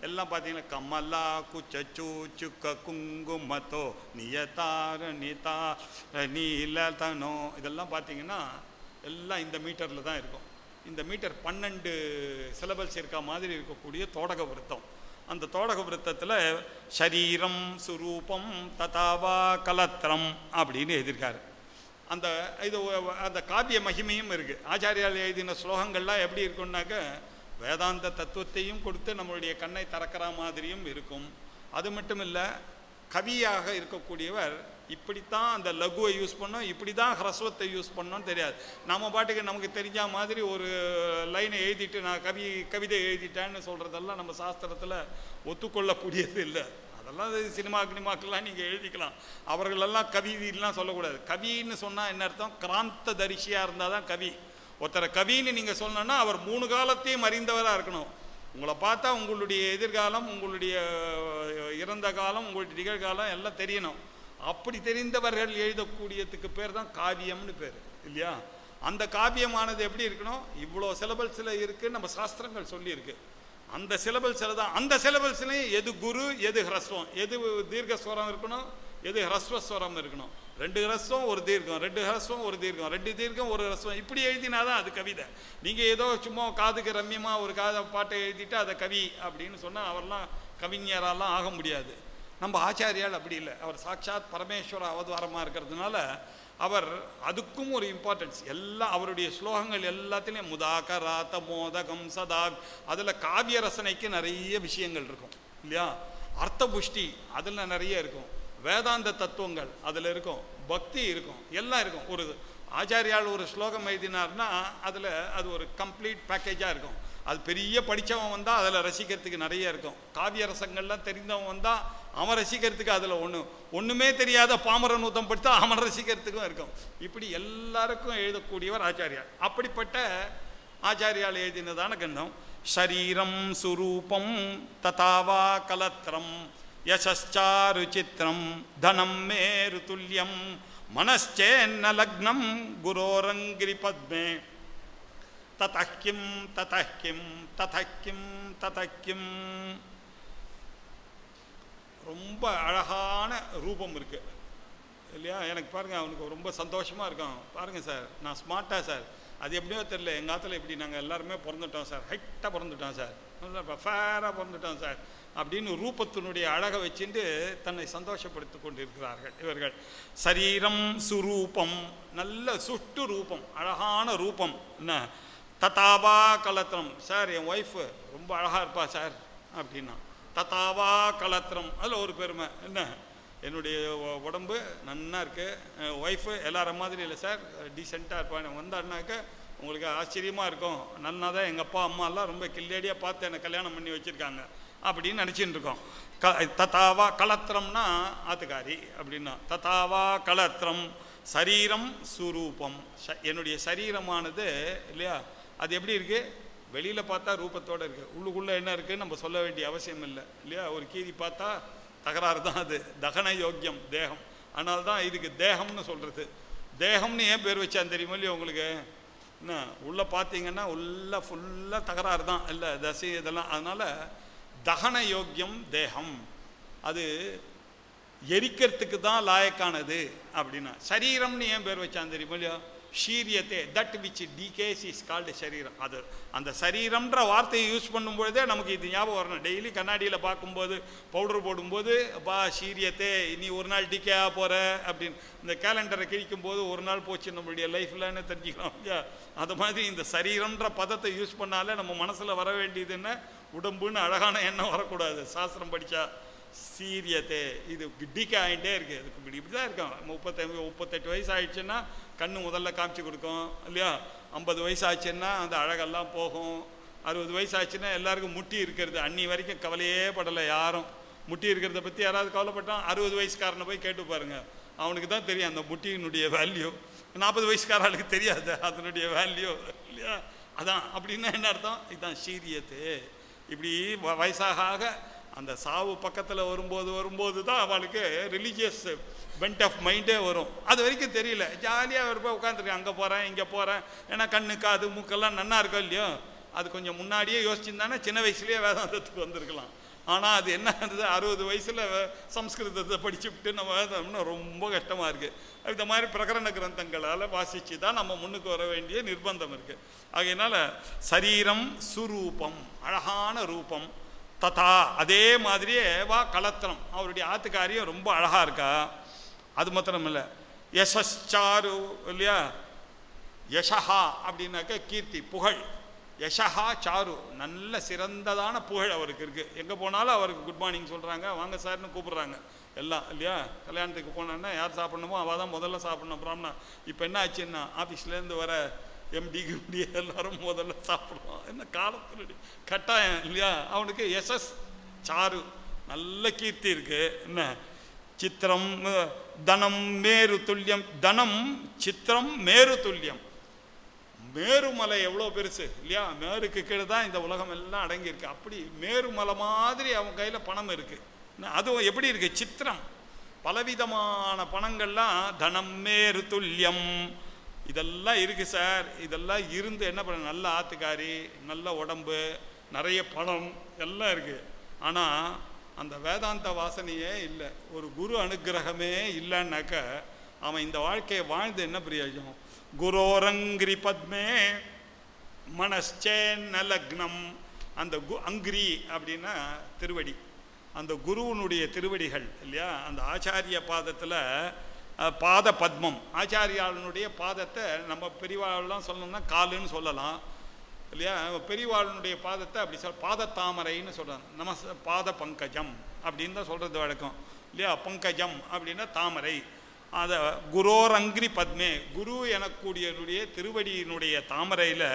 எல்லாம் பார்த்தீங்கன்னா கமலா குச்சூ சுக்க குங்குமத்தோ நியதாரணிதா நீலதனோ இதெல்லாம் பார்த்தீங்கன்னா எல்லாம் இந்த மீட்டரில் தான் இருக்கும். இந்த மீட்டர் 12 சிலபல்ஸ் இருக்க மாதிரி இருக்கக்கூடிய தோடக விருத்தம். அந்த தோடக விருத்தத்தில் ஷரீரம் சுரூபம் ததாவா கலத்திரம் அப்படின்னு எழுதியிருக்காரு. அந்த இது அந்த காவிய மகிமையும் இருக்குது. ஆச்சாரியால் எழுதின ஸ்லோகங்கள்லாம் எப்படி இருக்குன்னாக்க வேதாந்த தத்துவத்தையும் கொடுத்து நம்மளுடைய கண்ணை திறக்கிற மாதிரியும் இருக்கும். அது மட்டும் இல்லை, கவியாக இருக்கக்கூடியவர் இப்படித்தான் அந்த லகுவை யூஸ் பண்ணோம், இப்படி தான் ஹ்ரஸ்வத்தை யூஸ் பண்ணோன்னு தெரியாது. நம்ம பாட்டுக்கு நமக்கு தெரிஞ்ச மாதிரி ஒரு லைனை எழுதிட்டு நான் கவிதை எழுதிட்டேன்னு சொல்கிறதெல்லாம் நம்ம சாஸ்திரத்தில் ஒத்துக்கொள்ளக்கூடியது இல்லை. அதெல்லாம் சினிமா கினிமாக்கெல்லாம் நீங்கள் எழுதிக்கலாம். அவர்களெல்லாம் கவிலாம் சொல்லக்கூடாது. கவின்னு சொன்னால் என்ன அர்த்தம்? கிராந்த தரிசியாக இருந்தால் தான் கவி. ஒருத்தரை கவின்னு நீங்கள் சொல்லணுன்னா அவர் 3 காலத்தையும் அறிந்தவராக இருக்கணும். உங்களை பார்த்தா உங்களுடைய எதிர்காலம், உங்களுடைய இறந்த காலம், உங்களுடைய நிகழ்காலம் எல்லாம் தெரியணும். அப்படி தெரிந்தவர்கள் எழுதக்கூடியதுக்கு பேர் தான் காவியம்னு பேர் இல்லையா? அந்த காவியமானது எப்படி இருக்கணும்? இவ்வளோ சிலபல்ஸில் இருக்குது, நம்ம சாஸ்திரங்கள் சொல்லியிருக்கு. அந்த சிலபல்ஸில் தான், அந்த சிலபல்ஸ்லையும் எது குரு எது ஹ்ரஸ்வம், எது தீர்க்கஸ்வரம் இருக்கணும் எது ஹ்ரஸ்வஸ்வரம் இருக்கணும், 2 ஹ்ரஸ்வம் 1 தீர்க்கம், 2 ஹ்ரஸ்வம் 1 தீர்க்கம், 2 தீர்க்கம் 1 ஹ்ரஸ்வம், இப்படி எழுதினாதான் அது கவிதை. நீங்கள் ஏதோ சும்மா காதுக்கு ரம்யமாக ஒரு பாட்டை எழுதிட்டு அதை கவி அப்படின்னு சொன்னால் அவர்லாம் கவிஞரெல்லாம் ஆக முடியாது. நம்ம ஆச்சாரியால் அப்படி இல்லை. அவர் சாட்சாத் பரமேஸ்வர அவதாரமாக இருக்கிறதுனால அவர் அதுக்கும் ஒரு இம்பார்ட்டன்ஸ். எல்லாம் அவருடைய ஸ்லோகங்கள் எல்லாத்துலேயும் முதாகராத மோதகம் சதா, அதில் காவிய ரசனைக்கு நிறைய விஷயங்கள் இருக்கும் இல்லையா, அர்த்த புஷ்டி அதில் நிறைய இருக்கும், வேதாந்த தத்துவங்கள் அதில் இருக்கும், பக்தி இருக்கும், எல்லாம் இருக்கும். ஒரு ஆச்சாரியால் ஒரு ஸ்லோகம் எழுதினார்னா அதில் அது ஒரு கம்ப்ளீட் பேக்கேஜாக இருக்கும். அது பெரிய படித்தவன் வந்தால் அதில் ரசிக்கிறதுக்கு நிறைய இருக்கும். காவிய ரசங்கள்லாம் தெரிந்தவன் வந்தால் அவன் ரசிக்கிறதுக்கு அதில் ஒன்றுமே தெரியாத பாமரன் ஊத்தம் படுத்தா அவன் ரசிக்கிறதுக்கும் இருக்கும். இப்படி எல்லாருக்கும் எழுதக்கூடியவர் ஆச்சாரியால். அப்படிப்பட்ட ஆச்சாரியால் எழுதினதான கண்டம் ஷரீரம் சுரூபம் ததாவா கலத்திரம் யசாரு சித்திரம் தனம் மேரு துல்லியம் மனச்சேன்ன லக்னம் குரோரங்கிரி பத்மே ததக்கிம் ததக்கிம் ததக்கிம் ததக்கிம். ரொம்ப அழகான ரூபம் இருக்கு இல்லையா. எனக்கு பாருங்கள், அவனுக்கு ரொம்ப சந்தோஷமாக இருக்கும். பாருங்கள் சார், நான் ஸ்மார்ட்டாக சார், அது எப்படியோ தெரியல, எங்கள் ஆற்றுல இப்படி நாங்கள் எல்லாருமே பிறந்துட்டோம் சார், ஹைட்டாக பிறந்துட்டோம் சார், ஃபேராக பிறந்துட்டோம் சார் அப்படின்னு ரூபத்தினுடைய அழகை வச்சுட்டு தன்னை சந்தோஷப்படுத்தி கொண்டிருக்கிறார்கள் இவர்கள். சரீரம் சுரூபம், நல்ல சுட்டு ரூபம், அழகான ரூபம். என்ன ததாவா கலத்திரம், சார் என் ஒய்ஃபு ரொம்ப அழகாக இருப்பா சார் அப்படின்னா ததாவா கலத்திரம், அதில் ஒரு பெருமை. என்ன என்னுடைய உடம்பு நன்னா இருக்குது, ஒய்ஃபு எல்லார மாதிரி இல்லை சார், டீசெண்டாக இருப்பான், வந்தாருனாக்க உங்களுக்கு ஆச்சரியமாக இருக்கும். நன்னா தான் எங்கள் அப்பா அம்மாலாம் ரொம்ப கில்லேடியாக பார்த்து என்னை கல்யாணம் பண்ணி வச்சுருக்காங்க அப்படின்னு நினச்சின்னு இருக்கோம். ததாவா கலத்திரம்னா ஆத்துக்காரி அப்படின்னா ததாவா கலத்திரம். சரீரம் சுரூபம், என்னுடைய சரீரமானது இல்லையா, அது எப்படி இருக்குது, வெளியில் பார்த்தா ரூபத்தோடு இருக்குது, உள்ளுக்குள்ளே என்ன இருக்குதுன்னு நம்ம சொல்ல வேண்டிய அவசியம் இல்லை இல்லையா. ஒரு கீரி பார்த்தா தகராறு தான், அது தகன யோக்கியம் தேகம். அதனால தான் இதுக்கு தேகம்னு சொல்கிறது. தேகம்னு ஏன் பேர் வச்சான்னு தெரியுமோ இல்லையா உங்களுக்கு. என்ன உள்ளே பார்த்தீங்கன்னா ஃபுல்லாக தகராறு தான் இல்லை, தசை இதெல்லாம். அதனால் தகன யோக்கியம் தேகம், அது எரிக்கிறதுக்கு தான் லாயக்கானது அப்படின்னா. சரீரம்னு ஏன் பேர் வச்சான்னு தெரியுமோ இல்லையா. ஷீரியத்தே, that which decays is called சரீரம். அது அந்த சரீரம்ன்ற வார்த்தையை யூஸ் பண்ணும்பொழுதே நமக்கு இது ஞாபகம் வரணும். டெய்லி கண்ணாடியில் பார்க்கும்போது, பவுடர் போடும்போது, பா ஷீரியத்தே நீ ஒரு நாள் டிகேயாக போகிற அப்படின்னு இந்த கேலண்டரை கிழிக்கும் போது ஒரு நாள் போச்சு நம்மளுடைய லைஃப்லன்னு தெரிஞ்சுக்கலாம் இல்லையா. அது மாதிரி இந்த சரீரம்ன்ற பதத்தை யூஸ் பண்ணாலே நம்ம மனசில் வர வேண்டியது என்ன, உடம்புன்னு அழகான எண்ணம் வரக்கூடாது. சாஸ்திரம் படித்தா சீரியத்தே, இது டிகே ஆகிட்டே இருக்குது. இதுக்கு இப்படி தான் இருக்கும். 38 வயசு ஆயிடுச்சுன்னா கண்ணு முதல்ல காமிச்சு கொடுக்கும் இல்லையா. 50 வயசு ஆச்சுன்னா அந்த அழகெல்லாம் போகும். 60 வயசு ஆச்சுன்னா எல்லாருக்கும் முட்டி இருக்கிறது அன்னி வரைக்கும் கவலையே படலை யாரும். முட்டி இருக்கிறத பற்றி யாராவது கவலைப்பட்டான் 60 வயசுக்காரனை போய் கேட்டு பாருங்க, அவனுக்கு தான் தெரியும் அந்த முட்டியினுடைய வேல்யூ. 40 வயசுக்காரனுக்கு தெரியாது அதனுடைய வேல்யூ இல்லையா. அதான் அப்படின்னா என்ன அர்த்தம், இதுதான் சீரியத்து. இப்படி வயசாக அந்த சாவு பக்கத்தில் வரும்போது தான் அவளுக்கு ரிலீஜியஸ் பென்ட் ஆஃப் மைண்டே வரும். அது வரைக்கும் தெரியல, ஜாலியாக இருப்பேன், உட்காந்துருக்கேன், அங்கே போகிறேன் இங்கே போகிறேன், ஏன்னா கண்ணு காது மூக்கெல்லாம் நன்னா இருக்கும் இல்லையோ. அது கொஞ்சம் முன்னாடியே யோசிச்சுருந்தானே சின்ன வயசுலேயே வேதாந்தத்துக்கு வந்திருக்கலாம். ஆனால் அது என்ன ஆகுது, 60 வயசில் சம்ஸ்கிருதத்தை படிச்சுவிட்டு நம்ம வேதம்னா ரொம்ப கஷ்டமாக இருக்குது. இந்த மாதிரி பிரகரண கிரந்தங்களால் வாசித்து தான் நம்ம முன்னுக்கு வர வேண்டிய நிர்பந்தம் இருக்குது. ஆகையினால சரீரம் சுரூபம், அழகான ரூபம். ததா, அதே மாதிரியே வா கலத்திரம், அவருடைய ஆத்துக்காரியும் ரொம்ப அழகாக இருக்கா. அது மாத்திரம் இல்லை, யசாரு இல்லையா. யசஹா அப்படின்னாக்க கீர்த்தி, புகழ். யசஹா சாரு, நல்ல சிறந்ததான புகழ் அவருக்கு இருக்குது. எங்கே போனாலும் அவருக்கு குட் மார்னிங் சொல்கிறாங்க, வாங்க சார்னு கூப்பிட்றாங்க எல்லாம் இல்லையா. கல்யாணத்துக்கு போனோன்னா யார் சாப்பிட்ணுமோ அவள் தான் முதல்ல சாப்பிட்ணும். பிராமணா இப்போ என்ன ஆச்சுன்னா ஆஃபீஸ்லேருந்து வர எம்டி கிம்டி எல்லாரும் முதல்ல சாப்பிடுவோம். என்ன காலத்தினுடைய கட்டாயம் இல்லையா. அவனுக்கு எஸ்எஸ் சாரு நல்ல கீர்த்தி இருக்கு. என்ன சித்திரம் தனம் மேரு துல்லியம், தனம் சித்திரம் மேரு துல்லியம். மேருமலை எவ்வளோ பெருசு இல்லையா, மேருக்கு கீழே தான் இந்த உலகம் எல்லாம் அடங்கியிருக்கு. அப்படி மேருமலை மாதிரி அவன் கையில் பணம் இருக்கு. அதுவும் எப்படி இருக்கு, சித்திரம், பலவிதமான பணங்கள்லாம். தனம் மேரு துல்லியம் இதெல்லாம் இருக்குது சார். இதெல்லாம் இருந்து என்ன பண்ண, நல்ல ஆத்துக்காரி, நல்ல உடம்பு, நிறைய பணம் எல்லாம் இருக்குது. ஆனால் அந்த வேதாந்த வாசனையே இல்லை, ஒரு குரு அனுகிரகமே இல்லைன்னாக்க அவன் இந்த வாழ்க்கையை வாழ்ந்து என்ன பிரயோஜனம்? குரோரங்கிரி பத்மே மனச்சேன்ன லக்னம். அந்த அங்கிரி அப்படின்னா திருவடி, அந்த குருவனுடைய திருவடிகள் இல்லையா, அந்த ஆச்சாரிய பாதத்தில் பாத பத்மம், ஆச்சாரியாளனுடைய பாதத்தை நம்ம பெரியவாளெலாம் சொல்லணும்னா காலுன்னு சொல்லலாம் இல்லையா, பெரியவாளனுடைய பாதத்தை அப்படி பாத தாமரைன்னு சொல்கிறாங்க. நம்ம பாத பங்கஜம் அப்படின்னு தான் சொல்கிறது வழக்கம் இல்லையா. பங்கஜம் அப்படின்னா தாமரை. அதை குரோரங்கிரி பத்மே, குரு எனக்கூடியனுடைய திருவடியினுடைய தாமரையில்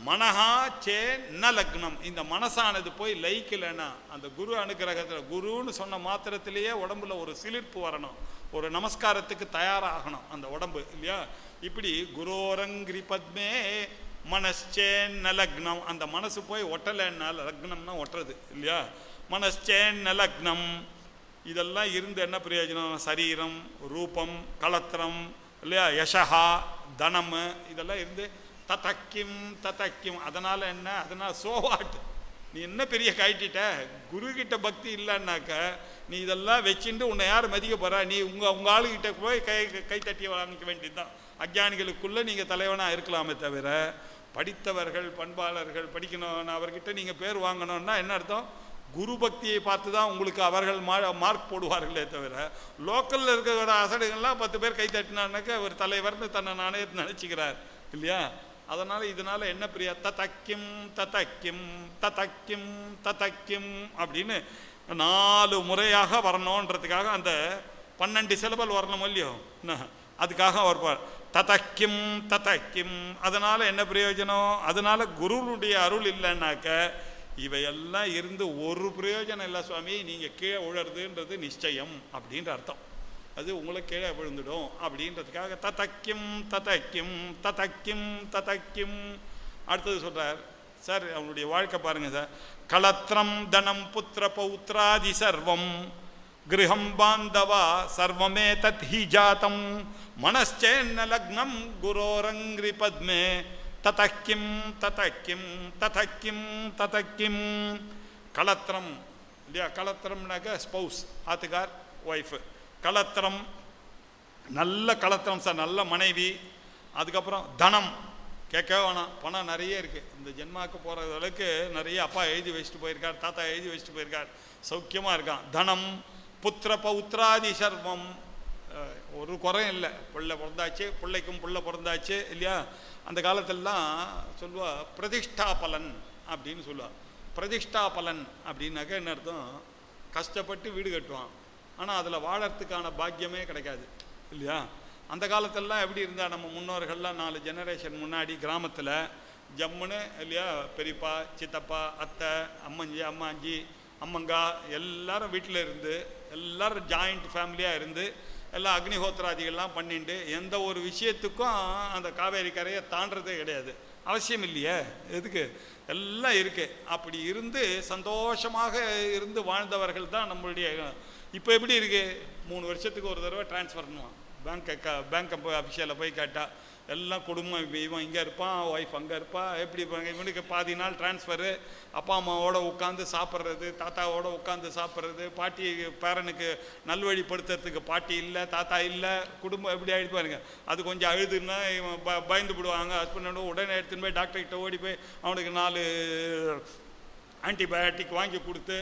மனஹா சே ந லக்னம், இந்த மனசானது போய் லயிக்கலைன்னா அந்த குரு அனுகிரகத்தில் குருன்னு சொன்ன மாத்திரத்திலேயே உடம்புல ஒரு சிலிர்ப்பு வரணும், ஒரு நமஸ்காரத்துக்கு தயாராகணும் அந்த உடம்பு இல்லையா. இப்படி குரோரங்கிரி பத்மே மனச்சேன்ன லக்னம், அந்த மனசு போய் ஒட்டலைன்னா லக்னம்னா ஒட்டுறது இல்லையா. மனச்சேன்ன லக்னம், இதெல்லாம் இருந்து என்ன பிரயோஜனம்? சரீரம், ரூபம், கலத்திரம் இல்லையா, யசஹா, தனம், இதெல்லாம் இருந்து ததக்கிம் ததக்கிம். அதனால் என்ன? அதனால் சோவாட், நீ என்ன பெரிய கைட்டிட்ட, குருக்கிட்ட பக்தி இல்லைன்னாக்க நீ இதெல்லாம் வச்சுட்டு உன்னை யார் மதிக்க போகிறா? நீ உங்கள் ஆளுகிட்ட போய் கை தட்டி வாங்கிக்க வேண்டியது தான். அஜ்ஞானிகளுக்குள்ளே நீங்கள் தலைவனாக இருக்கலாமே தவிர, படித்தவர்கள் பண்பாளர்கள் படிக்கணும் அவர்கிட்ட நீங்கள் பேர் வாங்கணும்னா என்ன அர்த்தம்? குரு பக்தியை பார்த்து தான் உங்களுக்கு அவர்கள் மார்க் போடுவார்களே தவிர, லோக்கலில் இருக்கிற அசடுகள்லாம் 10 பேர் கை தட்டினான்னாக்க ஒரு தலைவர்னு தன்னை நானே நினச்சிக்கிறார் இல்லையா. அதனால் இதனால் என்ன பிரியா? ததக்கிம் ததக்கிம் ததக்கிம் ததக்கிம் அப்படின்னு 4 முறையாக வரணுன்றதுக்காக அந்த 12 சிலபல் வரணும் இல்லையோ, அதுக்காக வருவார். ததக்கிம் ததக்கிம். அதனால் என்ன பிரயோஜனம்? அதனால் குருவுடைய அருள் இல்லைன்னாக்க இவையெல்லாம் இருந்து ஒரு பிரயோஜனம் இல்லை சுவாமி, நீங்கள் கீழே விழுறதுன்றது நிச்சயம் அப்படின்ற அர்த்தம். அது உங்களை கீழே விழுந்துடும் அப்படின்றதுக்காக ததக்கிம் ததக்கிம் ததக்கிம் ததக்கிம். அடுத்தது சொல்கிறார் சார், அவனுடைய வாழ்க்கை பாருங்கள் சார். கலத்திரம் தனம் புத்திர பௌத்ராதி சர்வம் கிரகம் பாந்தவா சர்வமே தத் ஹி ஜாத்தம் மனச்சேன்ன லக்னம் குரோரங்கிரி பத்மே ததக்கிம் ததக்கிம் ததக்கிம் ததக்கிம். கலத்திரம் இல்லையா, கலத்திரம்னாக்க ஸ்பௌஸ், ஆத்துக்கார், ஒய்ஃபு. கலத்திரம், நல்ல கலத்திரம் சார், நல்ல மனைவி. அதுக்கப்புறம் தனம், கேட்கவே வேணாம், பணம் நிறைய இருக்குது. இந்த ஜென்மாவுக்கு போகிற அளவுக்கு நிறைய அப்பா எழுதி வச்சுட்டு போயிருக்கார், தாத்தா எழுதி வச்சுட்டு போயிருக்கார், சௌக்கியமாக இருக்கான். தனம் புத்திர பௌத்ராதி சர்வம், ஒரு குறையும் இல்லை. பிள்ளை பிறந்தாச்சு, பிள்ளைக்கும் பிள்ளை பிறந்தாச்சு இல்லையா. அந்த காலத்திலலாம் சொல்லுவா பிரதிஷ்டா பலன் அப்படின்னு சொல்லுவாள். பிரதிஷ்டா பலன் அப்படின்னாக்க என்ன அர்த்தம்? கஷ்டப்பட்டு வீடு கட்டுவான், ஆனால் அதில் வாழறதுக்கான பாக்கியமே கிடைக்காது இல்லையா. அந்த காலத்திலலாம் எப்படி இருந்தால், நம்ம முன்னோர்கள்லாம் 4 ஜெனரேஷன் முன்னாடி கிராமத்தில் ஜம்முன்னு இல்லையா, பெரியப்பா சித்தப்பா அத்தை அம்மஞ்சி அம்மாஞ்சி அம்மங்கா எல்லாரும் வீட்டில் இருந்து, எல்லாரும் ஜாயிண்ட் ஃபேமிலியாக இருந்து எல்லாம் அக்னிஹோத்திராதிகள்லாம் பண்ணிட்டு எந்த ஒரு விஷயத்துக்கும் அந்த காவேரி கரையை தாண்டதே கிடையாது. அவசியம் இல்லையே, எதுக்கு, எல்லாம் இருக்குது. அப்படி இருந்து சந்தோஷமாக இருந்து வாழ்ந்தவர்கள் தான் நம்மளுடைய. இப்போ எப்படி இருக்குது? 3 வருஷத்துக்கு ஒரு தடவை ட்ரான்ஸ்ஃபர் பண்ணுவான். பேங்க் அஃபிஷியலில் போய் கேட்டால் எல்லாம் குடும்பம், இவன் இங்கே இருப்பான், ஒய்ஃப் அங்கே இருப்பா, எப்படி இவனுக்கு பாதி நாள் ட்ரான்ஸ்ஃபரு. அப்பா அம்மாவோட உட்காந்து சாப்பிட்றது, தாத்தாவோட உட்காந்து சாப்பிட்றது, பாட்டி பேரனுக்கு நல்வழிப்படுத்துறதுக்கு பாட்டி இல்லை, தாத்தா இல்லை, குடும்பம் எப்படி ஆகிடுப்பாருங்க. அது கொஞ்சம் அழுதுன்னா இவன் பயந்து விடுவாங்க. ஹஸ்பண்டோட உடனே எடுத்துன்னு போய் டாக்டர்கிட்ட ஓடி போய் அவனுக்கு 4 ஆன்டிபயோட்டிக் வாங்கி கொடுத்து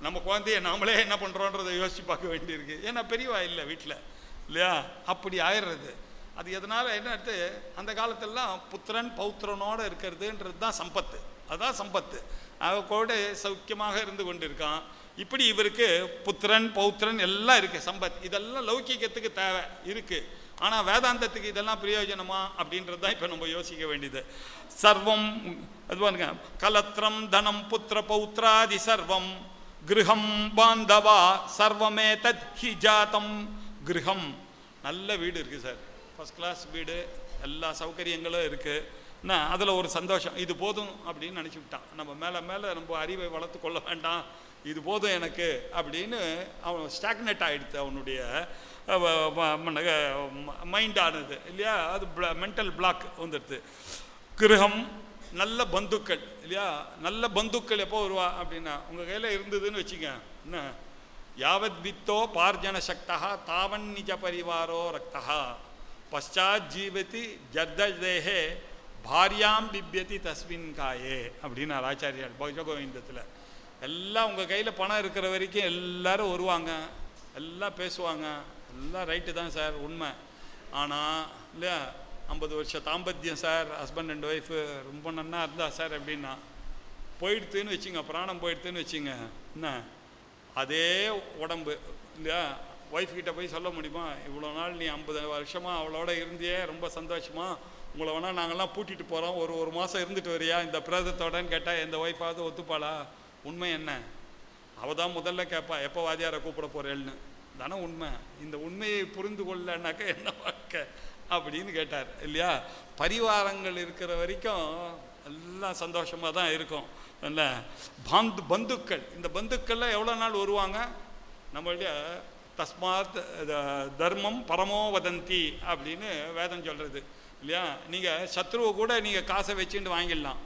நம்ம குழந்தைய நாமளே என்ன பண்ணுறோன்றதை யோசித்து பார்க்க வேண்டியிருக்கு. ஏன்னா பெரியவா இல்லை வீட்டில் இல்லையா, அப்படி ஆயிடுறது. அது எதனால் என்ன எடுத்து, அந்த காலத்திலலாம் புத்திரன் பௌத்திரனோடு இருக்கிறதுன்றது தான் சம்பத்து, அதுதான் சம்பத்து. அவ கூட சௌக்கியமாக இருந்து கொண்டு இருக்கான். இப்படி இவருக்கு புத்திரன் பௌத்திரன் எல்லாம் இருக்குது, சம்பத். இதெல்லாம் லௌகிகத்துக்கு தேவை இருக்குது. ஆனால் வேதாந்தத்துக்கு இதெல்லாம் பிரயோஜனமா அப்படின்றது தான் இப்போ நம்ம யோசிக்க வேண்டியது. சர்வம் அது பாருங்க, கலத்திரம் தனம் புத்திர பௌத்ராதி சர்வம் கிரகம் பாந்தவா சர்வமே தத் ஹி ஜாத்தம். கிரகம், நல்ல வீடு இருக்குது சார், ஃபஸ்ட் கிளாஸ் வீடு, எல்லா சௌகரியங்களும் இருக்குன்னா அதில் ஒரு சந்தோஷம். இது போதும் அப்படின்னு நினச்சி விட்டான். நம்ம மேலே மேலே நம்ம அறிவை வளர்த்து கொள்ள வேண்டாம், இது போதும் எனக்கு அப்படின்னு அவன் ஸ்டாக்னேட் ஆகிடுது. அவனுடைய மைண்ட் ஆனது இல்லையா, அது மென்டல் பிளாக் வந்துடுது. கிரகம், நல்ல பந்துக்கள் இல்லையா. நல்ல பந்துக்கள் எப்போ வருவா அப்படின்னா, உங்கள் கையில் இருந்ததுன்னு வச்சுக்க, என்ன யாவத் வித்தோ பார்ஜன சக்தா தாவன் நிஜ பரிவாரோ ரக்தா பஷாத் ஜீவதி ஜர்தேஹே பாரியாம் பிப்யதி தஸ்மின் காயே அப்படின்னு ஆச்சாரியார் பகவத்கோவிந்தத்தில். எல்லாம் உங்கள் கையில் பணம் இருக்கிற வரைக்கும் எல்லாரும் வருவாங்க, எல்லாம் பேசுவாங்க, எல்லாம் ரைட்டு தான் சார் உண்மை. ஆனால் இல்லையா 50 வருஷம் தாம்பத்தியம் சார், ஹஸ்பண்ட் அண்ட் ஒய்ஃபு ரொம்ப நன்னா இருந்தா சார் அப்படின்னா போயிடுத்துன்னு வச்சுங்க, பிராணம் போயிடுத்துன்னு வச்சுங்க, என்ன அதே உடம்பு இல்லையா ஒய்ஃப்கிட்ட போய் சொல்ல முடியுமா, இவ்வளோ நாள் நீ 50 வருஷமாக அவளோட இருந்தியே ரொம்ப சந்தோஷமா, உங்களை வேணால் நாங்கள்லாம் பூட்டிட்டு போகிறோம், ஒரு மாதம் இருந்துட்டு வரியா இந்த பிரேதத்தோடன்னு கேட்டால் எந்த ஒய்ஃபாவது ஒத்துப்பாளா? உண்மை என்ன? அவள் தான் முதல்ல கேட்பா எப்போ வாதியாரை கூப்பிட போகிறேன்னு தானே உண்மை. இந்த உண்மையை புரிந்து கொள்ளனாக்கா என்ன வாழ்க்கை அப்படின்னு கேட்டார் இல்லையா. பரிவாரங்கள் இருக்கிற வரைக்கும் எல்லாம் சந்தோஷமாக தான் இருக்கும் இல்லை. பந்துக்கள், இந்த பந்துக்கள்லாம் எவ்வளோ நாள் வருவாங்க நம்மளுடைய தஸ்மாத் தர்மம் பரமோ வதந்தி அப்படின்னு வேதம் சொல்கிறது இல்லையா. நீங்கள் சத்ருவை கூட நீங்கள் காசை வச்சுட்டு வாங்கிடலாம்,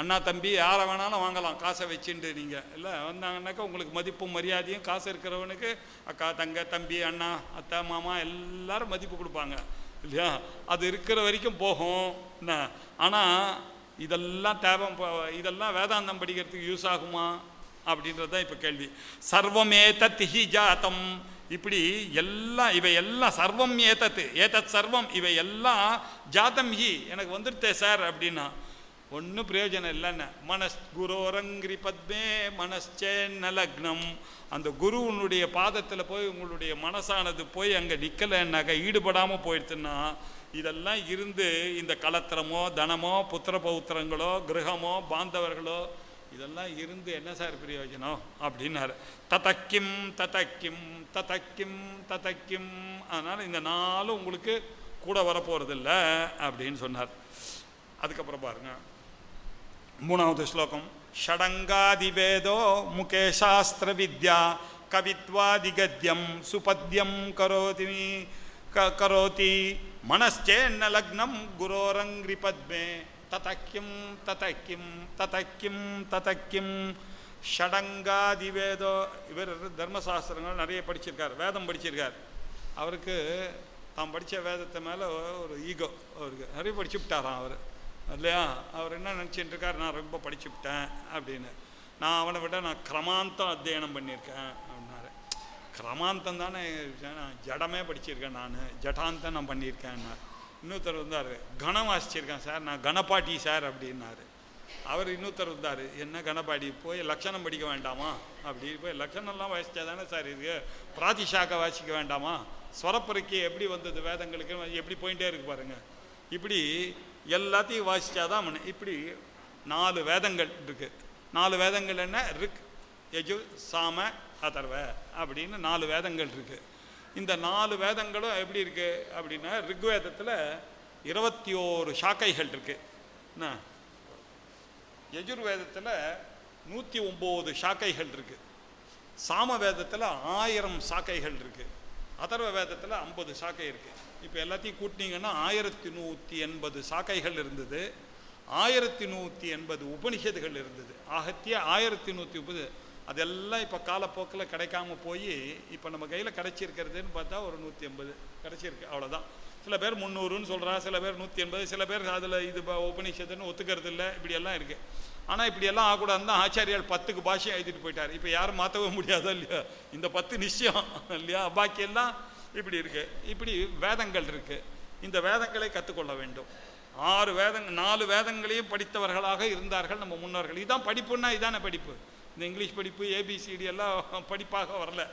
அண்ணா தம்பி யாரை வேணாலும் வாங்கலாம் காசை வச்சுட்டு. நீங்கள் இல்லை வந்தாங்கன்னாக்கா உங்களுக்கு மதிப்பும் மரியாதையும் காசு இருக்கிறவனுக்கு அக்கா தங்க தம்பி அண்ணா அத்தை மாமா எல்லாரும் மதிப்பு கொடுப்பாங்க இல்லையா. அது இருக்கிற வரைக்கும் போகும் என்ன. ஆனால் இதெல்லாம் தேவை, இதெல்லாம் வேதாந்தம் படிக்கிறதுக்கு யூஸ் ஆகுமா அப்படின்றது தான் இப்போ கேள்வி. சர்வமே தத் ஹி ஜாத்தம், இப்படி எல்லாம் இவை எல்லாம் சர்வம் ஏதத் சர்வம் இவை எல்லாம் ஜாத்தம் ஹி எனக்கு வந்துடுத்தே சார் அப்படின்னா ஒன்றும் பிரயோஜனம் இல்லைன்னு. மனஸ் குரோரங்கிரி பத்மே மனச்சேன்ன லக்னம், அந்த குருவனுடைய பாதத்தில் போய் உங்களுடைய மனசானது போய் அங்கே நிற்கலைன்னாக்கா ஈடுபடாமல் போயிடுச்சுன்னா இதெல்லாம் இருந்து இந்த கலத்திரமோ தனமோ புத்திர பௌத்திரங்களோ கிரகமோ பாந்தவர்களோ இதெல்லாம் இருந்து என்ன சார் பிரயோஜனம் அப்படின்னாரு. ததக்கிம் ததக்கிம் ததக்கிம் ததக்கிம், அதனால் இந்த நாளும் உங்களுக்கு கூட வரப்போகிறதில்ல அப்படின்னு சொன்னார். அதுக்கப்புறம் பாருங்க 3வது ஸ்லோகம். ஷடங்காதிவேதோ முகே சாஸ்திர வித்யா கவித்வாதிகத்யம் சுபத்யம் கரோதி மனச்சேன்ன லக்னம் குரோரங்கிரி பத்மே ததக்கிம் ததக்கிம் ததக்கிம் ததக்கிம். ஷடங்காதிவேதோ, இவர் தர்மசாஸ்திரங்கள் நிறைய படிச்சிருக்கார், வேதம் படிச்சிருக்கார். அவருக்கு தான் படித்த வேதத்தை மேலே ஒரு ஈகோ, அவருக்கு நிறைய படிச்சுவிட்டாராம் அவர் இல்லையா. அவர் என்ன நினச்சிட்டு இருக்கார், நான் ரொம்ப படிச்சுவிட்டேன் அப்படின்னு. நான் அவனை விட நான் கிரமாந்தம் அத்தியனம் பண்ணியிருக்கேன் அப்படின்னாரு. கிரமாந்தம் தானே, நான் ஜடமே படிச்சிருக்கேன், நான் ஜடாந்தம் நான் பண்ணியிருக்கேன்னா. இன்னொருத்தர் வந்தார், கணம் வாசிச்சிருக்கேன் சார், நான் கணப்பாட்டி சார் அப்படின்னாரு. அவர் இன்னொருத்தர் வந்தார், என்ன கணப்பாடி போய் லட்சணம் படிக்க வேண்டாமா அப்படி போய் லட்சணம்லாம் வாசித்தா தானே சார் இருக்கு, பிராதிஷாக்க வாசிக்க வேண்டாமா, ஸ்வரப்பருக்கை எப்படி வந்தது வேதங்களுக்கு எப்படி போயிட்டே இருக்கு பாருங்கள். இப்படி எல்லாத்தையும் வாசித்தாதான் இப்படி 4 வேதங்கள் இருக்குது. 4 வேதங்கள் என்ன, ரிக் யஜு சாம அதர்வ அப்படின்னு 4 வேதங்கள் இருக்குது. இந்த 4 வேதங்களும் எப்படி இருக்குது அப்படின்னா ரிக்வேதத்தில் 21 சாக்கைகள் இருக்குது. என்ன யஜுர்வேதத்தில் 109 சாக்கைகள் இருக்குது. சாம வேதத்தில் 1000 சாக்கைகள் இருக்குது. அதர்வ வேதத்தில் 50 சாக்கை இருக்குது. இப்போ எல்லாத்தையும் கூட்டினீங்கன்னா 1180 சாக்கைகள் இருந்தது. 1180 உபனிஷத்துகள் இருந்தது. ஆகத்திய 1130. அதெல்லாம் இப்போ காலப்போக்கில் கிடைக்காம போய் இப்போ நம்ம கையில் கிடைச்சிருக்கிறதுன்னு பார்த்தா ஒரு 180 கிடைச்சிருக்கு, அவ்வளோதான். சில பேர் 300ன்னு சொல்கிறா, சில பேர் 180, சில பேர் அதில் இது உபனிஷத்துன்னு ஒத்துக்கிறது இல்லை, இப்படியெல்லாம் இருக்குது. ஆனால் இப்படியெல்லாம் ஆகக்கூடாதுன்னு தான் ஆச்சாரியால் 10க்கு பாஷையை எழுதிட்டு போயிட்டார். இப்போ யாரும் மாற்றவே முடியாதோ இல்லையா, இந்த 10 நிச்சயம் இல்லையா, பாக்கியெல்லாம் இப்படி இருக்குது. இப்படி வேதங்கள் இருக்குது. இந்த வேதங்களை கற்றுக்கொள்ள வேண்டும். 4 வேதங்களையும் படித்தவர்களாக இருந்தார்கள் நம்ம முன்னோர்கள். இதுதான் படிப்புன்னா இதான படிப்பு. இந்த இங்கிலீஷ் படிப்பு ஏபிசிடி எல்லாம் படிப்பாக வரல.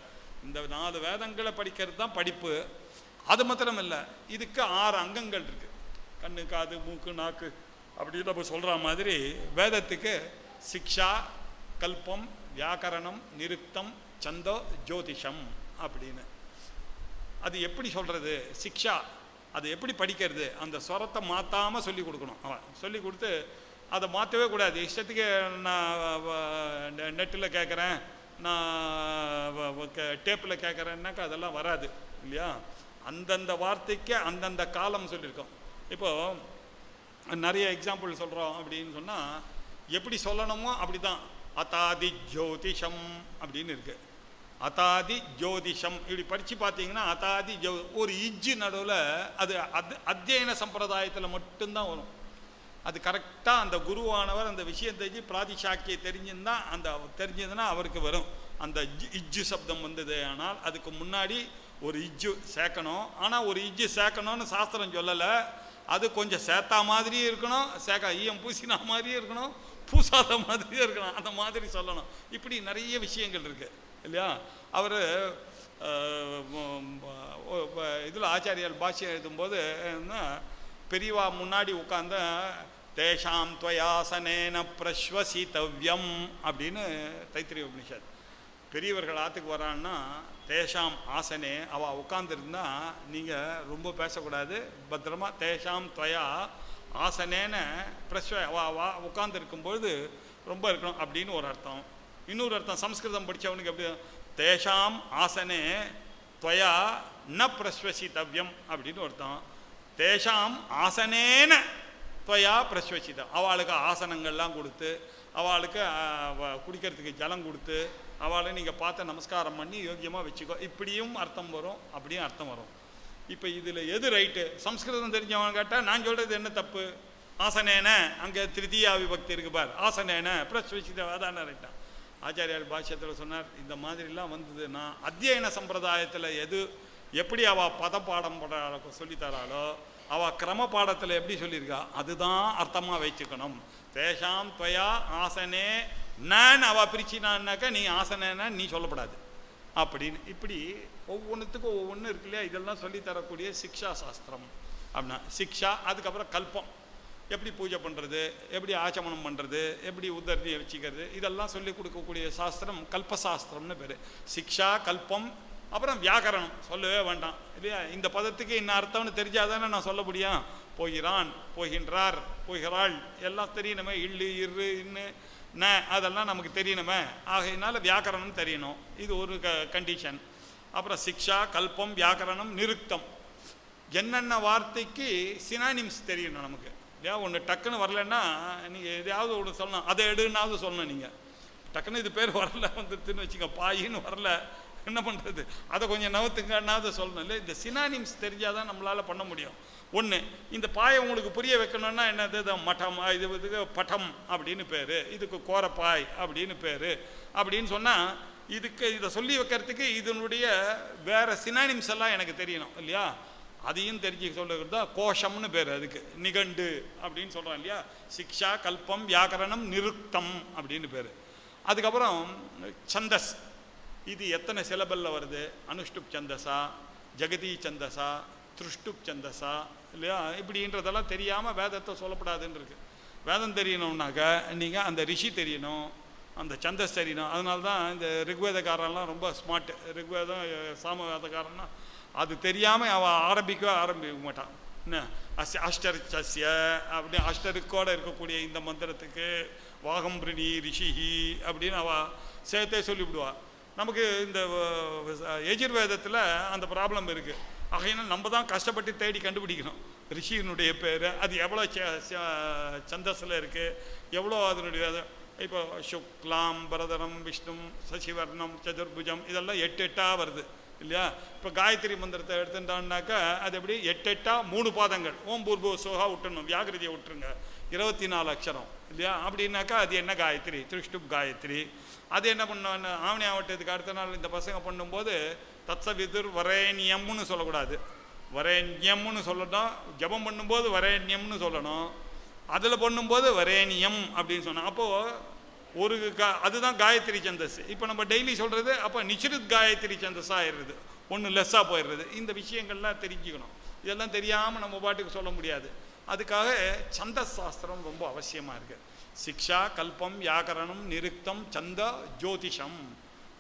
இந்த 4 வேதங்களை படிக்கிறது தான் படிப்பு. அது மாத்திரம் இல்லை, இதுக்கு 6 அங்கங்கள் இருக்குது. கண்ணு காது மூக்கு நாக்கு அப்படின்னு நம்ம சொல்கிற மாதிரி வேதத்துக்கு சிக்ஷா கல்பம் வியாக்கரணம் நிருக்தம் சந்தோ ஜோதிஷம் அப்படின்னு. அது எப்படி சொல்கிறது, சிக்ஷா அது எப்படி படிக்கிறது, அந்த ஸ்வரத்தை மாற்றாமல் சொல்லி கொடுக்கணும். அவன் சொல்லி கொடுத்து அதை மாற்றவே கூடாது. இஷ்டத்துக்கு நான் நெட்டில் கேட்குறேன், நான் டேப்பில் கேட்குறேன்னாக்கா அதெல்லாம் வராது இல்லையா. அந்தந்த வார்த்தைக்கு அந்தந்த காலம் சொல்லியிருக்கோம். இப்போது நிறைய எக்ஸாம்பிள் சொல்கிறோம் அப்படின்னு சொன்னால் எப்படி சொல்லணுமோ அப்படி தான். அதாதி ஜோதிஷம் அப்படின்னு இருக்குது. அதாதி ஜோதிஷம் இப்படி படித்து பார்த்தீங்கன்னா அதாதி ஒரு இஜ்ஜு நடுவில் அது அத்தியன சம்பிரதாயத்தில் மட்டும்தான் வரும். அது கரெக்டாக அந்த குருவானவர் அந்த விஷயம் தெரிஞ்சு பிராதிசாக்கியை தெரிஞ்சதுன்னா அவருக்கு வரும். அந்த இஜ்ஜு சப்தம் வந்தது. ஆனால் அதுக்கு முன்னாடி ஒரு இஜ்ஜு சேர்க்கணும். ஆனால் ஒரு இஜ்ஜு சேர்க்கணும்னு சாஸ்திரம் சொல்லலை. அது கொஞ்சம் சேர்த்தா மாதிரியே இருக்கணும், ஈயம் பூசினா மாதிரியே இருக்கணும், பூசாத மாதிரியே இருக்கணும், அந்த மாதிரி சொல்லணும். இப்படி நிறைய விஷயங்கள் இருக்குது இல்லையா. அவர் இதில் ஆச்சாரியால் பாஷ்யம் எழுதும்போது பெரியவா முன்னாடி உட்கார்ந்து தேஷாம் துவயாசனேன பிரஸ்வசித்தவ்யம் அப்படின்னு தைத்திரிய உபனிஷத். பெரியவர்கள் ஆற்றுக்கு வரான்னா தேஷாம் ஆசனே அவள் உட்காந்துருந்தா நீங்கள் ரொம்ப பேசக்கூடாது, பத்திரமா தேஷாம் துவயா ஆசனேன பிரஸ்வ அவள் உட்காந்துருக்கும்பொழுது ரொம்ப இருக்கணும் அப்படின்னு ஒரு அர்த்தம். இன்னொரு அர்த்தம் சம்ஸ்கிருதம் படித்தவனுக்கு எப்படி, தேஷாம் ஆசனே துவயா ந பிரஸ்வசித்தவ்யம் அப்படின்னு அர்த்தம். தேஷாம் ஆசனேன துவயா பிரஸ்வசிதம், அவளுக்கு ஆசனங்கள்லாம் கொடுத்து, அவளுக்கு குடிக்கிறதுக்கு ஜலம் கொடுத்து, அவளை நீங்கள் பார்த்து நமஸ்காரம் பண்ணி யோக்கியமாக வச்சுக்கோ, இப்படியும் அர்த்தம் வரும், அப்படியும் அர்த்தம் வரும். இப்போ இதில் எது ரைட்டு? சம்ஸ்கிருதம் தெரிஞ்சவன் கேட்டால் நான் சொல்கிறது என்ன தப்பு? ஆசனேன, அங்கே திருத்தியா விபக்தி இருக்கு பார், ஆசனேன பிரஸ்வசிதம், அதான ரைட்டா. ஆச்சாரியார் பாஷ்யத்தில் சொன்னார், இந்த மாதிரிலாம் வந்ததுன்னா அத்தியன சம்பிரதாயத்தில் எப்படி அவள் பதப்பாடம் சொல்லித்தராளோ, அவள் கிரம பாடத்தில் எப்படி சொல்லியிருக்கா அதுதான் அர்த்தமாக வச்சுக்கணும். தேஷாம் துவயா ஆசனே நான் அவள் பிரிச்சினான்னாக்கா நீ ஆசனேன்னா நீ சொல்லப்படாது அப்படின்னு. இப்படி ஒவ்வொன்றுத்துக்கும் ஒவ்வொன்று இருக்கு இல்லையா. இதெல்லாம் சொல்லித்தரக்கூடிய சிக்ஷா சாஸ்திரம் அப்படின்னா சிக்ஷா. அதுக்கப்புறம் கல்பம், எப்படி பூஜை பண்ணுறது, எப்படி ஆச்சமனம் பண்ணுறது, எப்படி உத்தரணியை வச்சுக்கிறது, இதெல்லாம் சொல்லிக் கொடுக்கக்கூடிய சாஸ்திரம் கல்பசாஸ்திரம்னு பேர். சிக்ஷா, கல்பம், அப்புறம் வியாக்கரணம் சொல்லவே வேண்டாம் இல்லையா. இந்த பதத்துக்கு இன்னும் அர்த்தம்னு தெரிஞ்சாதானே நான் சொல்ல முடியும். போகிறான், போகின்றார், போகிறாள் எல்லாம் தெரியணுமே. இல்லு, இரு, இன்னு, ந அதெல்லாம் நமக்கு தெரியணுமே. ஆகையினால வியாக்கரணம் தெரியணும், இது ஒரு கண்டிஷன். அப்புறம் சிக்ஷா, கல்பம், வியாக்கரணம், நிருக்தம், என்னென்ன வார்த்தைக்கு சினானிம்ஸ் தெரியணும் நமக்கு இல்லையா. ஒன்று டக்குன்னு வரலன்னா நீங்கள் எதையாவது ஒன்று சொல்லணும், அதை எடுனாவது சொல்லணும். நீங்கள் டக்குன்னு இது பேர் வரல வந்துட்டுன்னு வச்சுக்க, பாயின்னு வரல, என்ன பண்ணுறது, அதை கொஞ்சம் நவத்துங்கன்னாவது சொல்லணும் இல்லை. இந்த சினானிம்ஸ் தெரிஞ்சால் தான் நம்மளால் பண்ண முடியும். ஒன்று, இந்த பாயை உங்களுக்கு புரிய வைக்கணும்னா என்னது, மட்டம், இதுக்கு பட்டம் அப்படின்னு பேர், இதுக்கு கோரப்பாய் அப்படின்னு பேர் அப்படின்னு சொன்னால் இதை சொல்லி வைக்கிறதுக்கு இதனுடைய வேறு சினானிம்ஸ் எல்லாம் எனக்கு தெரியணும் இல்லையா. அதையும் தெரிஞ்சு சொல்லுறது தான் கோஷம்னு பேர், அதுக்கு நிகண்டு அப்படின்னு சொல்கிறோம் இல்லையா. சிக்ஷா, கல்பம், வியாக்கரணம், நிருக்தம் அப்படின்னு பேர். அதுக்கப்புறம் சந்தஸ், இது எத்தனை சிலபலில் வருது, அனுஷ்டுப் சந்தஸா, ஜெகதி சந்தஸா, திருஷ்டுப் சந்தஸா இல்லையா, இப்படின்றதெல்லாம் தெரியாமல் வேதத்தை சொல்லப்படாதுன்னு இருக்குது. வேதம் தெரியணும்னாக்க நீங்கள் அந்த ரிஷி தெரியணும், அந்த சந்தஸ் தெரியணும். அதனால தான் இந்த ரிக்வேதக்காரெல்லாம் ரொம்ப ஸ்மார்ட்டு. ரிக்வேதம் சாமவேதக்காரன்னா அது தெரியாமல் அவன் ஆரம்பிக்க மாட்டான். என்ன அஷ்டரிச்சஸ்ய அப்படி அஷ்டருக்கோடு இருக்கக்கூடிய இந்த மந்திரத்துக்கு வாகம்பிரணி ரிஷிஹி அப்படின்னு அவள் சேர்த்தே சொல்லிவிடுவாள். நமக்கு இந்த எஜுர்வேதத்தில் அந்த ப்ராப்ளம் இருக்குது. ஆகையினால் நம்ம தான் கஷ்டப்பட்டு தேடி கண்டுபிடிக்கணும் ரிஷியினுடைய பேர், அது எவ்வளோ சந்தஸில் இருக்குது, எவ்வளோ அதனுடைய. இப்போ சுக்லாம் பரதரம் விஷ்ணும் சசிவர்ணம் சதுர்புஜம் இதெல்லாம் 8 வருது இல்லையா. இப்போ காயத்ரி மந்திரத்தை எடுத்துட்டான்னாக்கா அது எப்படி 8 3 பாதங்கள், ஓம் பூர்பு சோகா விட்டுணும், வியாகிருதியை விட்டுருங்க, 24 அக்ஷரம் இல்லையா. அப்படின்னாக்கா அது என்ன காயத்ரி, திருஷ்டுப் காயத்ரி. அது என்ன பண்ண ஆவணி ஆவட்டத்துக்கு அடுத்த நாள் இந்த பசங்க பண்ணும்போது தத்சவிதுர் வரேண்யம்னு சொல்லக்கூடாது, வரேண்யம்னு சொல்லணும். ஜபம் பண்ணும்போது வரேண்யம்னு சொல்லணும், அதில் பண்ணும்போது வரேணியம் அப்படின்னு சொன்னோம். அப்போது ஒரு அதுதான் காயத்ரி சந்தஸ். இப்போ நம்ம டெய்லி சொல்கிறது அப்போ நிச்சிருத் காயத்ரி சந்தஸாக ஆயிடுறது, ஒன்று லெஸ்ஸாக போயிடுறது. இந்த விஷயங்கள்லாம் தெரிஞ்சுக்கணும். இதெல்லாம் தெரியாமல் நம்ம பாட்டுக்கு சொல்ல முடியாது. அதுக்காக சந்தஸ் சாஸ்திரம் ரொம்ப அவசியமாக இருக்குது. சிக்ஷா, கல்பம், வியாக்கரணம், நிருக்தம், சந்த, ஜோதிஷம்.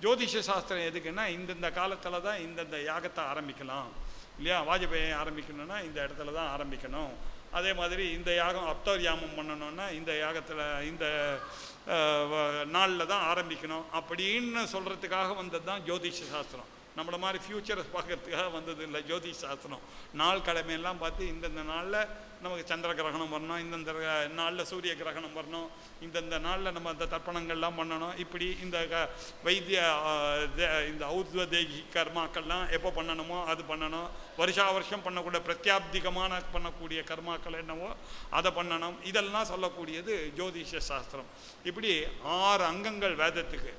ஜோதிஷ சாஸ்திரம் எதுக்குன்னா இந்தந்த காலத்தில் தான் இந்தந்த யாகத்தை ஆரம்பிக்கலாம் இல்லையா. வாஜபேயை ஆரம்பிக்கணும்னா இந்த இடத்துல தான் ஆரம்பிக்கணும். அதே மாதிரி இந்த யாகம் அப்தர்யாமம் பண்ணணுன்னா இந்த யாகத்தில் இந்த நாளில் தான் ஆரம்பிக்கணும் அப்படின்னு சொல்கிறதுக்காக வந்தது தான் ஜோதிஷ சாஸ்திரம். நம்மளை மாதிரி ஃப்யூச்சரை பார்க்கறதுக்காக வந்தது இல்லை ஜோதிஷ் சாஸ்திரம். நாள் கிழமையெல்லாம் பார்த்து இந்தந்த நாளில் நமக்கு சந்திர கிரகணம் வரணும், இந்தந்த நாளில் சூரிய கிரகணம் வரணும், இந்தந்த நாளில் நம்ம அந்த தர்ப்பணங்கள்லாம் பண்ணணும், இப்படி இந்த வைத்திய இந்த ஔத்வதேகி கர்மாக்கள்லாம் எப்போ பண்ணணுமோ அது பண்ணணும், வருஷா வருஷம் பண்ணக்கூடிய பிரத்யாப்திகமான பண்ணக்கூடிய கர்மாக்கள் என்னவோ அதை பண்ணணும், இதெல்லாம் சொல்லக்கூடியது ஜோதிஷ சாஸ்திரம். இப்படி 6 அங்கங்கள் வேதத்துக்கு.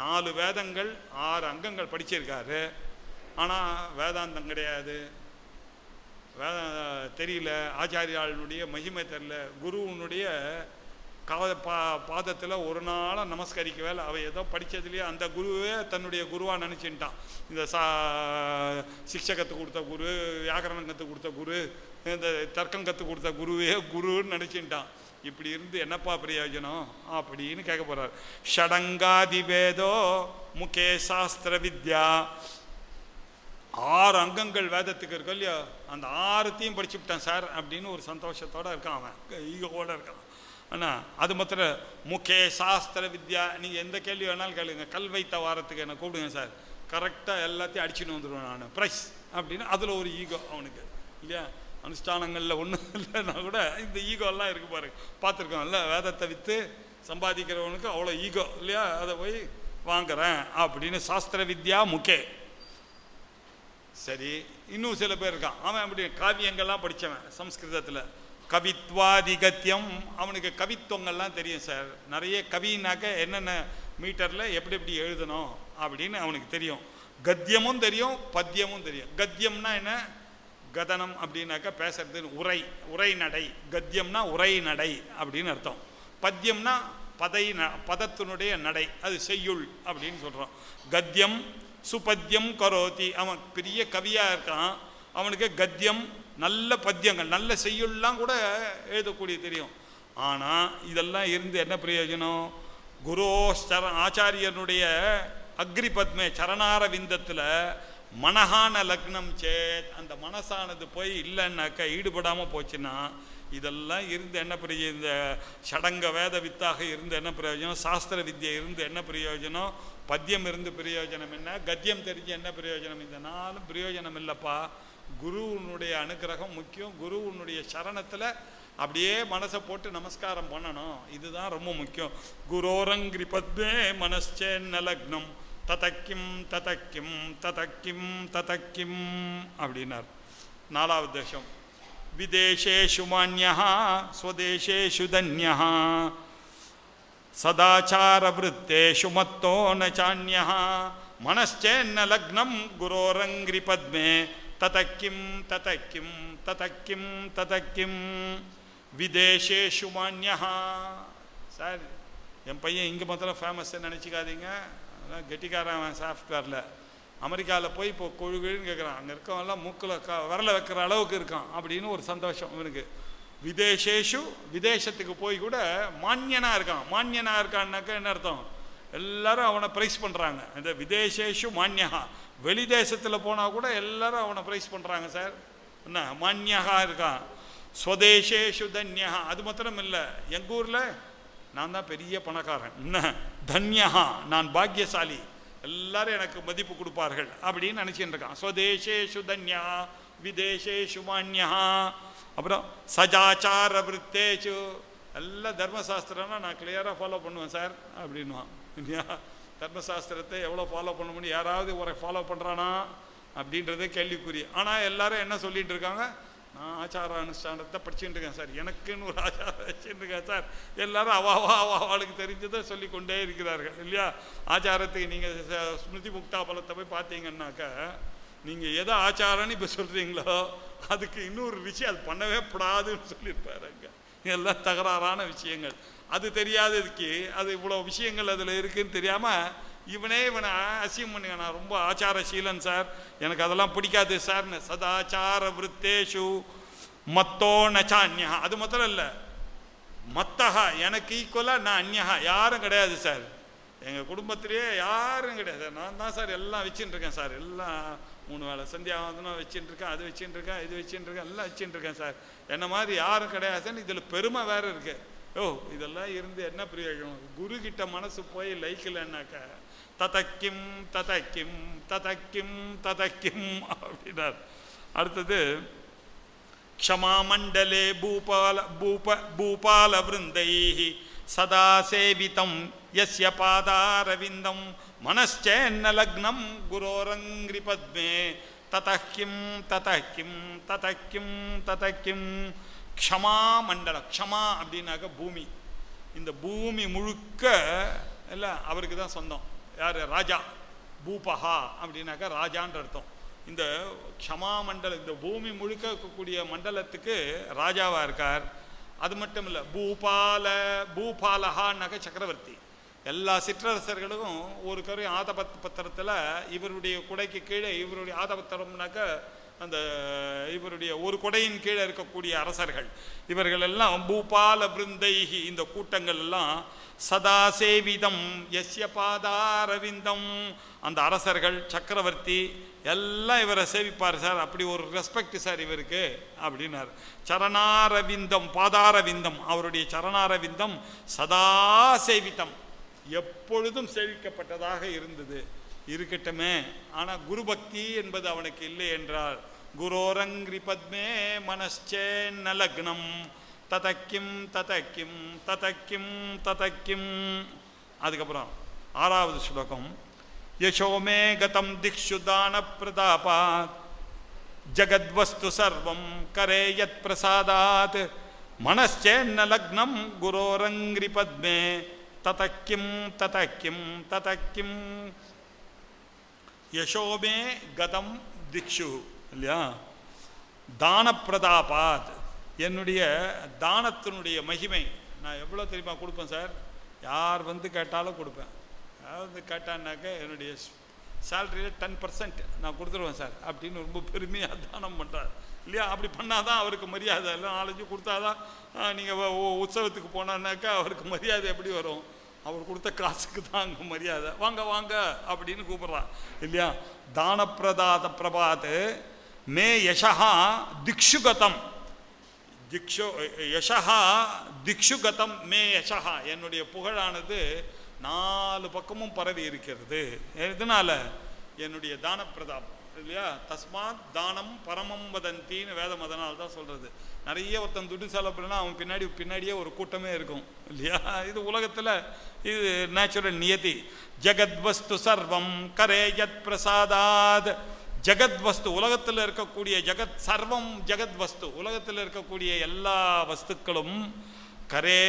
4 வேதங்கள் 6 அங்கங்கள் படிச்சிருக்காரு. ஆனால் வேதாந்தம் கிடையாது, தெரியல, ஆச்சாரியாளுடைய மகிமை தெரியல, குருவனுடைய பாதத்தில் ஒரு நாளும் நமஸ்கரிக்கவே இல்லை. அவள் ஏதோ படித்ததுலேயே அந்த குருவே தன்னுடைய குருவாக நினச்சின்ட்டான். இந்த சிக்ஷை கற்றுக் கொடுத்த குரு, வியாக்கரணம் கற்றுக் கொடுத்த குரு, இந்த தர்க்கம் கற்றுக் கொடுத்த குருவே குருன்னு நினச்சின்ட்டான். இப்படி இருந்து என்னப்பா பிரயோஜனம் அப்படின்னு கேட்க போகிறார். ஷடங்காதி வேதோ முகே சாஸ்திர வித்யா. 6 அங்கங்கள் வேதத்துக்கு இருக்கும் இல்லையா, அந்த 6த்தையும் படிச்சுவிட்டான் சார் அப்படின்னு ஒரு சந்தோஷத்தோடு இருக்கான், அவன் ஈகோடு இருக்கான். ஆனால் அது மாத்திரம் முகே சாஸ்திர வித்யா. நீங்கள் எந்த கேள்வி வேணாலும் கேளுங்க, கல்வைத்த வாரத்துக்கு என்னை கூப்பிடுங்க சார், கரெக்டாக எல்லாத்தையும் அடிச்சுன்னு வந்துடுவேன் நான் ப்ரைஸ் அப்படின்னு. அதில் ஒரு ஈகோ அவனுக்கு இல்லையா. அனுஷ்டானங்களில் ஒன்றும் இல்லைன்னா கூட இந்த ஈகோலாம் இருக்குது பாருங்க, பார்த்துருக்கோம்ல. வேதத்தை விற்று சம்பாதிக்கிறவனுக்கு அவ்வளோ ஈகோ இல்லையா, அதை போய் வாங்குறேன் அப்படின்னு. சாஸ்திர வித்யா முகே. சரி, இன்னும் சில பேர் இருக்கான், அவன் அப்படி காவியங்கள்லாம் படித்தவன் சம்ஸ்கிருதத்தில். கவித்வாதிகத்தியம், அவனுக்கு கவித்துவங்கள்லாம் தெரியும் சார். நிறைய கவினாக்க என்னென்ன மீட்டரில் எப்படி எப்படி எழுதணும் அப்படின்னு அவனுக்கு தெரியும். கத்தியமும் தெரியும், பத்தியமும் தெரியும். கத்தியம்னா என்ன, கதனம் அப்படின்னாக்கா பேசுறது, உரை நடை. கத்தியம்னா உரை நடை அப்படின்னு அர்த்தம். பத்தியம்னா பதத்தினுடைய நடை, அது செய்யுள் அப்படின்னு சொல்கிறோம். கத்தியம் சுபத்தியம் கரோதி. அவன் பெரிய கவியாக இருக்கான், அவனுக்கு கத்தியம் நல்ல பத்தியங்கள் நல்ல செய்யுள்லாம் கூட எழுதக்கூடிய தெரியும். ஆனால் இதெல்லாம் இருந்து என்ன பிரயோஜனம்? குரு ஆச்சாரியனுடைய அக்ரி பத்மே சரணார விந்தத்தில் மனஹான லக்னம் சேத், அந்த மனசானது போய் இல்லைன்னாக்கா ஈடுபடாமல் போச்சுன்னா இதெல்லாம் இருந்து என்ன பிரயோஜனம்? இந்த சடங்க வேத வித்தாக இருந்து என்ன பிரயோஜனம்? சாஸ்திர வித்யை இருந்து என்ன பிரயோஜனம்? பத்தியம் இருந்து பிரயோஜனம் என்ன? கத்தியம் தெரிஞ்சு என்ன பிரயோஜனம்? இந்த நாளும் பிரயோஜனம் இல்லைப்பா. குருவனுடைய அனுகிரகம் முக்கியம். குருவனுடைய சரணத்தில் அப்படியே மனசை போட்டு நமஸ்காரம் பண்ணணும், இதுதான் ரொம்ப முக்கியம். குரோரங்கிரி பத்மே மனச்சேன்ன லக்னம் ததக்கிம் ததக்கிம் ததக்கிம் ததக்கிம் அப்படின்னார். 4வது தேசம். விதேசேஷு மான்யः ஸ்வதேசேஷு தன்யः சதாச்சார விருத்தேஷு மத்தோ ந சான்யः மனச்சேன்ன லக்னம் குரோரங்கிரி பத்மே ததக்கிம் ததக்கிம் ததக்கிம் ததக்கிம் விதேசேஷு மான்யः. சார், என் பையன் இங்கே மாத்திரம் ஃபேமஸ்ன்னு நினச்சிக்காதீங்க, கெட்டிக்காரன் சாஃப்ட்வேரில். அமெரிக்காவில் போய் இப்போ கொழுகுன்னு கேட்குறான், அங்கே இருக்கவங்கெல்லாம் மூக்கில் விரல வைக்கிற அளவுக்கு இருக்கான் அப்படின்னு ஒரு சந்தோஷம் இவனுக்கு. விதேசேஷு, விதேசத்துக்கு போய் கூட மான்யனாக இருக்கான். மான்யனாக இருக்கான்னாக்கா என்ன அர்த்தம்? எல்லாரும் அவனை ப்ரைஸ் பண்ணுறாங்க. இந்த விதேசேஷு மான்யகா, வெளி தேசத்தில் போனால் கூட எல்லாரும் அவனை ப்ரைஸ் பண்ணுறாங்க சார். என்ன மான்யகா இருக்கான். ஸ்வதேசேஷு தன்யகா, அது மாத்திரம் இல்லை, எங்கள் ஊரில் நான் தான் பெரிய பணக்காரன், என்ன தன்யகா, நான் பாக்கியசாலி, எல்லாரும் எனக்கு மதிப்பு கொடுப்பார்கள் அப்படின்னு நினச்சின்னு இருக்கான். ஸ்வதேசேஷு தன்யா விதேசேஷு மான்யகா. அப்புறம் சஜாச்சார விருத்தேஷு, எல்லாம் தர்மசாஸ்திரம்னா நான் கிளியராக ஃபாலோ பண்ணுவேன் சார் அப்படின்வான். இல்லையா, தர்மசாஸ்திரத்தை எவ்வளோ ஃபாலோ பண்ண முடியும்? யாராவது ஒரு ஃபாலோ பண்ணுறானா அப்படின்றதே கேள்விக்குரிய. ஆனால் எல்லாரும் என்ன சொல்லிகிட்டு இருக்காங்க? நான் ஆச்சார அனுஷ்டானத்தை படிச்சுட்டு இருக்கேன் சார், எனக்குன்னு ஒரு ஆச்சாரம் வச்சுட்டு இருக்கேன் சார். எல்லாரும் அவளுக்கு தெரிஞ்சதை சொல்லி கொண்டே இருக்கிறார்கள் இல்லையா. ஆச்சாரத்துக்கு நீங்கள் ஸ்மிருதி முக்தா பலத்தை போய் பார்த்தீங்கன்னாக்கா, நீங்கள் எதை ஆச்சாரம்னு இப்போ சொல்கிறீங்களோ அதுக்கு இன்னொரு விஷயம் அது பண்ணவே கூடாதுன்னு சொல்லியிருப்பாருங்க. எல்லாம் தகராறான விஷயங்கள். அது தெரியாததுக்கு அது இவ்வளோ விஷயங்கள் அதில் இருக்குதுன்னு தெரியாமல் இவனே இவனை அசியம் பண்ணுங்க, நான் ரொம்ப ஆச்சாரசீலன் சார், எனக்கு அதெல்லாம் பிடிக்காது சார்னு. சதாச்சார விருத்தேஷு மத்தோ நச்சான்யா, அது மாத்திரம் இல்லை, மத்தகா எனக்கு ஈக்குவலாக நான் அந்யகா யாரும் கிடையாது சார். எங்கள் குடும்பத்திலேயே யாரும் கிடையாது சார், நான் தான் சார் எல்லாம் வச்சுட்டு இருக்கேன் சார். எல்லாம் 3 வேளை சந்தியாவந்தனம் வச்சுட்டு இருக்கேன், அது வச்சுட்டு இருக்கேன், இது வச்சுட்டு இருக்கேன், எல்லாம் வச்சுட்டு இருக்கேன் சார். என்ன மாதிரி யாரும் கிடையாது சார். இதில் பெருமை வேறு இருக்குது. இதெல்லாம் இருந்து என்ன பிரயோஜனம்? குரு கிட்ட மனசு போய் லைக்கலைன்னாக்கா ததக்கிம் ததக்கிம் ததக்கிம் ததக்கிம் அப்படின்னார். அடுத்தது க்ஷமாமண்டலே பூபால விருந்தைஹி சதா சேவிதம் யஸ்ய பாதாரவிந்தம் மனశ్చేన్న லக்னம் குரோரங்கிரி பத்மே ததக்கிம் ததக்கிம் ததக்கிம் ததக்கிம். க்ஷமா மண்டலம், க்ஷமா அப்படின்னாக்க பூமி. இந்த பூமி முழுக்க இல்லை அவருக்கு தான் சொந்தம். யார்? ராஜா. பூபஹா அப்படின்னாக்கா ராஜான்ற அர்த்தம். இந்த க்ஷமா மண்டலம், இந்த பூமி முழுக்க இருக்கக்கூடிய மண்டலத்துக்கு ராஜாவாக இருக்கார். அது மட்டும் இல்லை, பூபாலஹான்னாக்க சக்கரவர்த்தி. எல்லா சிற்றரசர்களுக்கும் ஒரு கரு ஆதபத்திரத்தில் இவருடைய குடைக்கு கீழே, இவருடைய ஆதபத்திரம்னாக்க அந்த இவருடைய ஒரு கொடையின் கீழே இருக்கக்கூடிய அரசர்கள், இவர்கள் எல்லாம் பூபால விருந்தைஹி, இந்த கூட்டங்கள் எல்லாம் சதா சேவிதம் யஸ்ய பாதாரவிந்தம், அந்த அரசர்கள் சக்கரவர்த்தி எல்லாம் இவரை சேவிப்பார் சார். அப்படி ஒரு ரெஸ்பெக்ட் சார் இவருக்கு அப்படின்னார். சரணாரவிந்தம், பாதாரவிந்தம், அவருடைய சரணாரவிந்தம் சதா சேவித்தம், எப்பொழுதும் சேவிக்கப்பட்டதாக இருந்தது. இருக்கட்டுமே, ஆனால் குரு பக்தி என்பது அவனுக்கு இல்லை என்றால் குரோரங்கிரி பத்மே மனశ్చేన్న லக்னம் ததக்கிம் ததக்கிம் ததக்கிம் ததக்கிம். அதுக்கப்புறம் 6வது ஸ்லோகம். யசோமே கதம் திக்ஷு தான பிரதாபாத் ஜகத்வஸ்து சர்வம் கரே யத் பிரசாதாத் மனశ్చేన్న லக்னம் குரோரங்கிரி பத்மே ததக்கிம் ததக்கிம் ததக்கிம். யசோமே கதம் திக்ஷு இல்லையா, தான பிரதாபாத், என்னுடைய தானத்தினுடைய மகிமை நான் எவ்வளோ தெரியுமா கொடுப்பேன் சார். யார் வந்து கேட்டாலும் கொடுப்பேன். யாராவது கேட்டான்னாக்க என்னுடைய சேலரியில் 10% நான் கொடுத்துருவேன் சார் அப்படின்னு ரொம்ப பெருமையாக தானம் பண்ணுறார் இல்லையா. அப்படி பண்ணாதான் அவருக்கு மரியாதை. எல்லாம் 4-5 கொடுத்தாதான் நீங்கள் உற்சவத்துக்கு போனான்னாக்கா அவருக்கு மரியாதை எப்படி வரும்? அவர் கொடுத்த காசுக்கு தான் அங்கே மரியாதை. வாங்க வாங்க அப்படின்னு கூப்பிட்றான் இல்லையா. தான பிரபாத் மே யசஹா திக்ஷுகதம், யசஹா திக்ஷுகதம் மே யசஹா, என்னுடைய புகழானது 4 பக்கமும் பரவி இருக்கிறது. எதனால? என்னுடைய தான பிரதாபம் இல்லையா. தஸ்மாத் தானம் பரமம் வதந்தின்னு வேதம் அதனால தான் சொல்கிறது. நிறைய ஒருத்தன் துட்டு செலவு பண்ணா அவன் பின்னாடியே ஒரு கூட்டமே இருக்கும் இல்லையா. இது உலகத்தில் இது நேச்சுரல் நியதி. ஜகத்வஸ்து சர்வம் கரே யத் பிரசாதாத், ஜகத்வஸ்து உலகத்தில் இருக்கக்கூடிய சர்வம் ஜகத்வஸ்து, உலகத்தில் இருக்கக்கூடிய எல்லா வஸ்துக்களும் கரே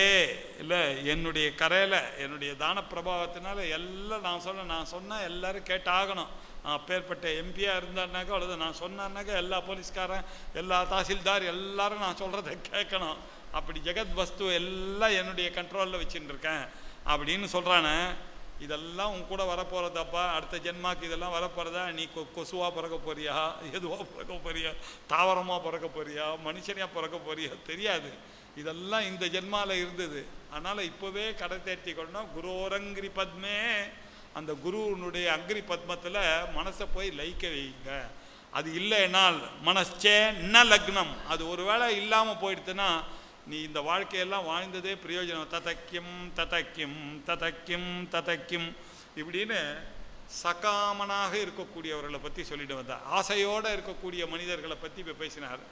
இல்லை என்னுடைய கரையில், என்னுடைய தான பிரபாவத்தினால எல்லாம் நான் சொன்னால் எல்லோரும் கேட்டாகணும். அப்பேற்பட்ட எம்பியாக இருந்தாருனாக்கா அவ்வளோதான். நான் சொன்னார்னாக்கா எல்லா போலீஸ்காரன், எல்லா தாசில்தார் எல்லாரும் நான் சொல்கிறத கேட்கணும். அப்படி ஜெகத் வஸ்து எல்லாம் என்னுடைய கண்ட்ரோலில் வச்சுட்டு இருக்கேன் அப்படின்னு சொல்கிறானே. இதெல்லாம் உன் கூட வரப்போகிறதாப்பா, அடுத்த ஜென்மாக்கு இதெல்லாம் வரப்போகிறதா? நீ கொசுவாக பிறக்க போறியா, எதுவாக பிறக்க போறியா, தாவரமாக பிறக்க போறியா, மனுஷனையாக பிறக்க போறியா தெரியாது. இதெல்லாம் இந்த ஜென்மாவில் இருந்தது. அதனால் இப்போவே கடை தேர்த்திக்கொள்ளணும். குரோரங்கிரி பத்மே, அந்த குருவனுடைய அங்கிரி பத்மத்தில் மனசை போய் லயிக்க வைங்க. அது இல்லைனால் மனశ్చేన్న லக்னம், அது ஒரு வேளை இல்லாமல் போயிடுத்துன்னா நீ இந்த வாழ்க்கையெல்லாம் வாழ்ந்ததே பிரயோஜனம். ததக்கிம் ததக்கிம் ததக்கிம் ததக்கிம் இப்படின்னு சகாமனாக இருக்கக்கூடியவர்களை பற்றி சொல்லிட்டு வந்தார். ஆசையோடு இருக்கக்கூடிய மனிதர்களை பற்றி இப்போ பேசினார்.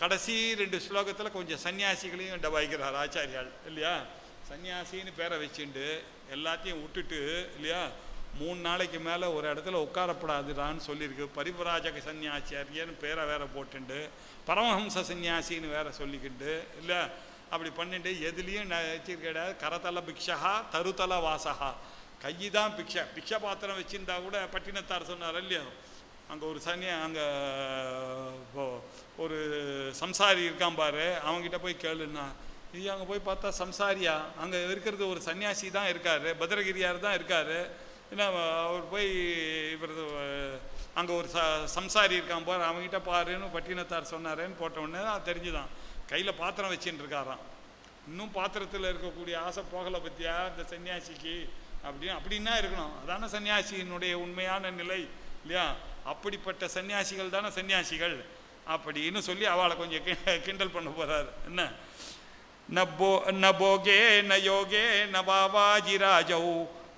கடைசி 2 ஸ்லோகத்தில் கொஞ்சம் சன்னியாசிகளையும் டபாய்க்கிறார் ஆச்சாரியால் இல்லையா. சன்னியாசின்னு பேரை வச்சுட்டு எல்லாத்தையும் விட்டுட்டு இல்லையா 3 நாளைக்கு மேலே ஒரு இடத்துல உட்காரப்படாதுடான்னு சொல்லியிருக்கு. பரிவராஜக சன்னியாசியாரியன்னு பேரை வேற போட்டுண்டு பரமஹம்ச சன்னியாசின்னு வேற சொல்லிக்கிண்டு இல்லை அப்படி பண்ணிட்டு எதுலேயும் வச்சிருக்க கரதல பிக்ஷா தருதல வாசகா, கை தான் பிக்ஷா பாத்திரம் வச்சுருந்தா கூட பட்டினத்தார் சொன்னார் இல்லையா. அங்கே ஒரு அங்கே ஒரு சம்சாரி இருக்கான் பாரு, அவங்ககிட்ட போய் கேளுன்னா இது அங்கே போய் பார்த்தா சம்சாரியா, அங்கே இருக்கிறது ஒரு சன்னியாசி தான் இருக்கார், பத்ரகிரியார் தான் இருக்கார். ஏன்னா அவர் போய் இவர் அங்கே ஒரு சம்சாரி இருக்கான் பாரு, அவங்ககிட்ட பாருன்னு பட்டினத்தார் சொன்னாரேன்னு போட்ட உடனே தான் தெரிஞ்சுதான் கையில் பாத்திரம் வச்சுட்டு இருக்காராம். இன்னும் பாத்திரத்தில் இருக்கக்கூடிய ஆசை போகலை பற்றியா இந்த சன்னியாசிக்கு அப்படின்னா இருக்கணும். அதான சன்னியாசியினுடைய உண்மையான நிலை இல்லையா. அப்படிப்பட்ட சன்னியாசிகள் தானே சன்னியாசிகள் அப்படின்னு சொல்லி அவளை கொஞ்சம் கிண்டல் பண்ண போகிறார். என்ன ந போகே ந யோகே ந பாவாஜிராஜௌ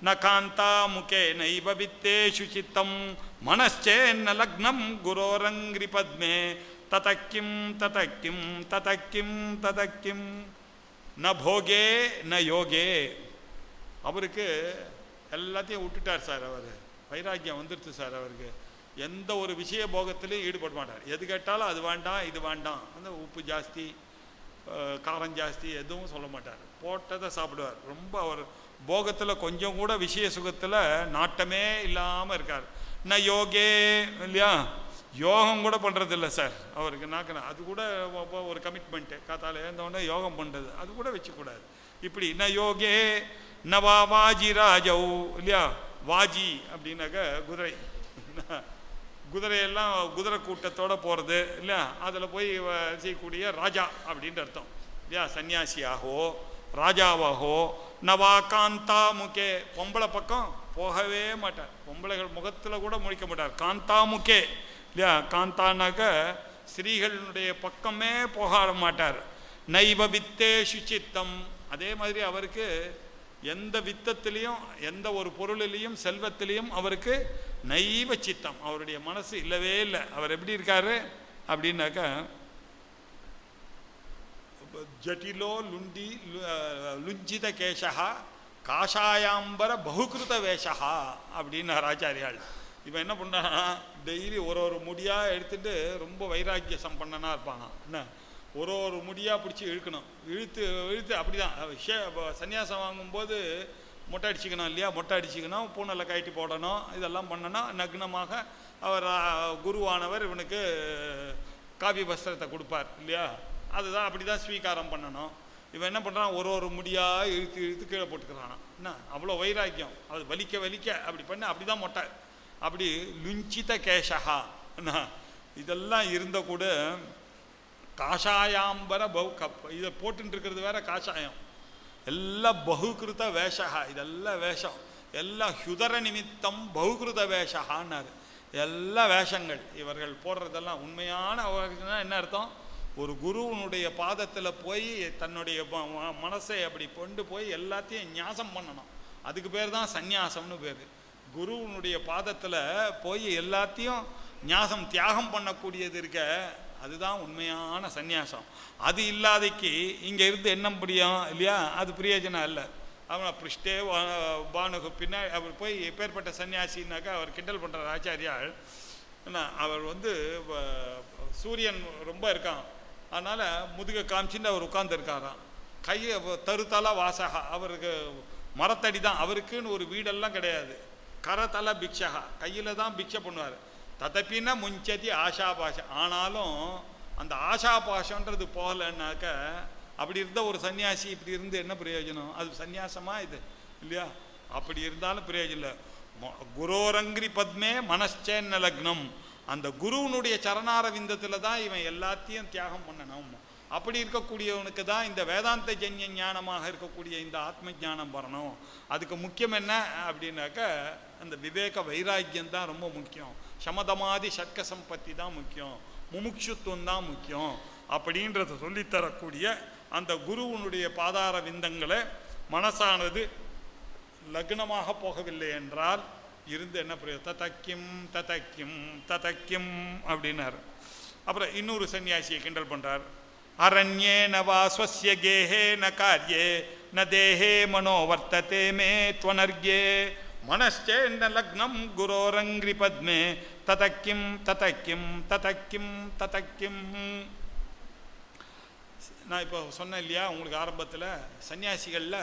ந காந்தா முகே நைவ வித்தேஷு சித்தம் மனச்சேன்ன லக்னம் குரோரங்கிரி பத்மே ததக்கிம் ததக்கிம் ததக்கிம் ததக்கிம் ந போகே ந யோகே. அவருக்கு எல்லாத்தையும் விட்டுட்டார் சார். அவர் வைராக்கியம் வந்துடுச்சு சார். அவருக்கு எந்த ஒரு விஷய போகத்திலையும் ஈடுபட மாட்டார். எது கேட்டாலும் அது வேண்டாம் இது வேண்டாம், அந்த உப்பு ஜாஸ்தி காரம் ஜாஸ்தி எதுவும் சொல்ல மாட்டார். போட்டதை சாப்பிடுவார். ரொம்ப அவர் போகத்தில் கொஞ்சம் கூட விஷய சுகத்தில் நாட்டமே இல்லாமல் இருக்கார். ந யோகே இல்லையா, யோகம் கூட பண்ணுறதில்ல சார் அவருக்கு. நாக்கணும் அது கூட ஒரு கமிட்மெண்ட்டு. காத்தால் எழுந்தோடனே யோகம் பண்ணுறது அது கூட வச்சுக்கூடாது. இப்படி ந யோகே நவா வாஜி ராஜவ் இல்லையா. வாஜி அப்படின்னாக்க குதிரை. குதிரையெல்லாம் குதிரை கூட்டத்தோடு போகிறது இல்லையா, அதில் போய் செய்யக்கூடிய ராஜா அப்படின்ற அர்த்தம் இல்லையா. சன்னியாசியாகவோ ராஜாவாகவோ நவா காந்தா முகே, பொம்பளை பக்கம் போகவே மாட்டார். பொம்பளைகள் முகத்தில் கூட முழிக்க மாட்டார். காந்தா முகே இல்லையா. காந்தானாக்க ஸ்ரீகளுடைய பக்கமே போக மாட்டார். நைவ வித்தேஷு சித்தம், அதே மாதிரி அவருக்கு எந்த வித்தத்திலையும் எந்த ஒரு பொருளிலையும் செல்வத்திலையும் அவருக்கு நைவ சித்தம், அவருடைய மனசு இல்லவே இல்லை. அவர் எப்படி இருக்காரு அப்படின்னாக்க ஜட்டிலோ லுண்டி லுஞ்சித கேசா காஷாயாம்பர பகுகிருத வேஷா அப்படின்னார் ஆச்சாரியால். இவன் என்ன பண்ணான்னா டெய்லி ஒரு முடியாக எடுத்துட்டு ரொம்ப வைராக்கிய சம்பன்னனாக இருப்பானா. என்ன ஒரு முடியாக பிடிச்சி இழுக்கணும். இழுத்து அப்படி தான் சன்னியாசம் வாங்கும்போது மொட்டை அடிச்சுக்கணும் இல்லையா. மொட்டை அடிச்சுக்கணும், பூனலை கட்டி போடணும், இதெல்லாம் பண்ணணும். நக்னமாக அவர் குருவானவர் இவனுக்கு காவி வஸ்திரத்தை கொடுப்பார் இல்லையா. அதுதான் அப்படி தான் ஸ்வீகாரம் பண்ணணும். இவன் என்ன பண்ணுறான், ஒரு முடியாக இழுத்து கீழே போட்டுக்கிறானா. என்ன அவ்வளோ வைராக்கியம். அது வலிக்க அப்படி பண்ண அப்படி தான் மொட்டை. அப்படி லுஞ்சித கேஷா என்ன இதெல்லாம் இருந்த கூட காஷாயாம்பர இதை போட்டுருக்கிறது வேற காஷாயம். எல்லாம் பகுகிருத வேஷா, இதெல்லாம் வேஷம். எல்லாம் ஹுதர நிமித்தம் பகுகிருத வேஷான்னாரு. எல்லா வேஷங்கள் இவர்கள் போடுறதெல்லாம் உண்மையான என்ன அர்த்தம், ஒரு குருவனுடைய பாதத்தில் போய் தன்னுடைய மனசை அப்படி கொண்டு போய் எல்லாத்தையும் ஞாசம் பண்ணணும். அதுக்கு பேர் தான் சந்நியாசம்னு பேர். குருவனுடைய பாதத்தில் போய் எல்லாத்தையும் ஞாசம் தியாகம் பண்ணக்கூடியது இருக்க, அதுதான் உண்மையான சந்நியாசம். அது இல்லாதைக்கு இங்கே இருந்து என்ன முடியும் இல்லையா, அது பிரயோஜனம் இல்லை. அவன் பிருஷ்டே பானுகு பின்னாடி அவர் போய் எப்பேற்பட்ட சன்னியாசின்னாக்கா அவர் கிண்டல் பண்ணுற ஆச்சாரியால் என்ன, அவர் சூரியன் ரொம்ப இருக்கான், அதனால் முதுகை காமிச்சின்னு அவர் உட்கார்ந்துருக்காராம். கையை தருத்தலா வாசகா, அவருக்கு மரத்தடி தான், அவருக்குன்னு ஒரு வீடெல்லாம் கிடையாது. கரத்தல பிக்ஷகா, கையில் தான் பிக்ஷை பண்ணுவார். ததப்பின்னா முஞ்சதி ஆஷாபாஷம், ஆனாலும் அந்த ஆஷாபாஷன்றது போகலைன்னாக்க அப்படி இருந்த ஒரு சன்னியாசி இப்படி இருந்து என்ன பிரயோஜனம், அது சன்னியாசமாக இது இல்லையா. அப்படி இருந்தாலும் பிரயோஜனம் இல்லை. குரோரங்கிரி பத்மே மனச்சேன்ன லக்னம், அந்த குருவனுடைய சரணார விந்தத்தில் தான் இவன் எல்லாத்தையும் தியாகம் பண்ணணும். அப்படி இருக்கக்கூடியவனுக்கு தான் இந்த வேதாந்த ஜன்ய ஞானமாக இருக்கக்கூடிய இந்த ஆத்ம ஞானம் வரணும். அதுக்கு முக்கியம் என்ன அப்படின்னாக்க அந்த விவேக வைராக்கியம் தான் ரொம்ப முக்கியம். சமதமாதி ஷட்க சம்பத்தி தான் முக்கியம், முமுட்சுத்துவம் தான் முக்கியம். அப்படின்றத சொல்லித்தரக்கூடிய அந்த குருவனுடைய பாதார விந்தங்களை மனசானது லக்னமாக போகவில்லை என்றால் இருந்து என்ன பிரயோஜனம். ததக்கிம் ததக்கிம் ததக்கிம் அப்படின்னார். அப்புறம் இன்னொரு சன்னியாசியை கிண்டல் பண்ணுறார். அரண்யே நவா ஸ்வஸ்ய கேஹே ந காரியே ந தேஹே மனோவர்த்ததே மே த்வனர்யே மனச்சேன்ன லக்னம் குரோரங்கிரி பத்மே ததக்கிம் ததக்கிம் ததக்கிம் ததக்கிம். நான் இப்போ சொன்னேன் இல்லையா உங்களுக்கு ஆரம்பத்தில், சன்னியாசிகளில்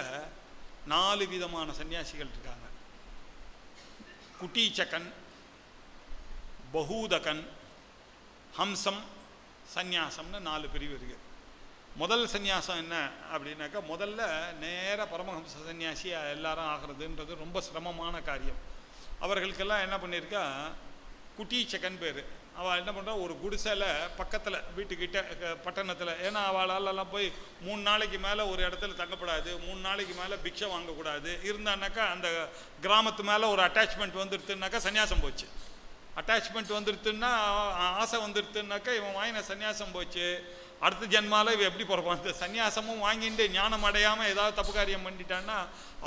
4 விதமான சன்னியாசிகள் இருக்காங்க. குட்டீச்சகன், பகூதகன், ஹம்சம், சந்நியாசம்னு 4 பிரிவு இருக்குது. முதல் சந்நியாசம் என்ன அப்படின்னாக்கா, முதல்ல நேராக பரமஹம்ச சன்னியாசி எல்லாரும் ஆகிறதுன்றது ரொம்ப சிரமமான காரியம். அவர்களுக்கெல்லாம் என்ன பண்ணியிருக்கா, குட்டீச்சகன் பேர். அவள் என்ன பண்ணுறா, ஒரு குடிசையில் பக்கத்தில் வீட்டுக்கிட்ட பட்டணத்தில், ஏன்னா அவளாலெல்லாம் போய் 3 நாளைக்கு மேலே ஒரு இடத்துல தங்கப்படாது, 3 நாளைக்கு மேலே பிக்ஷை வாங்கக்கூடாது. இருந்தானாக்கா அந்த கிராமத்து மேலே ஒரு அட்டாச்மெண்ட் வந்துடுதுனாக்கா சன்னியாசம் போச்சு. அட்டாச்மெண்ட் வந்துடுத்துன்னா, ஆசை வந்துடுத்துனாக்கா இவன் வாங்கின சன்னியாசம் போச்சு. அடுத்த ஜென்மால இவன் எப்படி பிறப்பான்? இந்த சன்னியாசமும் வாங்கிட்டு ஞானம் அடையாமல் ஏதாவது தப்பு காரியம் பண்ணிட்டான்னா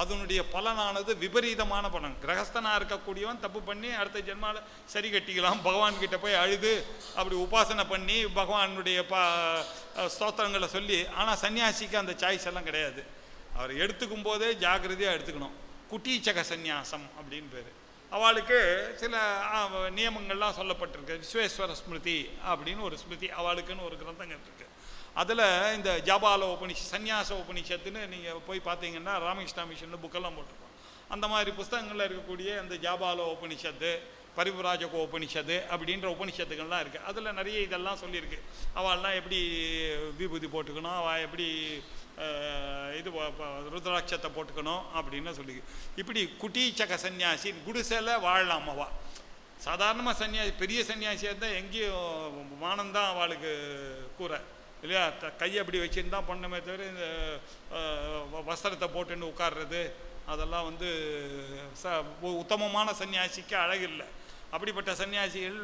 அதனுடைய பலனானது விபரீதமான பலன். கிரகஸ்தனாக இருக்கக்கூடியவன் தப்பு பண்ணி அடுத்த ஜென்மால சரி கட்டிக்கலாம், பகவான்கிட்ட போய் அழுது அப்படி உபாசனை பண்ணி பகவானுடைய ஸ்தோத்திரங்களை சொல்லி. ஆனால் சன்னியாசிக்கு அந்த சாய்ஸ் எல்லாம் கிடையாது. அவர் எடுத்துக்கும் போதே ஜாக்கிரதையாக எடுத்துக்கணும். குட்டீச்சக சந்நியாசம் அப்படின்னு பேர். அவளுக்கு சில நியமங்கள்லாம் சொல்லப்பட்டிருக்கு. விஸ்வேஸ்வர ஸ்மிருதி அப்படின்னு ஒரு ஸ்மிருதி அவளுக்குன்னு ஒரு கிரந்தங்கள் இருக்குது. அதில் இந்த ஜாபால சந்நியாச உபனிஷத்துன்னு நீங்கள் போய் பார்த்தீங்கன்னா ராமகிருஷ்ணா மிஷன் புக்கெல்லாம் போட்டிருக்கோம். அந்த மாதிரி புஸ்தகங்களில் இருக்கக்கூடிய அந்த ஜாபால உபனிஷத்து, பரிபுராஜக உபனிஷத்து அப்படின்ற உபனிஷத்துக்கள்லாம் இருக்குது. அதில் நிறைய இதெல்லாம் சொல்லியிருக்கு. அவள்லாம் எப்படி விபூதி போட்டுக்கணும், அவள் எப்படி இது ருத்ராட்சத்தை போட்டுக்கணும் அப்படின்னு சொல்லி. இப்படி குட்டீச்சக சன்னியாசி குடிசையில் வாழலாம். அவள் சாதாரணமாக சன்னியாசி, பெரிய சன்னியாசியாக இருந்தால் எங்கேயும் வானந்தான் அவளுக்கு கூரை இல்லையா. கையை அப்படி வச்சுன்னு தான் பண்ணமே தவிர இந்த வஸ்திரத்தை போட்டுன்னு உட்கார்றது அதெல்லாம் உத்தமமான சன்னியாசிக்கு அழகில்லை. அப்படிப்பட்ட சன்னியாசிகள்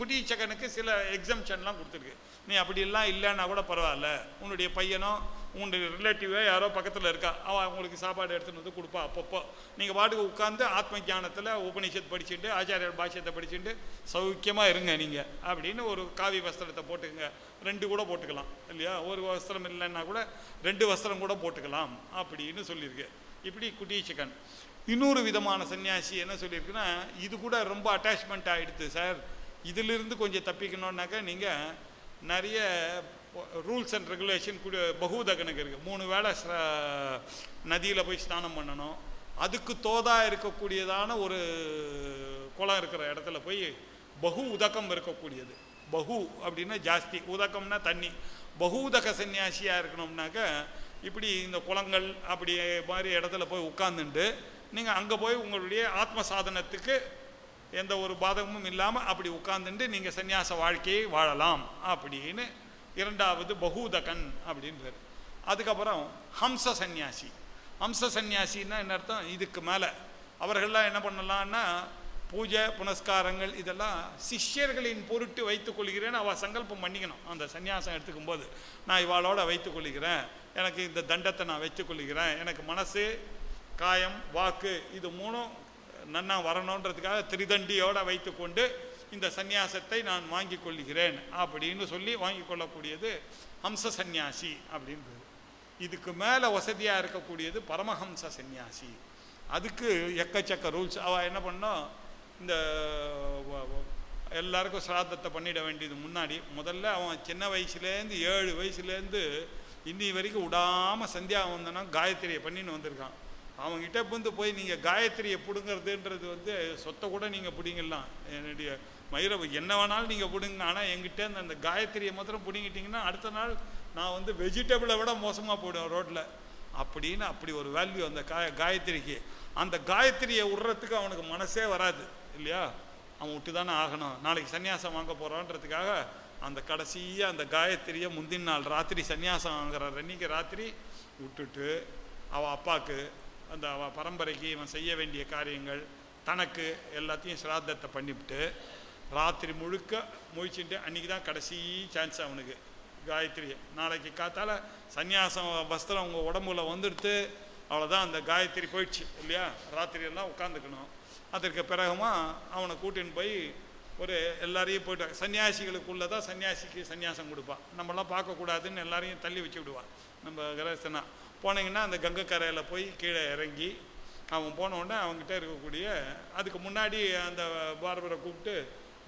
குட்டீச்சகனுக்கு சில எக்ஸம்ஷன்லாம் கொடுத்துருக்கு. நீ அப்படிலாம் இல்லைன்னா கூட பரவாயில்ல, உன்னுடைய பையனோ உன்னுடைய ரிலேட்டிவோ யாரோ பக்கத்தில் இருக்கா, அவள் உங்களுக்கு சாப்பாடு எடுத்துகிட்டு வந்து கொடுப்பா. அப்பப்போ நீங்கள் பாட்டுக்கு உட்காந்து ஆத்ம ஞானத்தில் உபனிஷத் படிச்சுட்டு ஆச்சாரியர் பாஷ்யத்தை படிச்சுட்டு சௌக்கியமாக இருங்க நீங்கள் அப்படின்னு ஒரு காவி வஸ்திரத்தை போட்டுக்கங்க. 2 கூட போட்டுக்கலாம் இல்லையா. ஒரு வஸ்திரம் இல்லைன்னா கூட 2 வஸ்திரம் கூட போட்டுக்கலாம் அப்படின்னு சொல்லியிருக்கு. இப்படி குட்டீச்சகன். இன்னொரு விதமான சன்னியாசி என்ன சொல்லியிருக்குன்னா, இது கூட ரொம்ப அட்டாச்மெண்ட் ஆகிடுது சார், இதிலிருந்து கொஞ்சம் தப்பிக்கணுன்னாக்கா நீங்கள் நிறைய ரூல்ஸ் அண்ட் ரெகுலேஷன் பகூதகனுக்கு இருக்குது. 3 வேளை நதியில் போய் ஸ்நானம் பண்ணணும். அதுக்கு தோதாக இருக்கக்கூடியதான ஒரு குளம் இருக்கிற இடத்துல போய் பகு உதகம் இருக்கக்கூடியது. பகு அப்படின்னா ஜாஸ்தி, உதகம்னா தண்ணி. பகூதக சன்னியாசியாக இருக்கணும்னாக்க இப்படி இந்த குளங்கள் அப்படி மாதிரி இடத்துல போய் உட்கார்ந்துட்டு நீங்கள் அங்கே போய் உங்களுடைய ஆத்ம சாதனத்துக்கு எந்த ஒரு பாதகமும் இல்லாமல் அப்படி உட்கார்ந்துட்டு நீங்கள் சன்னியாச வாழ்க்கையை வாழலாம் அப்படின்னு 2வது பகூதகன் அப்படின்னு பேர். அதுக்கப்புறம் ஹம்ச சன்னியாசி. ஹம்ச சன்னியாசின்னா என்ன அர்த்தம்? இதுக்கு மேலே அவர்கள்லாம் என்ன பண்ணலான்னா பூஜை புனஸ்காரங்கள் இதெல்லாம் சிஷ்யர்களின் பொருட்டு வைத்துக்கொள்கிறேன்னு அவள் சங்கல்பம் பண்ணிக்கணும். அந்த சன்னியாசம் எடுத்துக்கும் போது நான் இவாளோட வைத்துக்கொள்கிறேன், எனக்கு இந்த தண்டத்தை நான் வச்சுக்கொள்கிறேன், எனக்கு மனசு காயம் வாக்கு இது 3 நன்னா வரணுன்றதுக்காக திரிதண்டியோடு வைத்துக்கொண்டு இந்த சந்நியாசத்தை நான் வாங்கி கொள்கிறேன் அப்படின்னு சொல்லி வாங்கி கொள்ளக்கூடியது ஹம்ச சந்நியாசி அப்படின்னு. இதுக்கு மேலே வசதியாக இருக்கக்கூடியது பரமஹம்ச சந்நியாசி. அதுக்கு எக்கச்சக்க ரூல்ஸ். அவள் என்ன பண்ணோம், இந்த எல்லாருக்கும் சிராதத்தை பண்ணிட வேண்டியது முன்னாடி முதல்ல அவன் சின்ன வயசுலேருந்து 7 வயசுலேருந்து இன்னி வரைக்கும் விடாமல் சந்தியாவந்தனம் காயத்ரியை பண்ணின்னு வந்திருக்கான். அவங்ககிட்ட போய் நீங்கள் காயத்ரியை பிடுங்கிறதுன்றது சொத்தை கூட நீங்கள் பிடிங்கலாம், என்னுடைய மயிரை என்ன வேணாலும் நீங்கள் பிடுங்க, ஆனால் எங்கிட்ட அந்த காயத்ரியை மாத்திரம் பிடிங்கிட்டிங்கன்னா அடுத்த நாள் நான் வெஜிடபிளை விட மோசமாக போயிடுவேன் ரோட்டில் அப்படின்னு. அப்படி ஒரு வேல்யூ அந்த காயத்ரிக்கு. அந்த காயத்ரியை விடுறதுக்கு அவனுக்கு மனசே வராது இல்லையா. அவன் விட்டு தானே ஆகணும், நாளைக்கு சன்னியாசம் வாங்க போகிறான்றதுக்காக அந்த கடைசியாக அந்த காயத்ரியை முந்தின நாள் ராத்திரி சன்னியாசம் வாங்குற அன்னைக்கு ராத்திரி விட்டுட்டு அவள் அப்பாவுக்கு அந்த அவள் பரம்பரைக்கு இவன் செய்ய வேண்டிய காரியங்கள் தனக்கு எல்லாத்தையும் சிராதத்தை பண்ணிவிட்டு ராத்திரி முழுக்க முழிச்சுட்டு அன்றைக்கி தான் கடைசி சான்ஸ் அவனுக்கு காயத்ரியை. நாளைக்கு காத்தால் சன்னியாசம் வஸ்திரம் அவங்க உடம்புல வந்துடுத்து அவ்வளோதான், அந்த காயத்ரி போயிடுச்சு இல்லையா. ராத்திரியெல்லாம் உட்காந்துக்கணும். அதற்கு பிறகுமா அவனை கூட்டின்னு போய் ஒரு எல்லாரையும் போய்ட்டு சன்னியாசிகளுக்குள்ளே தான் சன்னியாசிக்கு சன்னியாசம் கொடுப்பான். நம்மளாம் பார்க்கக்கூடாதுன்னு எல்லாரையும் தள்ளி வச்சு விடுவான். நம்ம கிரகஸ்தனா போனீங்கன்னா அந்த கங்கை கரையில் போய் கீழே இறங்கி அவன் போனவுடனே அவங்ககிட்ட இருக்கக்கூடிய அதுக்கு முன்னாடி அந்த பார்பரை கூப்பிட்டு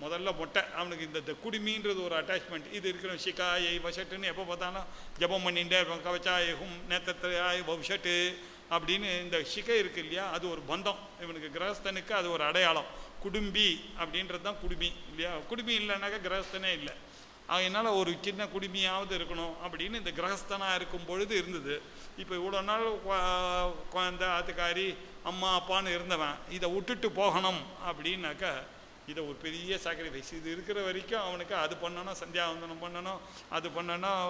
முதல்ல மொட்டை அவனுக்கு இந்த குடிமீன்றது ஒரு அட்டாச்மெண்ட் இது இருக்கிற ஷிகாயை வஷட்டுன்னு எப்போ பார்த்தாலும் ஜபம் பண்ணிகிட்டே இருப்பான். கவச்சாயும் நேத்தத்தாய் வவுஷட்டு அப்படின்னு இந்த ஷிகை இருக்குது இல்லையா, அது ஒரு பந்தம் இவனுக்கு கிரகஸ்தனுக்கு, அது ஒரு அடையாளம். குடும்பி அப்படின்றது தான் குடுமி இல்லையா. குடுமி இல்லைனாக்கா கிரகஸ்தனே இல்லை. அதனால் ஒரு சின்ன குடுமையாவது இருக்கணும் அப்படின்னு இந்த கிரகஸ்தனாக இருக்கும் பொழுது இருந்தது. இப்போ இவ்வளோ நாள் குழந்தை ஆத்துக்காரி அம்மா அப்பான்னு இருந்தவன் இதை விட்டுட்டு போகணும் அப்படின்னாக்கா இதை ஒரு பெரிய சாக்ரிஃபைஸ். இது இருக்கிற வரைக்கும் அவனுக்கு அது பண்ணணும், சந்தியாவந்தனம் பண்ணணும், அது பண்ணணும்,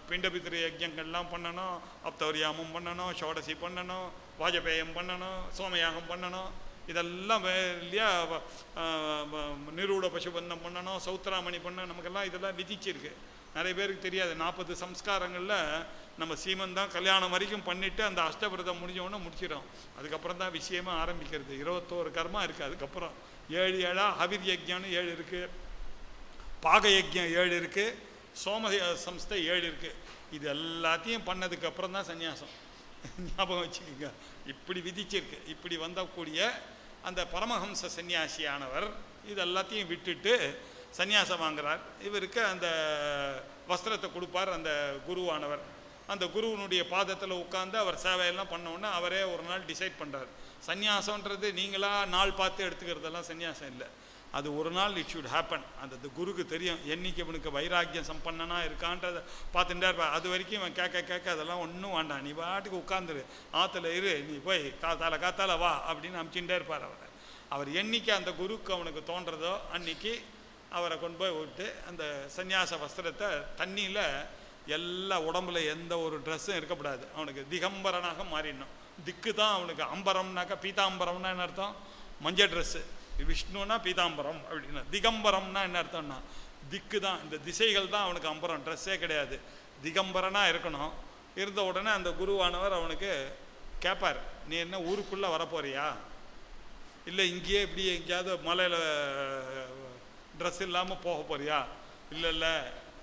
பிண்டபித்திர யஜ்யங்கள்லாம் பண்ணணும், அப்தௌரியாமம் பண்ணணும், ஷோடசி பண்ணணும், வாஜபேயம் பண்ணணும், சோமயாகம் பண்ணணும், இதெல்லாம் இல்லையா, நிரூட பசுபந்தம் பண்ணணும், சௌத்ராமணி பண்ண, நமக்கெல்லாம் இதெல்லாம் விதிச்சிருக்கு. நிறைய பேருக்கு தெரியாது. 40 சம்ஸ்காரங்களில் நம்ம சீமந்தம் கல்யாணம் வரைக்கும் பண்ணிவிட்டு அந்த அஷ்டபிரதம் முடிஞ்சவொன்னே முடிச்சிடும். அதுக்கப்புறம் தான் விஷயமா ஆரம்பிக்கிறது. 21 கர்மா இருக்குது. அதுக்கப்புறம் 7 ஹவிர் யஜ்ஞான்னு 7 இருக்குது, பாக யஜ்ஞம் 7 இருக்குது, சோம சம்ஸ்தை 7 இருக்குது. இது எல்லாத்தையும் பண்ணதுக்கப்புறம் தான் சன்னியாசம். ஞாபகம் வச்சுக்கோங்க. இப்படி விதிச்சிருக்கு. இப்படி வந்தக்கூடிய அந்த பரமஹம்ச சன்னியாசியானவர் இது எல்லாத்தையும் விட்டுட்டு சன்னியாசம் வாங்குறார். இவருக்கு அந்த வஸ்திரத்தை கொடுப்பார் அந்த குருவானவர். அந்த குருவனுடைய பாதத்தில் உட்காந்து அவர் சேவையெல்லாம் பண்ணோன்னே அவரே ஒரு நாள் டிசைட் பண்ணுறார். சன்னியாசம்ன்றது நீங்களாக நாள் பார்த்து எடுத்துக்கிறதெல்லாம் சன்னியாசம் இல்லை. அது ஒரு நாள் இட் ஷுட் ஹேப்பன். அந்த குருக்கு தெரியும் என்னைக்கு இவனுக்கு வைராக்கியம் சம்பன்னனாக இருக்கான்றதை பார்த்துட்டே இருப்பார். அது வரைக்கும் இவன் கேட்க அதெல்லாம் ஒன்றும் வேண்டாம், நீ பாட்டுக்கு உட்காந்துரு, ஆற்றுல இரு, நீ போய் காத்தால வா அப்படின்னு அமுச்சுட்டே இருப்பார் அவரை. அவர் என்னைக்கு அந்த குருக்கு அவனுக்கு தோன்றதோ அன்னைக்கு அவரை கொண்டு போய் விட்டு அந்த சன்னியாச வஸ்திரத்தை தண்ணியில் எல்லா உடம்புல எந்த ஒரு ட்ரெஸ்ஸும் இருக்கக்கூடாது, அவனுக்கு திகம்பரனாக மாறிடணும். திக்கு தான் அவனுக்கு. அம்பரம்னாக்கா பீதாம்பரம்னா என்ன அர்த்தம்? மஞ்சள் ட்ரெஸ்ஸு. விஷ்ணுனா பீதாம்பரம் அப்படின்னா. திகம்பரம்னா என்ன அர்த்தம்னா திக்கு தான், இந்த திசைகள் தான் அவனுக்கு அம்பரம், ட்ரெஸ்ஸே கிடையாது. திகம்பரனாக இருக்கணும். இருந்த உடனே அந்த குருவானவர் அவனுக்கு கேட்பார், நீ என்ன ஊருக்குள்ளே வரப்போறியா, இல்லை இங்கேயே இப்படி எங்கேயாவது மலையில் ட்ரெஸ் இல்லாமல் போக போறியா? இல்லை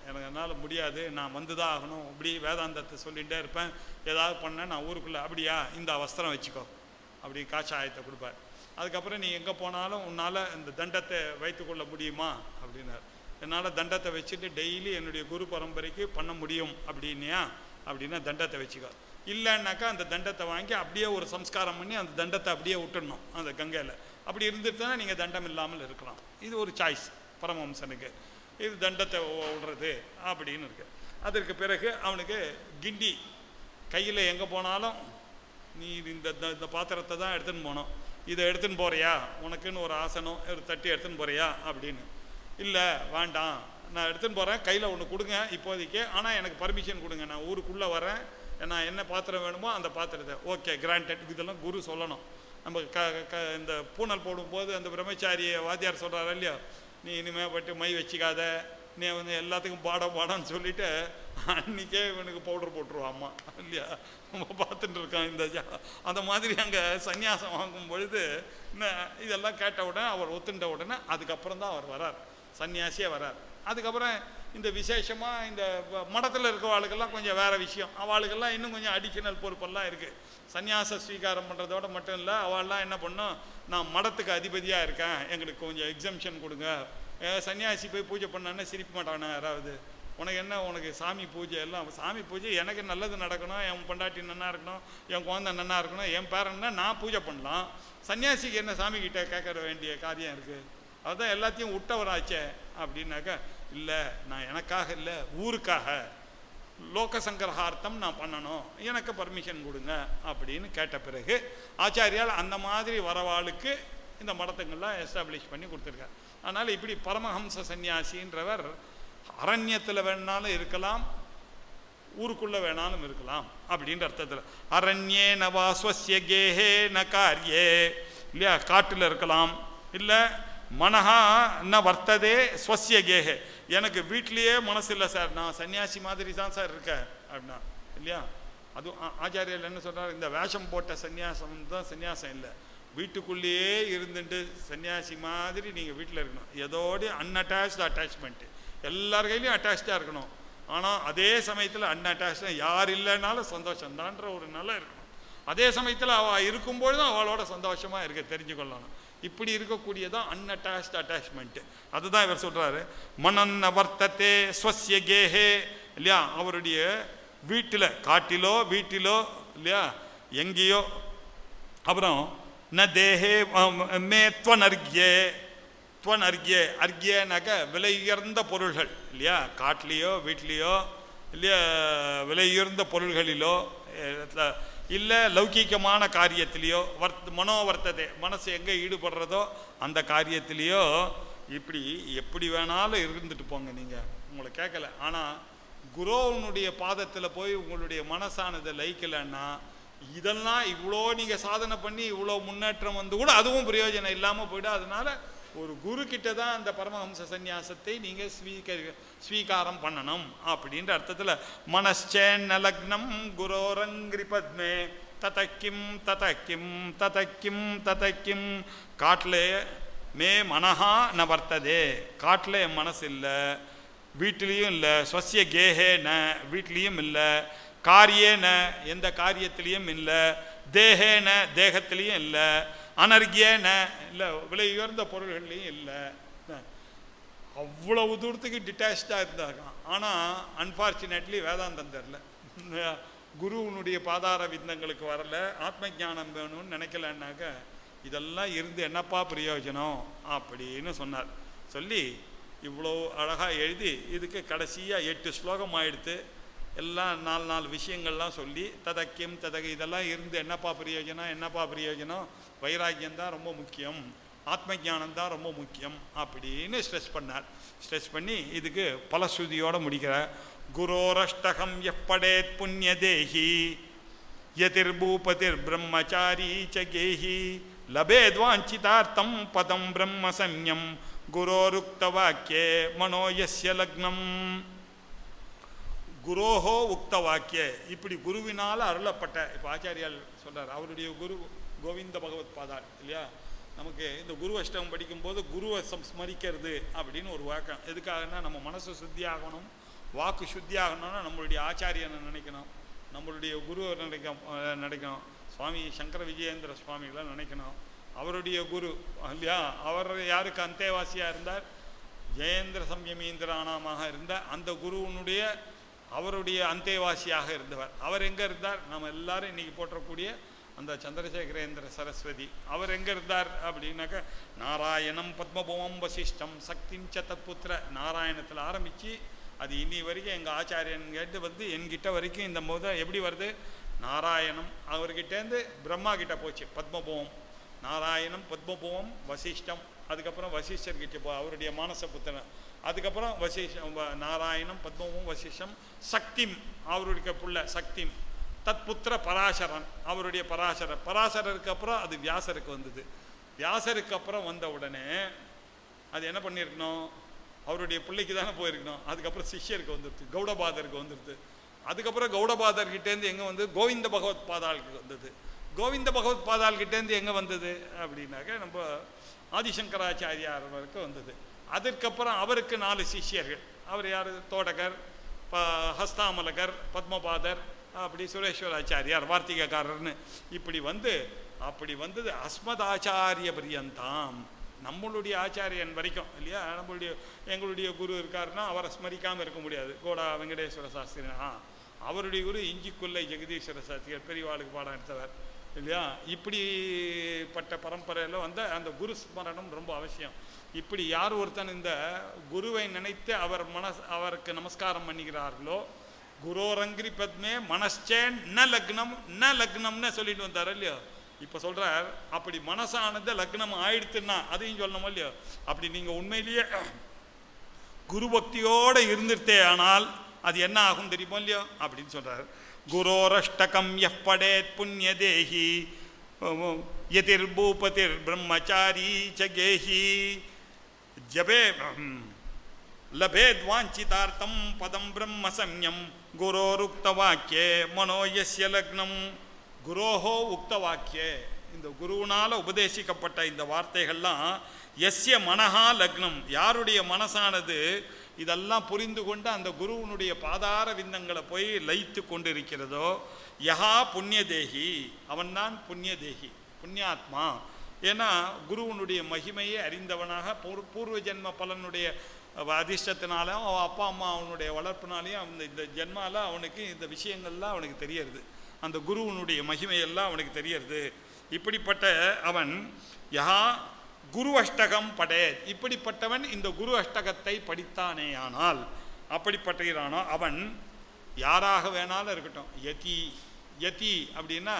எனக்கு என்னால் முடியாது, நான் வந்து தான் ஆகணும், இப்படி வேதாந்தத்தை சொல்லிகிட்டே இருப்பேன், ஏதாவது பண்ணேன் நான் ஊருக்குள்ளே. அப்படியா, இந்த வஸ்திரம் வச்சுக்கோ அப்படி காஷாயத்தை கொடுப்பார். அதுக்கப்புறம் நீ எங்கே போனாலும் உன்னால் இந்த தண்டத்தை வைத்துக்கொள்ள முடியுமா அப்படின்னார். என்னால் தண்டத்தை வச்சுட்டு டெய்லி என்னுடைய குரு பரம்பரைக்கு பண்ண முடியும் அப்படின்னியா, அப்படின்னா தண்டத்தை வச்சுக்கோ. இல்லைன்னாக்கா அந்த தண்டத்தை வாங்கி அப்படியே ஒரு சம்ஸ்காரம் பண்ணி அந்த தண்டத்தை அப்படியே விட்டுடணும் அந்த கங்கையில். அப்படி இருந்துட்டுனா நீங்கள் தண்டம் இல்லாமல் இருக்கலாம். இது ஒரு சாய்ஸ் பரமஹம்சனுக்கு. இது தண்டத்தை விடுறது அப்படின்னு இருக்கு. அதற்கு பிறகு அவனுக்கு கிண்டி கையில் எங்கே போனாலும் நீ இந்த பாத்திரத்தை தான் எடுத்துன்னு போனோம், இதை எடுத்துன்னு போகிறியா, உனக்குன்னு ஒரு ஆசனம் ஒரு தட்டி எடுத்துன்னு போகிறியா அப்படின்னு. இல்லை வேண்டாம், நான் எடுத்துன்னு போகிறேன், கையில் ஒன்று கொடுங்க இப்போதைக்கு, ஆனால் எனக்கு பர்மிஷன் கொடுங்க, நான் ஊருக்குள்ளே வரேன், நான் என்ன பாத்திரம் வேணுமோ அந்த பாத்திரத்தை. Okay granted. இதெல்லாம் குரு சொல்லணும். நம்ம இந்த பூனல் போடும்போது அந்த பிரம்மச்சாரிய வாத்தியார் சொல்கிறாரு இல்லையா, நீ இனிமேல் பட்டு மை வச்சுக்காத, நீ வந்து எல்லாத்துக்கும் பாடான்னு சொல்லிவிட்டு அன்றைக்கே இவனுக்கு பவுடர் போட்டுருவான் அம்மா இல்லையா, நம்ம பார்த்துட்டு இருக்கான் இந்த அந்த மாதிரி. அங்கே சன்னியாசம் வாங்கும் பொழுது இதெல்லாம் கேட்ட உடனே அவர் ஒத்துண்ட உடனே அதுக்கப்புறம் தான் அவர் வரார், சன்னியாசியே வரார். அதுக்கப்புறம் இந்த விசேஷமாக இந்த மடத்தில் இருக்கிறவாளுக்கெல்லாம் கொஞ்சம் வேறு விஷயம். அவளுக்கெல்லாம் இன்னும் கொஞ்சம் அடிஷனல் பொறுப்பெல்லாம் இருக்குது. சன்னியாச ஸ்வீகாரம் பண்ணுறதோட மட்டும் இல்லை, அவள்லாம் என்ன பண்ணும், நான் மடத்துக்கு அதிபதியாக இருக்கேன், எங்களுக்கு கொஞ்சம் எக்ஸம்ஷன் கொடுங்க. சன்னியாசி போய் பூஜை பண்ணானே சிரிக்க மாட்டானா யாராவது, உனக்கு என்ன, உனக்கு சாமி பூஜை எல்லாம், சாமி பூஜை எனக்கு நல்லது நடக்கணும், என் பொண்டாட்டி நன்னா இருக்கணும், என் குழந்தை நன்னா இருக்கணும், என் பேரன்னா நான் பூஜை பண்ணலாம். சன்னியாசிக்கு என்ன சாமி கிட்ட கேட்க வேண்டிய காரியம் இருக்குது, அதுதான் எல்லாத்தையும் விட்டவராச்சே அப்படின்னாக்கா, இல்லை நான் எனக்காக இல்லை ஊருக்காக லோக சங்கரஹார்த்தம் நான் பண்ணணும், எனக்கு பர்மிஷன் கொடுங்க அப்படின்னு கேட்ட பிறகு ஆச்சாரியால் அந்த மாதிரி வரவாளுக்கு இந்த மடத்துங்கள்லாம் எஸ்டாப்ளிஷ் பண்ணி கொடுத்துருக்கார். அதனால் இப்படி பரமஹம்ச சன்னியாசின்றவர் அரண்யத்தில் வேணாலும் இருக்கலாம், ஊருக்குள்ளே வேணாலும் இருக்கலாம் அப்படின்ற அர்த்தத்தில். அரண்யே நவா ஸ்வஸ்ய கேஹே ந காரியே இல்லையா, காட்டில் இருக்கலாம், இல்லை மனஹா ந வர்த்ததே ஸ்வஸ்ய கேஹே, எனக்கு வீட்லேயே மனசு இல்லை சார், நான் சன்னியாசி மாதிரி தான் சார் இருக்கேன் அப்படின்னா இல்லையா. அதுவும் ஆச்சாரியர் என்ன சொல்கிறார், இந்த வேஷம் போட்ட சன்னியாசம் தான் சன்னியாசம் இல்லை, வீட்டுக்குள்ளேயே இருந்துட்டு சன்னியாசி மாதிரி நீங்கள் வீட்டில் இருக்கணும். எதோடு அன்அட்டாச்டு அட்டாச்மெண்ட்டு, எல்லார் கையிலையும் அட்டாச்சாக இருக்கணும், ஆனால் அதே சமயத்தில் அன்அட்டாச்சாக யார் இல்லைனாலும் சந்தோஷம்தான்ற ஒரு நல்லா இருக்கணும். அதே சமயத்தில் அவள் இருக்கும்பொழுதும் அவளோட சந்தோஷமாக இருக்க தெரிஞ்சுக்கொள்ளணும். இப்படி இருக்கக்கூடியதான் அன்அட்டாச்டு அட்டாச்மெண்ட்டு. அதுதான் இவர் சொல்கிறாரு, மனன்ன வர்த்தத்தே ஸ்வஸ்ய கேஹே இல்லையா, அவருடைய வீட்டில், காட்டிலோ வீட்டிலோ இல்லையா எங்கேயோ. அப்புறம் ந தேஹே மே துவனர்கியே, துவனர்கியே அர்கியனாக்க விலை உயர்ந்த பொருள்கள் இல்லையா, காட்டிலேயோ வீட்லேயோ இல்லையா விலை உயர்ந்த பொருள்களிலோ இல்லை லௌகீகமான காரியத்திலேயோ மனோவர்த்ததை மனசு எங்கே ஈடுபடுறதோ அந்த காரியத்திலேயோ இப்படி எப்படி வேணாலும் இருந்துட்டு போங்க, நீங்கள் உங்களை கேட்கல. ஆனால் குருவனுடைய பாதத்தில் போய் உங்களுடைய மனசானதை லயிக்கலைன்னா இதெல்லாம் இவ்வளோ நீங்கள் சாதனை பண்ணி இவ்வளோ முன்னேற்றம் வந்து கூட அதுவும் பிரயோஜனம் இல்லாமல் போய்டும். அதனால ஒரு குரு கிட்ட தான் அந்த பரமஹம்ச சந்நியாசத்தை நீங்கள் ஸ்வீகாரம் பண்ணணும் அப்படின்ற அர்த்தத்தில் மனச்சேன்ன லக்னம் குரோரங்கிரி பத்மே ததக்கிம் ததக்கிம் ததக்கிம் ததக்கிம் காட்டில் மே மனஹா ந வர்த்ததே, காட்டில் என் மனசு இல்லை, வீட்டிலையும் இல்லை, ஸ்வசிய கேஹே ந வீட்லேயும் இல்லை, காரியேன எந்த காரியத்திலையும் இல்லை, தேகேன தேகத்திலையும் இல்லை, அனர்கியேன இல்லை விலை உயர்ந்த பொருள்கள்லையும் இல்லை. அவ்வளவு தூரத்துக்கு டிட்டாச்சாக இருந்தாங்க. ஆனால் அன்ஃபார்ச்சுனேட்லி வேதாந்தம் தெரில, குருவனுடைய பாதார விந்தங்களுக்கு வரல, ஆத்ம ஞானம் வேணும்னு நினைக்கலன்னாக்க இதெல்லாம் இருந்து என்னப்பா பிரயோஜனம் அப்படின்னு சொன்னார். சொல்லி இவ்வளோ அழகாக எழுதி இதுக்கு கடைசியாக 8 ஸ்லோகம் ஆகிடுத்து. எல்லாம் 4 விஷயங்கள்லாம் சொல்லி ததக்கியம் இதெல்லாம் இருந்து என்னப்பா பிரயோஜனம், என்னப்பா பிரயோஜனம், வைராக்கியம்தான் ரொம்ப முக்கியம், ஆத்ம ஞானம் தான் ரொம்ப முக்கியம் அப்படின்னு ஸ்ட்ரெஸ் பண்ணார். ஸ்ட்ரெஸ் பண்ணி இதுக்கு பலஸ்ருதியோடு முடிக்கிறார். குரோரஷ்டகம் எப்படேத் புண்ணிய தேஹி யதிர்பூபதிர் பிரம்மச்சாரி சகேஹி லபேத்வாஞ்சிதார்த்தம் பதம் பிரம்ம சம்யம் குரோருக்த வாக்கியே மனோயஸ்ய லக்னம். குரோஹோ உக்த வாக்கிய, இப்படி குருவினால் அருளப்பட்ட, இப்போ ஆச்சாரியால் சொல்கிறார், அவருடைய குரு கோவிந்த பகவத் பாதாள் இல்லையா. நமக்கு இந்த குரு அஷ்டகம் படிக்கும்போது குருவை ஸ்மரிக்கிறது அப்படின்னு ஒரு வாக்கம். எதுக்காகனா நம்ம மனசு சுத்தி ஆகணும், வாக்கு சுத்தி ஆகணும்னா நம்மளுடைய ஆச்சாரியனை நினைக்கணும், நம்மளுடைய குருவை நினைக்கணும். சுவாமி சங்கர விஜயேந்திர சுவாமிகளை நினைக்கணும், அவருடைய குரு இல்லையா. அவர் யாருக்கு அந்தேவாசியாக இருந்தார், ஜெயேந்திர சம்யமீந்திரானாமாக இருந்த அந்த குருவனுடைய அவருடைய அந்தேவாசியாக இருந்தவர். அவர் எங்கே இருந்தார், நம்ம எல்லாரும் இன்றைக்கி போற்றக்கூடிய அந்த சந்திரசேகரேந்திர சரஸ்வதி அவர் எங்கே இருந்தார் அப்படின்னாக்க நாராயணம் பத்மபூமம் வசிஷ்டம் சக்திம் ச தத்புத்திர. நாராயணத்தில் ஆரம்பித்து அது இன்னி வரைக்கும் எங்கள் ஆச்சாரியன் கேட்டு வந்து என்கிட்ட வரைக்கும் இந்த போது எப்படி வருது, நாராயணம் அவர்கிட்டேருந்து பிரம்மா கிட்ட போச்சு பத்மபூமம், நாராயணம் பத்மபூமம் வசிஷ்டம், அதுக்கப்புறம் வசிஷ்டர்கிட்ட அவருடைய மானச புத்திரன், அதுக்கப்புறம் வசிஷ்டம் நாராயணம் பத்மபூமம் வசிஷ்டம் சக்திம் அவருடைய புள்ள சக்திம், தத்புத்திர பராசரன் அவருடைய பராசரருக்கு அப்புறம் அது வியாசருக்கு வந்தது. வியாசருக்கு அப்புறம் வந்த உடனே அது என்ன பண்ணியிருக்கணும், அவருடைய பிள்ளைக்கு தானே போயிருக்கணும். அதுக்கப்புறம் சிஷ்யருக்கு வந்துடுது, கௌடபாதருக்கு வந்துடுது. அதுக்கப்புறம் கௌடபாதர்கிட்டேருந்து எங்கே வந்து கோவிந்த பகவத் பாதாளுக்கு வந்தது. கோவிந்த பகவத் பாதாள்கிட்டேருந்து எங்கே வந்தது அப்படின்னாக்க நம்ம ஆதிசங்கராச்சாரியாருக்கு வந்தது. அதற்கப்புறம் அவருக்கு 4 சிஷ்யர்கள். அவர் யார், தோடகர், ஹஸ்தாமலகர், பத்மபாதர், அப்படி சுரேஸ்வராச்சாரியார், வார்த்திகக்காரர்னு இப்படி வந்து அப்படி வந்தது அஸ்மதாச்சாரிய பரியந்தாம், நம்மளுடைய ஆச்சாரியன் வரைக்கும் இல்லையா. நம்மளுடைய எங்களுடைய குரு இருக்காருன்னா அவரை ஸ்மரிக்காமல் இருக்க முடியாது. கோடா வெங்கடேஸ்வர சாஸ்திரி அவருடைய குரு இஞ்சிக்குள்ளை ஜெகதீஸ்வர சாஸ்திரியார் பெரியவாளுக்கு பாடம் எடுத்தவர் இல்லையா. இப்படிப்பட்ட பரம்பரையில் வந்து அந்த குரு ஸ்மரணம் ரொம்ப அவசியம். இப்படி யார் ஒருத்தன் இந்த குருவை நினைத்து அவருக்கு நமஸ்காரம் பண்ணிக்கிறார்களோ, குரோரங்கிரி பத்மே மனச்சேன் ந லக்னம் ந லக்னம்னு சொல்லிட்டு வந்தார் இல்லையோ. இப்போ சொல்கிறார் அப்படி மனசானது லக்னம் ஆயிடுத்துன்னா அதையும் சொல்லணும் இல்லையோ. அப்படி நீங்கள் உண்மையிலேயே குரு பக்தியோடு இருந்துட்டே ஆனால் அது என்ன ஆகும் தெரியுமோ இல்லையோ அப்படின்னு சொல்கிறார். குரோரஷ்டகம் எப்படேத் புண்ணிய தேஹி யதிர்பூபதிர் பிரம்மச்சாரி சகேஹி ஜபே லபேத்வாஞ்சிதார்த்தம் பதம் பிரம்ம சம்யம் குரோருக்த வாக்கியே மனோயஸ்ய லக்னம். குரோஹோ உக்த வாக்கியே, இந்த குருவினால் உபதேசிக்கப்பட்ட இந்த வார்த்தைகள்லாம் எஸ்ய மனஹா லக்னம், யாருடைய மனசானது இதெல்லாம் புரிந்து கொண்டு அந்த குருவனுடைய பாதார விந்தங்களை போய் லயித்து கொண்டு இருக்கிறதோ, யஹா புண்ணிய தேகி, அவன்தான் புண்ணிய தேகி, புண்ணியாத்மா. ஏன்னா குருவனுடைய மகிமையை அறிந்தவனாக பூர்வ ஜென்ம பலனுடைய அதிர்ஷ்டத்தினாலும் அவன் அப்பா அம்மா அவனுடைய வளர்ப்பினாலையும் இந்த ஜென்மாவில் அவனுக்கு இந்த விஷயங்கள்லாம் அவனுக்கு தெரியறது, அந்த குருவனுடைய மகிமையெல்லாம் அவனுக்கு தெரியறது. இப்படிப்பட்ட அவன் யஹா குரு அஷ்டகம் படே, இப்படிப்பட்டவன் இந்த குரு அஷ்டகத்தை படித்தானேயானால், அப்படிப்பட்டானோ அவன் யாராக வேணாலும் இருக்கட்டும். யதி அப்படின்னா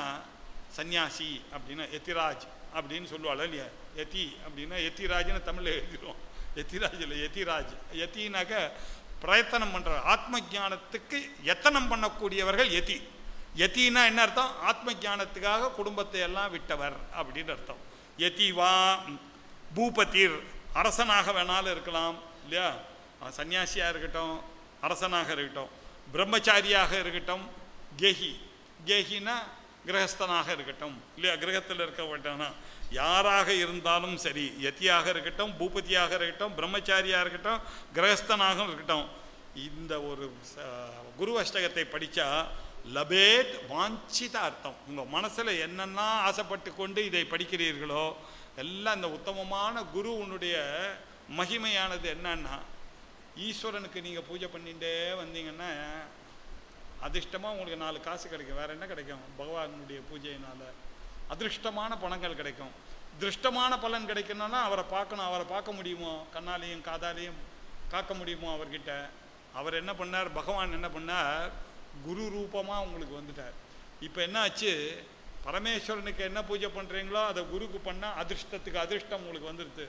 சன்னியாசி அப்படின்னா யதிராஜ் அப்படின்னு சொல்லுவாள் இல்லையா. யதி அப்படின்னா யதிராஜ்னு தமிழில் எழுதிடுவோம், யதிராஜ் இல்லை யதிராஜ். யத்தினாக்க பிரயத்தனம் பண்ணுற, ஆத்ம ஞானத்துக்கு யத்தனம் பண்ணக்கூடியவர்கள் யதி. யதினா என்ன அர்த்தம்? ஆத்ம ஞானத்துக்காக குடும்பத்தை எல்லாம் விட்டவர் அப்படின்னு அர்த்தம். யதிவா பூபதிர், அரசனாக வேணாலும் இருக்கலாம் இல்லையா, சன்னியாசியாக இருக்கட்டும், அரசனாக இருக்கட்டும், பிரம்மச்சாரியாக இருக்கட்டும், கேஹி, கேஹினா கிரகஸ்தனாக இருக்கட்டும் இல்லையா, கிரகத்தில் இருக்க வேண்டானா யாராக இருந்தாலும் சரி, யதியாக இருக்கட்டும், பூபதியாக இருக்கட்டும், பிரம்மச்சாரியாக இருக்கட்டும், கிரகஸ்தனாக இருக்கட்டும், இந்த ஒரு குரு அஷ்டகத்தை படித்தா லபேத் வாஞ்சித அர்த்தம். உங்கள் மனசில் என்னென்னா ஆசைப்பட்டு கொண்டு இதை படிக்கிறீர்களோ எல்லாம் இந்த உத்தமமான குரு உன்னுடைய மகிமையானது என்னன்னா, ஈஸ்வரனுக்கு நீங்கள் பூஜை பண்ணிகிட்டே வந்தீங்கன்னா அதிர்ஷ்டமாக உங்களுக்கு 4 காசு கிடைக்கும். வேறு என்ன கிடைக்கும்? பகவானுடைய பூஜையினால் அதிருஷ்டமான பணங்கள் கிடைக்கும். திருஷ்டமான பலன் கிடைக்கணும்னா அவரை பார்க்கணும். அவரை பார்க்க முடியுமோ? கண்ணாலையும் காதாலையும் காக்க முடியுமோ அவர்கிட்ட? அவர் என்ன பண்ணார்? பகவான் என்ன பண்ணார்? குரு ரூபமாக உங்களுக்கு வந்துட்டார். இப்போ என்ன ஆச்சு? பரமேஸ்வரனுக்கு என்ன பூஜை பண்ணுறீங்களோ அதை குருக்கு பண்ணால் அதிர்ஷ்டத்துக்கு அதிர்ஷ்டம் உங்களுக்கு வந்துடுது.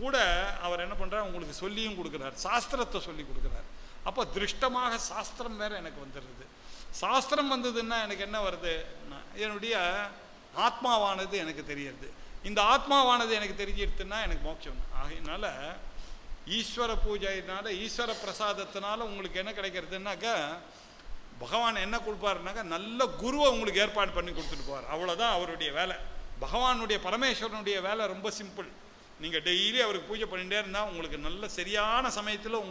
கூட அவர் என்ன பண்ணுறார்? உங்களுக்கு சொல்லியும் கொடுக்குறார், சாஸ்திரத்தை சொல்லி கொடுக்குறார். அப்போ திருஷ்டமாக சாஸ்திரம் வேறு எனக்கு வந்துடுது. சாஸ்திரம் வந்ததுன்னா எனக்கு என்ன வருது? என்னுடைய ஆத்மாவானது எனக்கு தெரியறது. இந்த ஆத்மாவானது எனக்கு தெரிஞ்சிடுதுன்னா எனக்கு மோட்சம். ஆகையினால ஈஸ்வர பூஜையினால, ஈஸ்வர பிரசாதத்தினால உங்களுக்கு என்ன கிடைக்கிறதுனாக்கா, பகவான் என்ன கொடுப்பாருனாக்கா நல்ல குருவை உங்களுக்கு ஏற்பாடு பண்ணி கொடுத்துட்டு போவார். அவ்வளோதான் அவருடைய வேலை. பகவானுடைய பரமேஸ்வரனுடைய வேலை ரொம்ப சிம்பிள். நீங்கள் டெய்லி அவருக்கு பூஜை பண்ணிகிட்டே இருந்தால் உங்களுக்கு நல்ல சரியான சமயத்தில்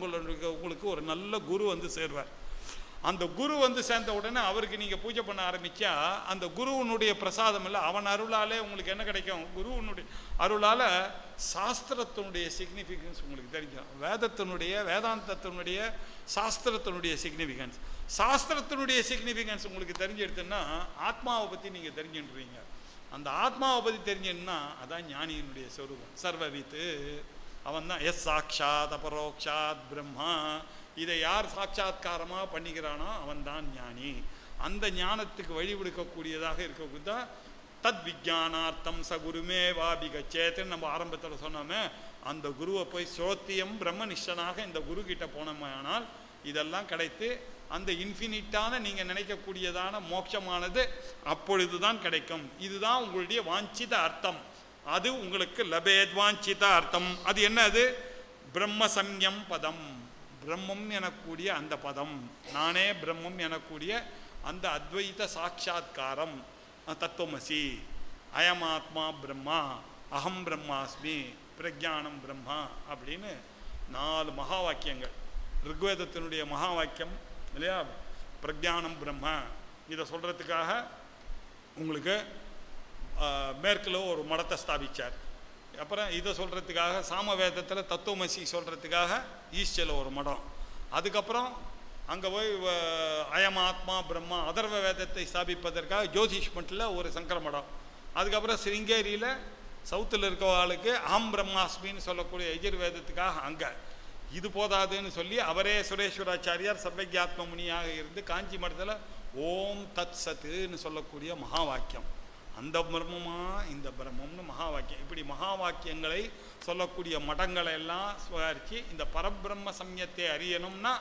உங்களுக்கு ஒரு நல்ல குரு வந்து சேருவார். அந்த குரு வந்து சேர்ந்த உடனே அவருக்கு நீங்கள் பூஜை பண்ண ஆரம்பித்தா அந்த குருவனுடைய பிரசாதம் இல்லை, அவன் அருளாலே உங்களுக்கு என்ன கிடைக்கும்? குருவனுடைய அருளால் சாஸ்திரத்தினுடைய சிக்னிஃபிகன்ஸ் உங்களுக்கு தெரிஞ்சிடும். வேதாந்தத்தினுடைய சாஸ்திரத்தினுடைய சிக்னிஃபிகன்ஸ், சாஸ்திரத்தினுடைய சிக்னிஃபிகன்ஸ் உங்களுக்கு தெரிஞ்செடுத்துன்னா ஆத்மாவை பற்றி நீங்கள் தெரிஞ்சுன்றீங்க. அந்த ஆத்மாவை பற்றி தெரிஞ்சுன்னா அதான் ஞானியினுடைய சொரூபம். சர்வவித்து அவன் தான் எஸ் சாட்சாத் அபரோக்ஷாத் பிரம்மா. இதை யார் சாட்சாத்காரமாக பண்ணிக்கிறானோ அவன் தான் ஞானி. அந்த ஞானத்துக்கு வழிவிடுக்கக்கூடியதாக இருக்கக்கூடியதான் தத் விஜானார்த்தம் ச குருமே வாபிகச்சேத்துன்னு நம்ம ஆரம்பத்தில் சொன்னோமே, அந்த குருவை போய் ஸ்ரோத்தியம் பிரம்மனிஷ்டனாக இந்த குரு கிட்ட போனோமானால் இதெல்லாம் கிடைத்து அந்த இன்ஃபினிட்டான நீங்கள் நினைக்கக்கூடியதான மோட்சமானது அப்பொழுது தான் கிடைக்கும். இதுதான் உங்களுடைய வாஞ்சித அர்த்தம். அது உங்களுக்கு லபேத் வாஞ்சித அர்த்தம். அது என்ன? அது பிரம்ம சம்யம் பதம். பிரம்மம் எனக்கூடிய அந்த பதம், நானே பிரம்மம் எனக்கூடிய அந்த அத்வைத சாட்சா்காரம், தத்துவமசி, அயமாத்மா பிரம்மா, அகம் பிரம்மாஸ்மி, பிரஜானம் பிரம்மா அப்படின்னு 4 மகா வாக்கியங்கள். ரிக்வேதத்தினுடைய மகா வாக்கியம் இல்லையா, பிரஜானம் பிரம்ம. இதை சொல்கிறதுக்காக உங்களுக்கு மேற்கில் ஒரு மடத்தை ஸ்தாபித்தார். அப்புறம் இதை சொல்கிறதுக்காக சாமவேதத்தில் தத்துவமசி சொல்கிறதுக்காக ஈஸ்டில் ஒரு மடம். அதுக்கப்புறம் அங்கே போய் அயமாத்மா பிரம்மா அதர்வ வேதத்தை ஸ்தாபிப்பதற்காக ஜோதிஷ்மட்டில் ஒரு சங்கர மடம். அதுக்கப்புறம் சிருங்கேரியில் சவுத்தில் இருக்கவாளுக்கு அகம் பிரம்மாஸ்மின்னு சொல்லக்கூடிய எஜுர்வேதத்துக்காக அங்கே. இது போதாதுன்னு சொல்லி அவரே சுரேஸ்வராச்சாரியார் சர்வஜாத்ம முனியாக இருந்து காஞ்சி மடத்தில் ஓம் தத் சத்துன்னு சொல்லக்கூடிய மகா வாக்கியம். அந்த பிரம்மமா இந்த பிரம்மம்னு மகா வாக்கியம். இப்படி மகா வாக்கியங்களை சொல்லக்கூடிய மடங்களை எல்லாம் சுவாரித்து இந்த பரபிரம்ம சமயத்தை அறியணும்னா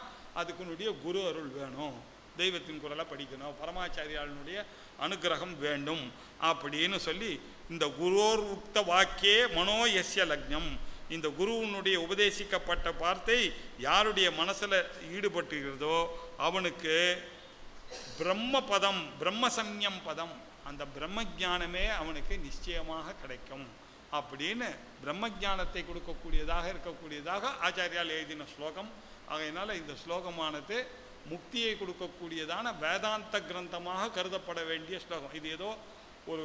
அதுக்குனுடைய குரு அருள் வேணும், தெய்வத்தின் குரலை படிக்கணும், பரமாச்சாரியாளுடைய அனுகிரகம் வேண்டும் அப்படின்னு சொல்லி இந்த குரோர் உக்த வாக்கியே மனோ யஸ்ய லக்னம். இந்த குருவனுடைய உபதேசிக்கப்பட்ட வார்த்தை யாருடைய மனசில் ஈடுபட்டுகிறதோ அவனுக்கு பிரம்ம பதம், பிரம்ம சம்யம் பதம், அந்த பிரம்ம ஜானமே அவனுக்கு நிச்சயமாக கிடைக்கும் அப்படின்னு பிரம்ம ஜானத்தை கொடுக்கக்கூடியதாக இருக்கக்கூடியதாக ஆச்சாரியால் எழுதின ஸ்லோகம். ஆகையினால இந்த ஸ்லோகமானது முக்தியை கொடுக்கக்கூடியதான வேதாந்த கிரந்தமாக கருதப்பட வேண்டிய ஸ்லோகம். இது ஏதோ ஒரு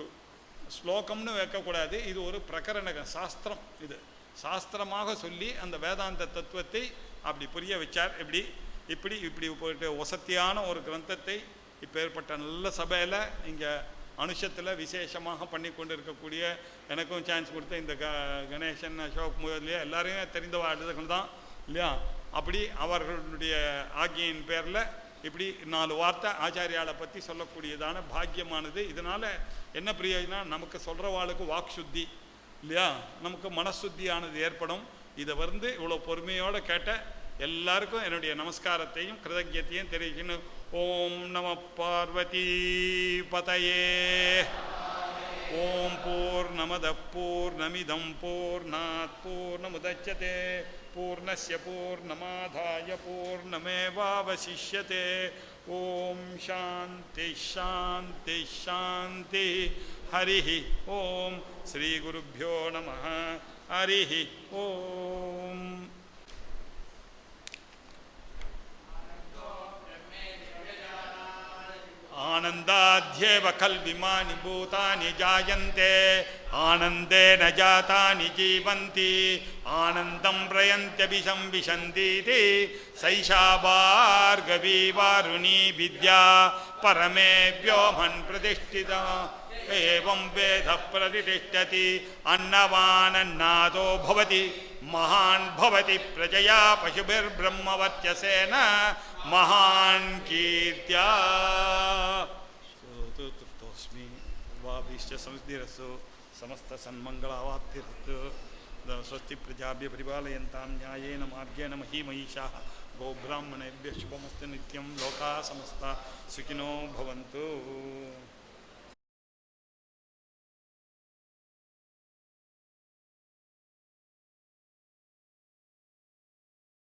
ஸ்லோகம்னு வைக்கக்கூடாது, இது ஒரு பிரகரண சாஸ்திரம். இது சாஸ்திரமாக சொல்லி அந்த வேதாந்த தத்துவத்தை அப்படி புரிய வச்சார். இப்படி போயிட்டு வசத்தியான ஒரு கிரந்தத்தை இப்போ ஏற்பட்ட நல்ல சபையில் இங்கே அனுஷத்தில் விசேஷமாக பண்ணி கொண்டு இருக்கக்கூடிய எனக்கும் சான்ஸ் கொடுத்த இந்த கணேசன் அசோக் முதலியா எல்லாரையுமே தெரிந்த வாழ்த்துக்கள் தான் இல்லையா. அப்படி அவர்களுடைய ஆகியின் பேரில் இப்படி 4 வார்த்தை ஆச்சாரியாலை பற்றி சொல்லக்கூடியதான பாக்கியமானது. இதனால் என்ன பிரயோஜனம்? நமக்கு சொல்கிறவாளுக்கு வாக் சுத்தி இல்லையா, நமக்கு மனசுத்தியானது ஏற்படும். இதை இவ்வளோ பொறுமையோடு கேட்ட எல்லாருக்கும் என்னுடைய நமஸ்காரத்தையும் கிருதஜ்யத்தையும் தெரிவிக்கணும். ஓம் நம பார்வதி பதயே. ஓம் பூர்ணமத பூர்ணமிதம் பூர்ணாத் பூர்ணமுதச்யதே பூர்ணஸ்ய பூர்ணமாதாய பூர்ணமேவாவசிஷ்யதே. ஓம் சாந்தி சாந்தி சாந்தி. ஹரி ஓம். ஸ்ரீ குருभ्यो நமः. ஹரி ஓம். आनन्दाध्येव खल्विमानि भूतानि जायन्ते आनन्देन जातानि जीवन्ति आनन्दं प्रयन्त्यभिसंविशन्तीति सैषा भार्गवी वारुणी विद्या परमे व्योमन् प्रतिष्ठिता. एवं वेद प्रतिष्ठति अन्नवानन्नादो भवति महान् भवति प्रजया पशुभिर्ब्रह्मवर्चसेन महान् कीर्त्या. तृप्तोऽस्मि वाभिश्च संस्थिरस्तु समस्त सन्मङ्गलावाप्तिरस्तु. स्वस्ति प्रजाभ्यः परिपालयन्तां न्यायेन मार्गेण महीमहीषाः. गोब्राह्मणेभ्यः शुभमस्तु नित्यं. लोकाः समस्ताः सुखिनो भवन्तु.